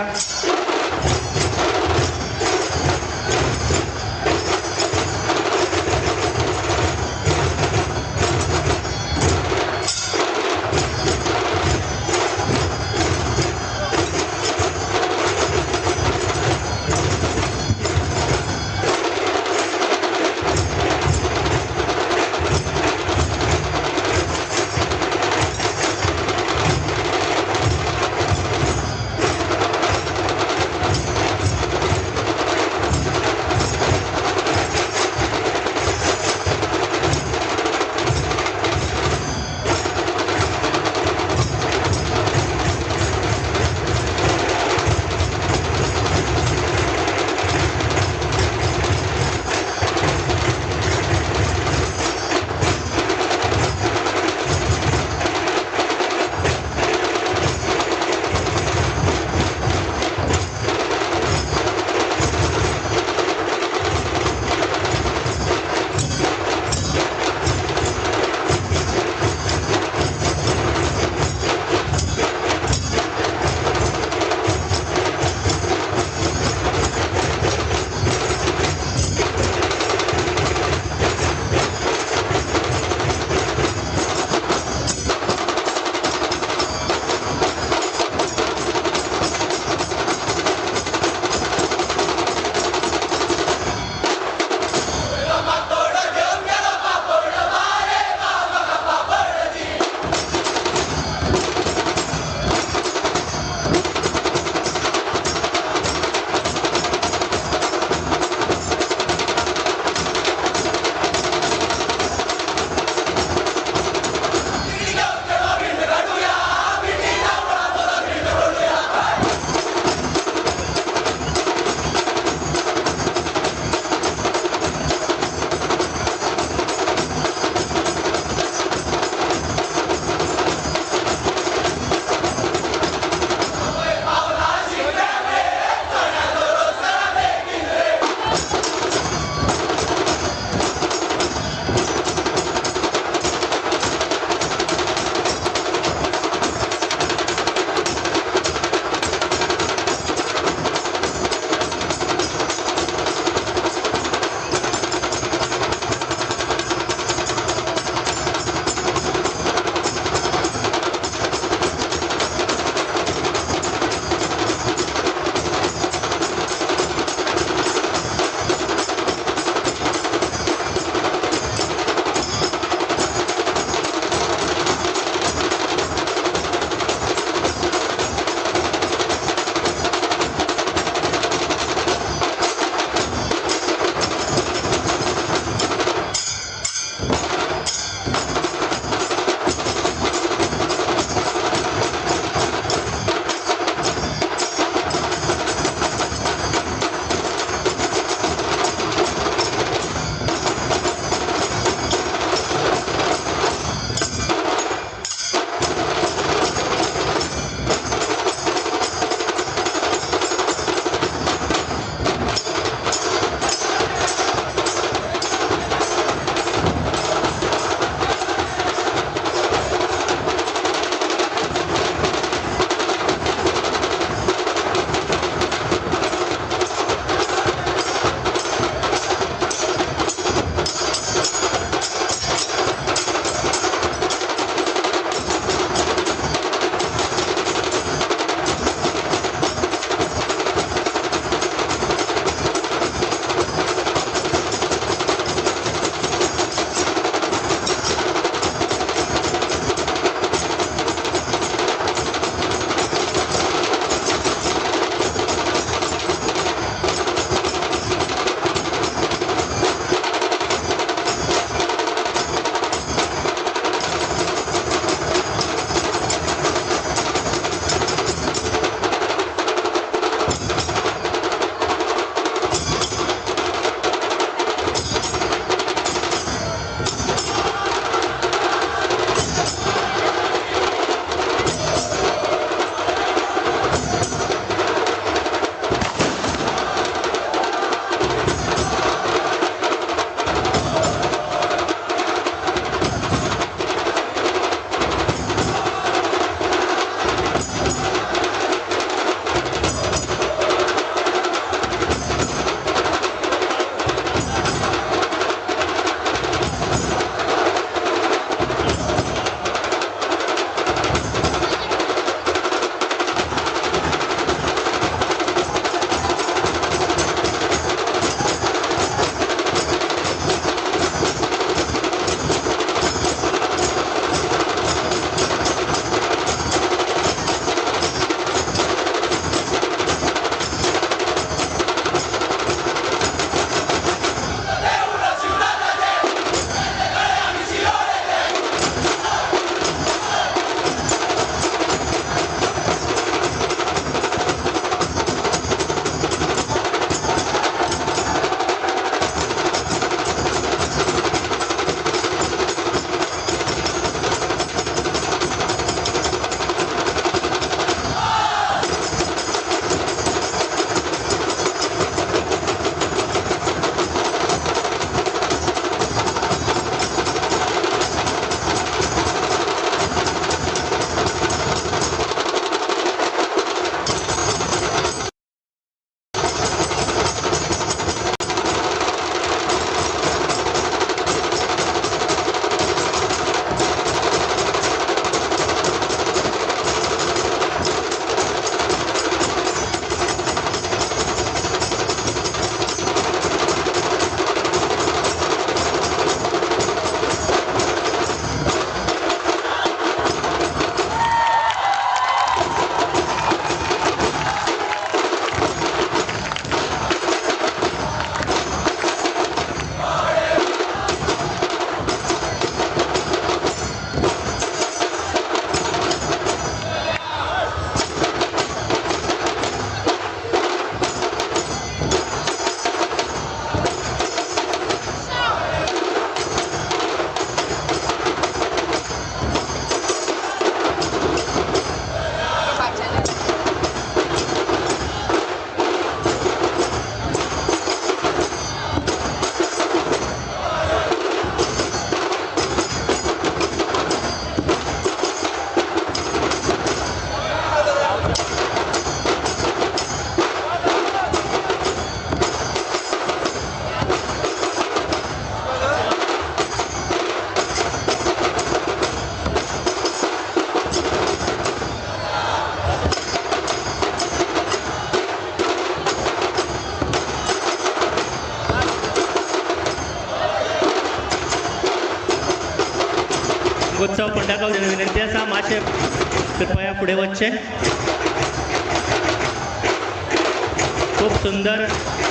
रंगोत्सव पंडागाव विनंती असा मातशे कृपया पुढे वचचे. खूप सुंदर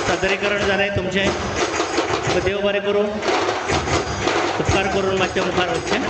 सादरीकरण झालंय तुमचे. देव बरे करून उपकार करून मातशे मुखार वचचे.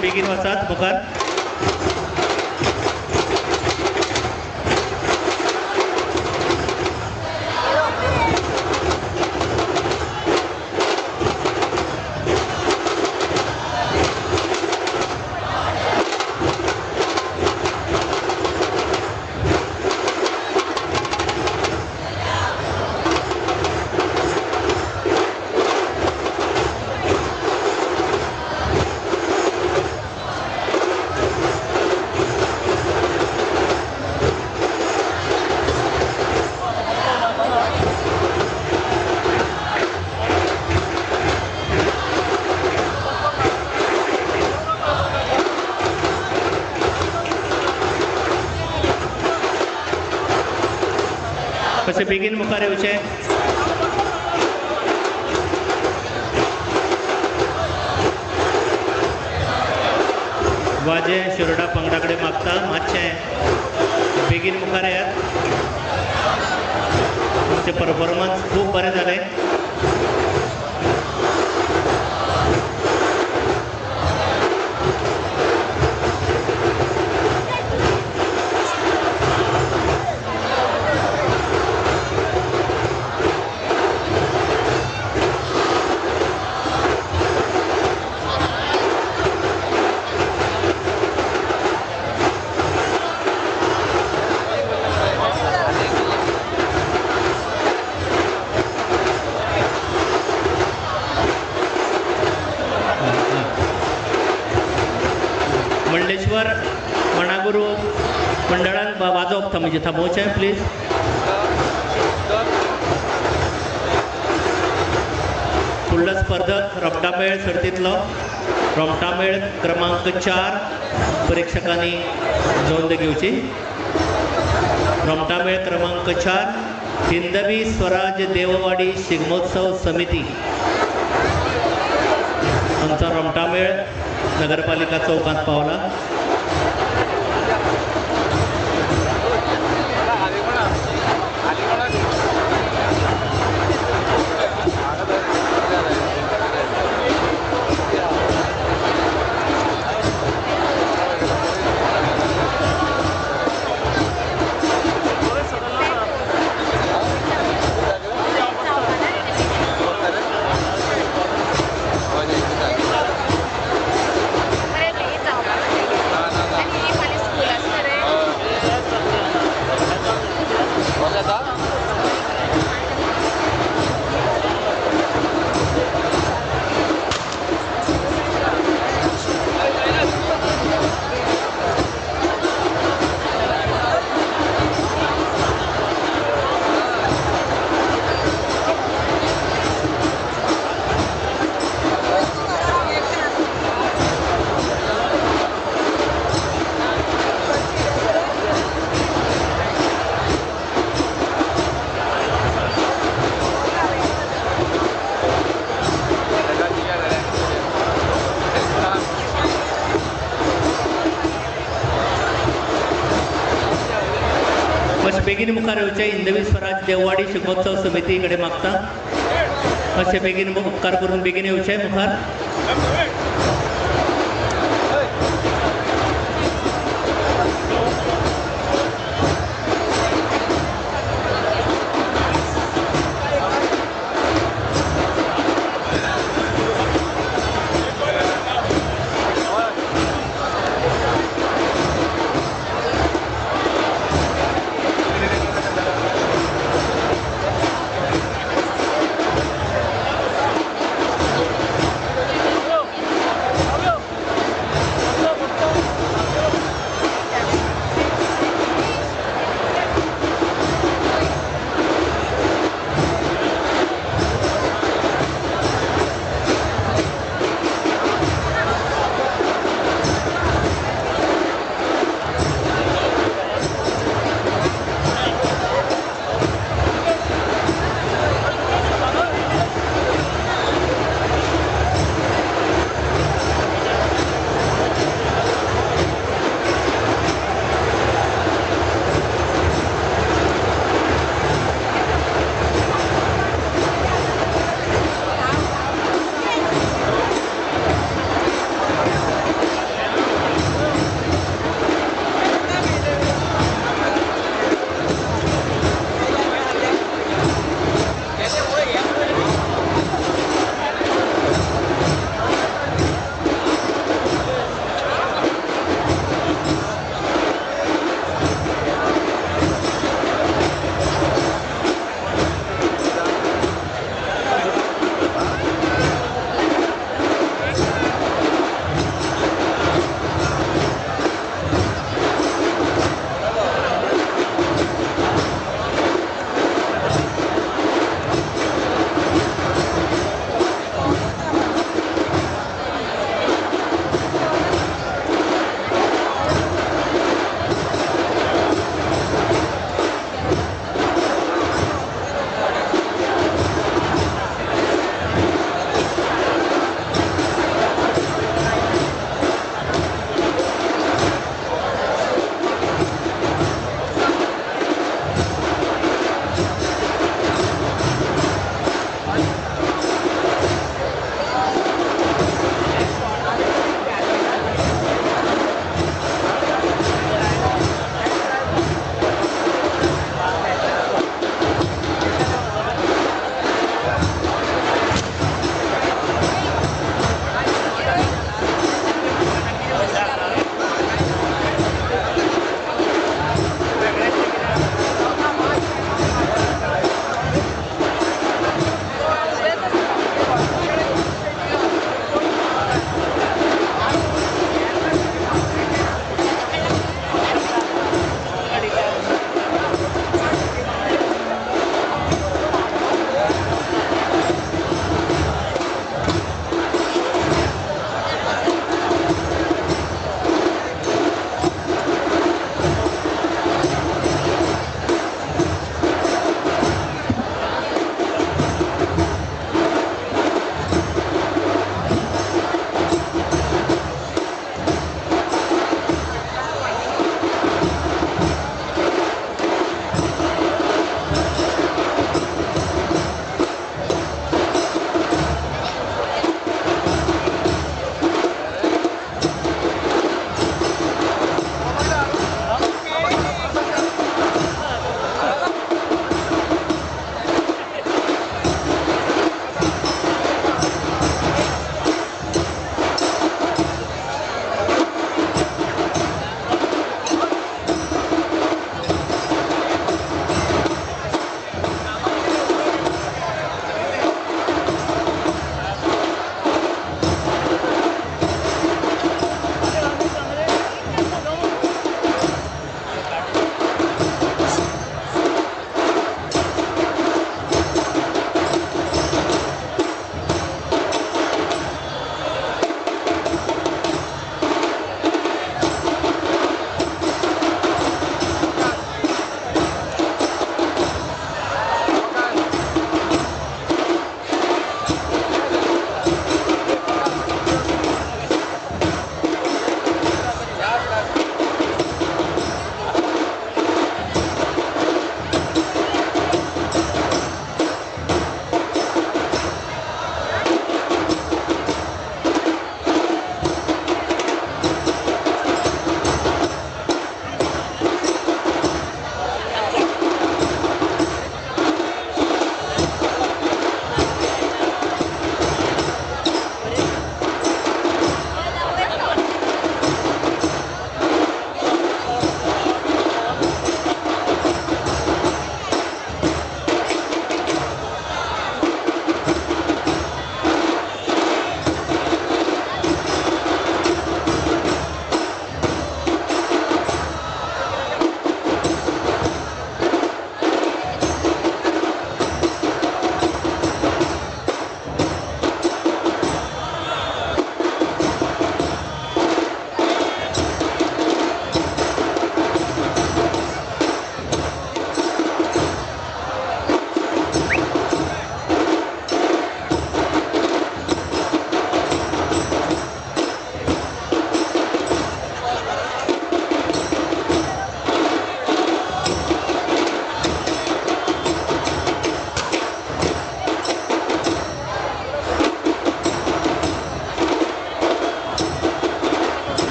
बेगीन वचात मुखार. कसे बेगीन मुखार येवचे. वाजे शिरोडा पंगडाकडे मागता मातशे बेगीन मुखार येयात. तुमचे परफॉर्मन्स खूप बरे झाले. मंडलेश्वर मणागुरू मंडळान वाजोवप म्हणजे थांबोवचें प्लीज. फुडलो स्पर्धक रोमटामेळ सर्तींतलो रोमटामेळ क्रमांक 4 परीक्षकांनी नोंद घेवची. रोमटामेळ क्रमांक 4 हिंदवी स्वराज देववाडी शिगमोत्सव समिती आमचा रोमटामेळ नगरपालिका चौकात पावला. बेगीन मुखार येवचे. हिंदवी स्वराज देववाडी शिगमोत्सव समिती कडेन मागता अशें बेगीन उपकार करून बेगीन येवचे मुखार.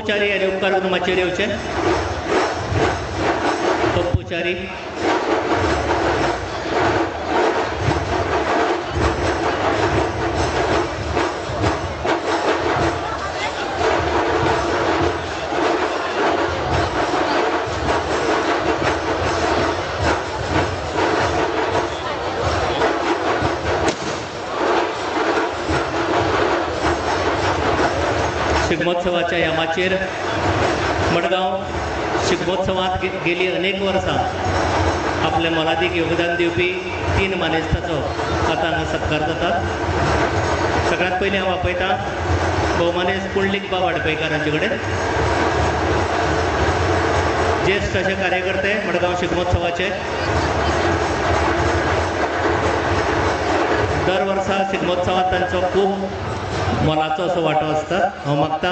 पप्पूचारी आणि उपकार करून माचेर येवचे. पप्पूचारी शिगमोत्सवाच्या यामाचेर मडगांव शिगमोत्सवात गेली अनेक वर्सां आपले मोलादीक योगदान दिवपी 3 मानेस्तांचो आतां हांगा सत्कार जाता. सगळ्यांत पयलीं हांव आपयतां भोवमानेस्त पुंडलीक बाब वाडपयकार हांचे कडेन. ज्येश्ठ अशे कार्यकर्ते मडगांव शिगमोत्सवाचे. दर वर्सा शिगमोत्सवात तांचो खूब मोलाचो असो वांटो आसता. हांव मागतां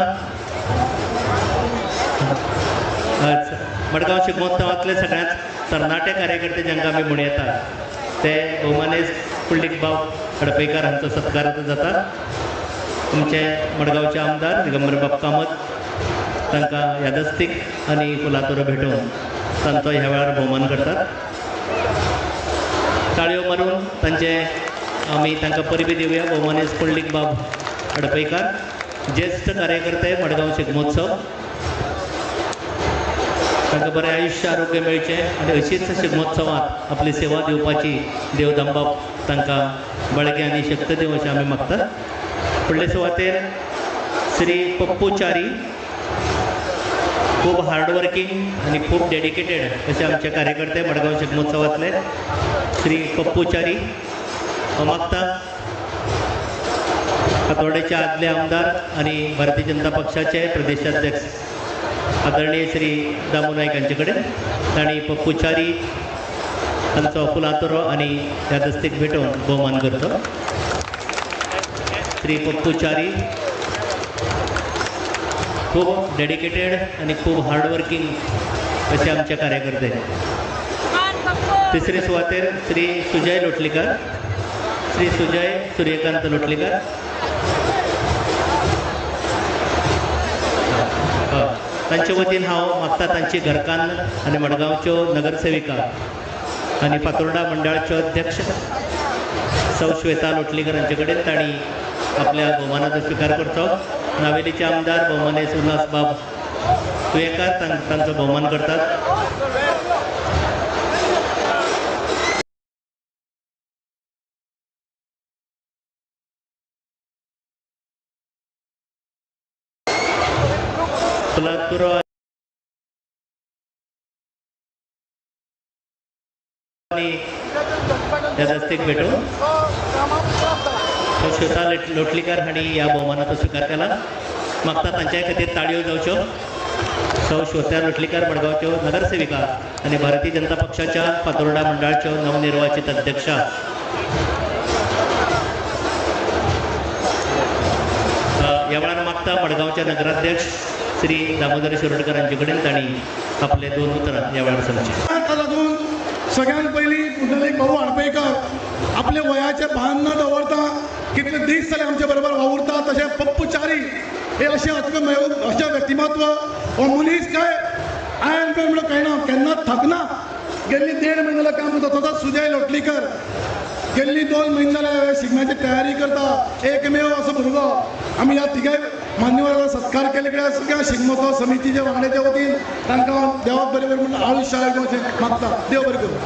मडगांव शिगमोत्सवांतले सगळ्यांत तरणाटे कार्यकर्ते जांकां आमी म्हणूं येता ते भोवमानेस्त पुंडलीक बाब हडपयकार हांचो सत्कार जाता. तुमचे मडगांवचे आमदार दिगंबर बाब कामत तांकां यादस्तीक आनी फुलातोरो भेटोवन तांचो ह्या वेळार भोवमान करतात. ताळयो मारून तांचे आमी तांकां परबी दिवया. भोवमानेस्त पुंडलीक बाब हडपयकार ज्येश्ठ कार्यकर्ते मडगांव शिगमोत्सव. तांकां बरें आयुश्य आरोग्य मेळचें आनी अशीच शिगमोत्सवांत आपली सेवा दिवपाची देव दामबाब तांकां बळगें आनी शक्त दिवं अशें आमी मागतात. फुडले सुवातेर श्री पप्पूचारी खूब हार्डवर्कींग आनी खूब डेडिकेटेड अशे आमचे कार्यकर्ते मडगांव शिगमोत्सवांतले श्री पप्पूचारी. हांव मागतां फातोर्डेचे आदले आमदार आनी भारतीय जनता पक्षाचे प्रदेशाध्यक्ष आदरणीय श्री दामू नायक हांचे कडेन तांणी पप्पूचारी तांचो फुलातोरो आनी यादस्तीक भेटोवन भोवमान करचो. श्री पप्पूचारी खूब डेडिकेटेड आनी खूब हार्डवर्कींग अशे आमचे कार्यकर्ते. तिसरे सुवातेर श्री सुजय लोटलीकर. श्री सुजय सूर्यकांत लोटलीकर. तांचे वतीन हांव मागता तांची घरकान्न आनी मडगांवच्यो नगरसेविका आनी फातोर्डा मंडळाच्यो अध्यक्ष सौ श्वेता लोटलीकर हांचे कडेन तांणी आपल्या भोवमानाचो स्विकार करचो. नावेलीचे आमदार भोवमानेस्त उल्हास बाब तुयेकार तांचो भोवमान करतात. फुलातोरो आनी यादस्तीक भेटोवन श्वेता लोटलीकर हांणी ह्या भोवमानाचो स्विकार केला. मागता तांच्या खातीर ताळयो जावच्यो. सौ श्वेता लोटलीकर मडगांवच्यो नगरसेविका आनी भारतीय जनता पक्षाच्या फातोर्डा मंडळाच्यो नवनिर्वाचित अध्यक्षा. ह्या वेळार मागता मडगांवचे नगराध्यक्ष श्री दामोदर शिरोडकर हांचे कडेन तांणी आपले 2 उतरां ह्या वेळार सांगची. लागून सगळ्यांत पयलीं पुंडलीक बाबू हडपयकार आपले वयाचे भान न दवरता कितले दीस जाले आमचे बरोबर वावुरता. तशें पप्पूचारी हे अशें अशें व्यक्तिमत्व हो मनीस काय आयन काय म्हणून कळना केन्नाच थकना. गेल्ली 1.5 म्हयने जाल्यार काम करता. तसोच सुजय लोटलीकर गेल्ली 2 म्हयने जाल्यार शिगम्याची तयारी करता. एकमेव असो भुरगो. आमी ह्या तिगाय मान्यवरांचो सत्कार केले कडेन सगळ्या शिगमोत्सव समितीचे वांगड्याचे वतीन तांकां देवाक बरें बरें म्हणून आयुश्य अशें मागता. देव बरें करूं.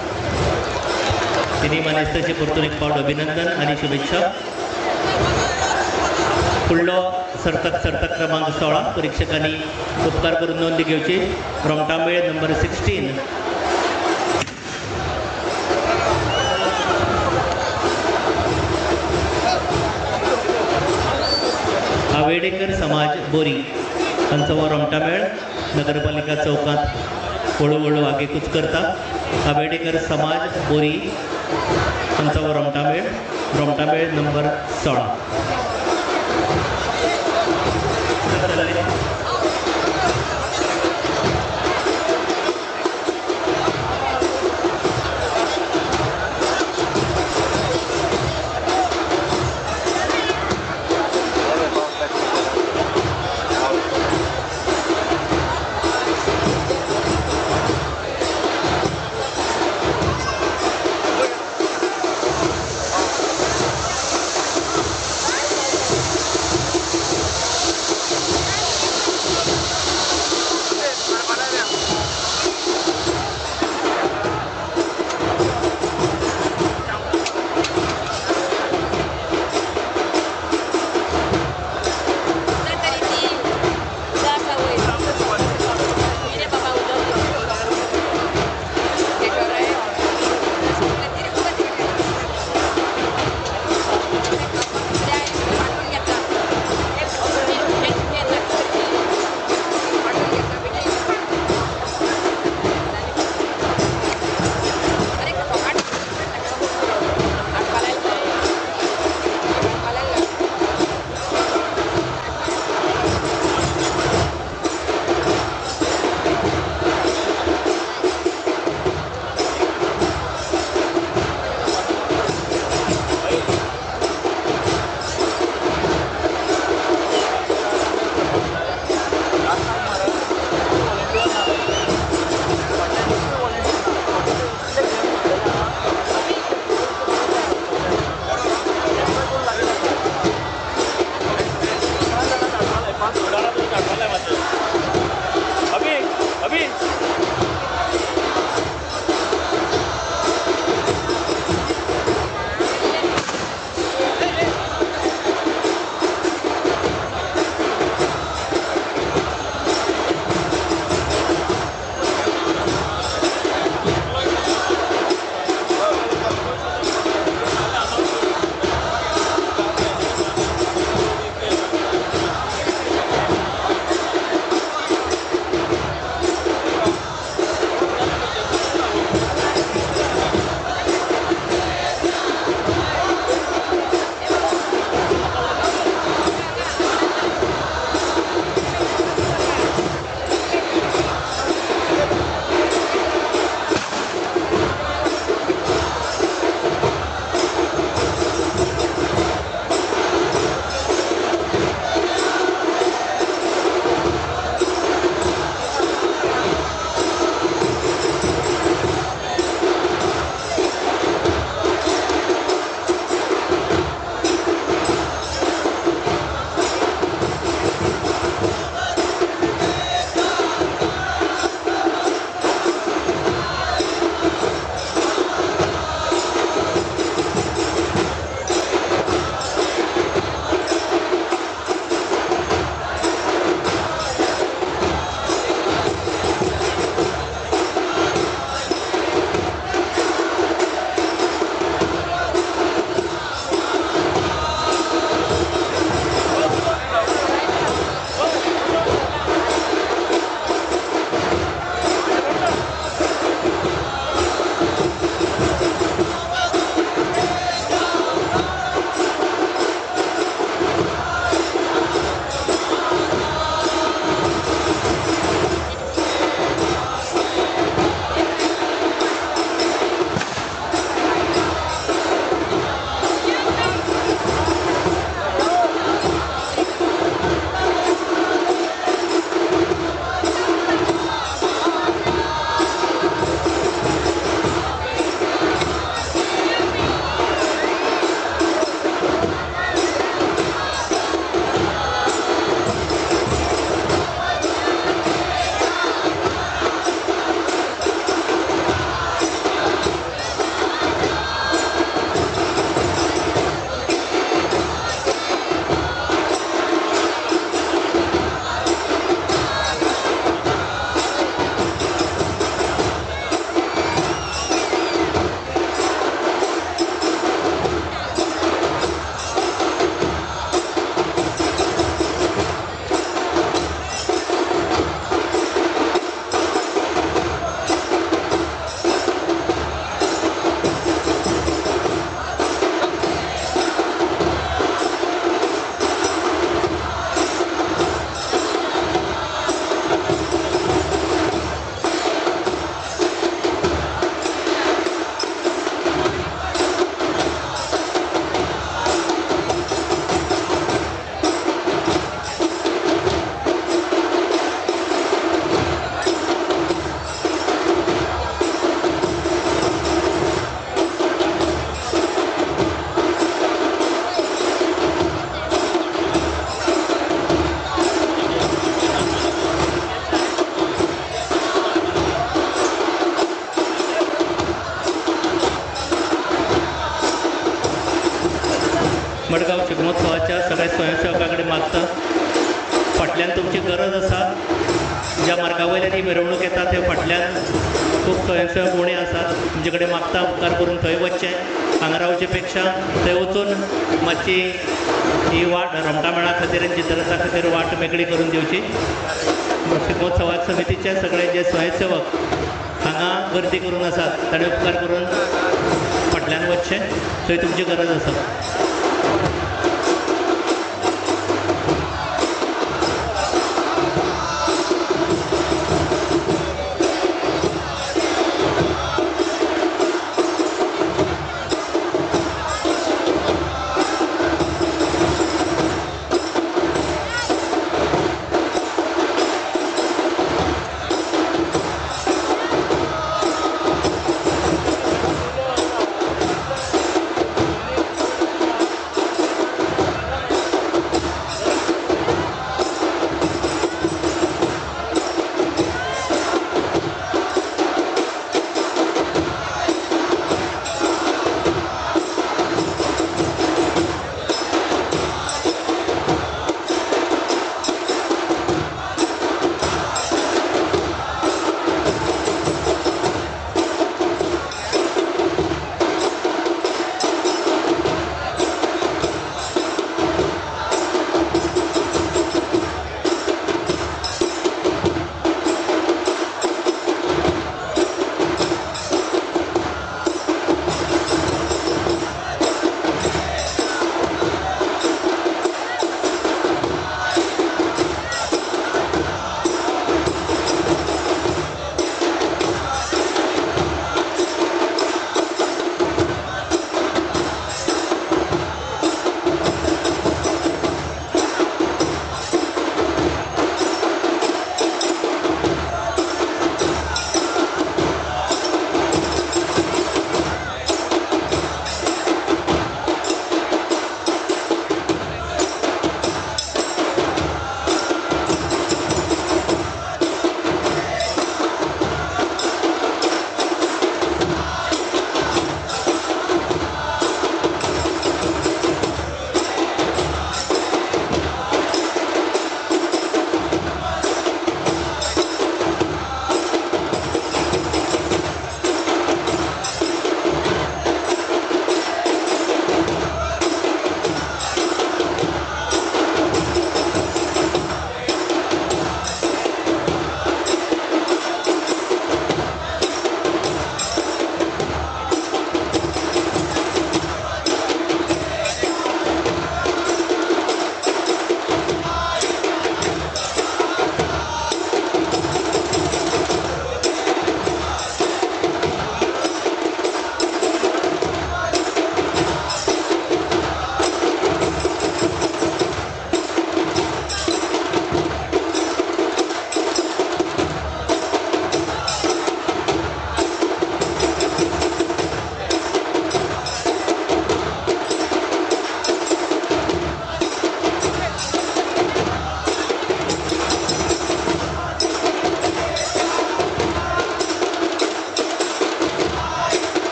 तिन्ही मानेस्तांचे परतून एक पावट अभिनंदन आनी शुभेच्छा. फुडलो सर्तक क्रमांक 16 परीक्षकांनी उपकार करून नोंद घेवची. रोमटामेळ नंबर 16 आवेडेकर समाज बोरी हांचो हो रोमटामेळ नगरपालिका चौकांत हळू आगेकूच करता. आवेडेकर समाज बोरी हांचो हो रोमटामेळ नंबर 16. शिगमोत्सवाच्या सगळ्या स्वयंसेवकाकडे मागता फाटल्यान तुमची गरज आसा. ज्या मार्गा वयल्यान ही मिरवणूक येता ते फाटल्यान खूब स्वयंसेवक उणे आसात. तुमचे कडेन मागता उपकार करून थंय वचचें. हांगा रावचे पेक्षा थंय वचून मातशी ही वाट रोमटा मेळा खातीर आनी चित्ररथा खातीर वाट मेकळी करून दिवची. शिगमोत्सवा समितीचे सगळे जे स्वयंसेवक हांगा गर्दी करून आसात ताणें उपकार करून फाटल्यान वचचें. थंय तुमची गरज आसा.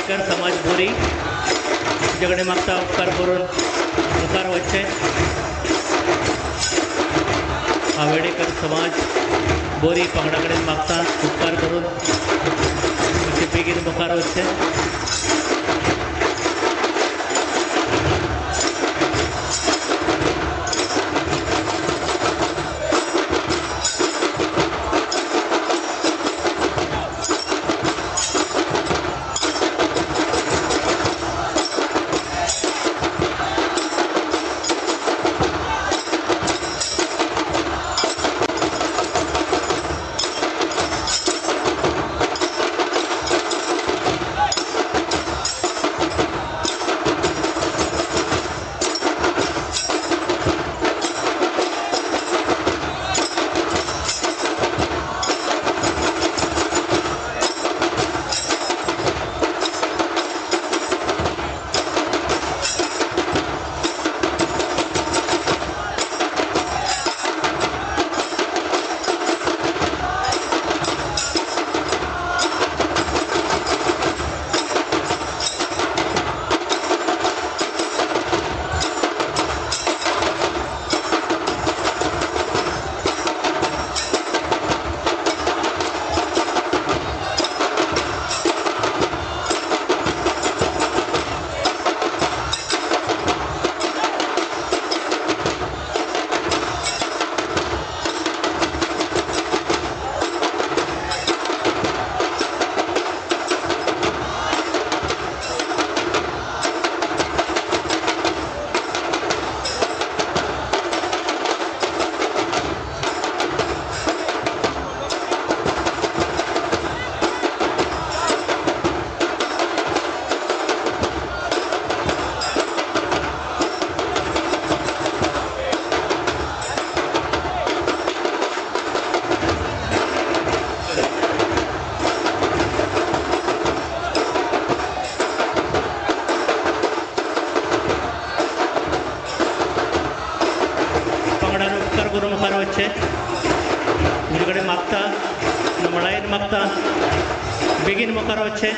आवेडेकर समाज बोरी तुझ्याकडे मागता उपकार करून मुखार वच्चे. आवेडेकर समाज बोरी पंगडाकडे मागता उपकार करून बेगीन मुखार वच्चे. करून मुखार वच्चे. तुजे कडेन मागता मळायेर मागता बेगीन मुखार वच्चे.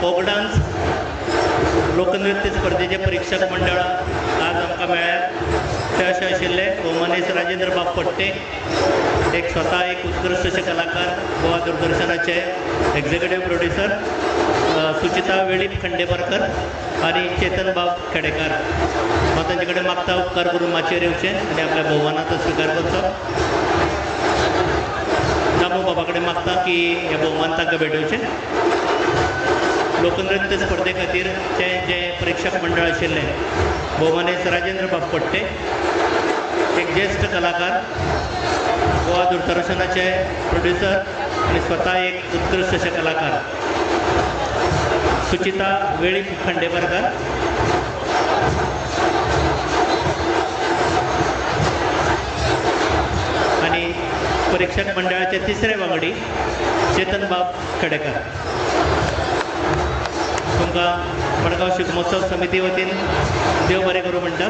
फोक डान्स लोकनृत्य स्पर्धेचे परीक्षक मंडळ आज आमकां मेळ्ळ्यात. ते अशें आशिल्ले मनीस राजेंद्र बाब पट्टे एक स्वता एक उत्कृष्ट अशे कलाकार, गोवा दूरदर्शनाचे एक्झिक्युटीव प्रोड्युसर सुचिता वेळीप खंडेपरकर आणि चेतन बाब खेडेकार. हांव तांचे कडेन मागता उपकार करून माचयेर येवचें आनी आपल्या भोवमानाचो स्विकार करचो. दामू बाबा कडेन मागता की हे भोवमान तांकां भेटोवचें. लोकनृत्य स्पर्धे खातीर जे परीक्षक मंडळ आशिल्लें भोवमानेस राजेंद्र बाब पट्टे एक ज्येश्ठ कलाकार, गोवा दूरदर्शनाचे प्रोड्युसर आनी स्वता एक उत्कृश्ट अशे कलाकार सुचिता वेळीप खंडेपरकर. आनी परीक्षक मंडळाचे तिसरे वांगडी चेतन बाब खेडेकार. तुमकां मडगांव शिगमोत्सव समिती वतीन देव बरें करूं म्हणटा.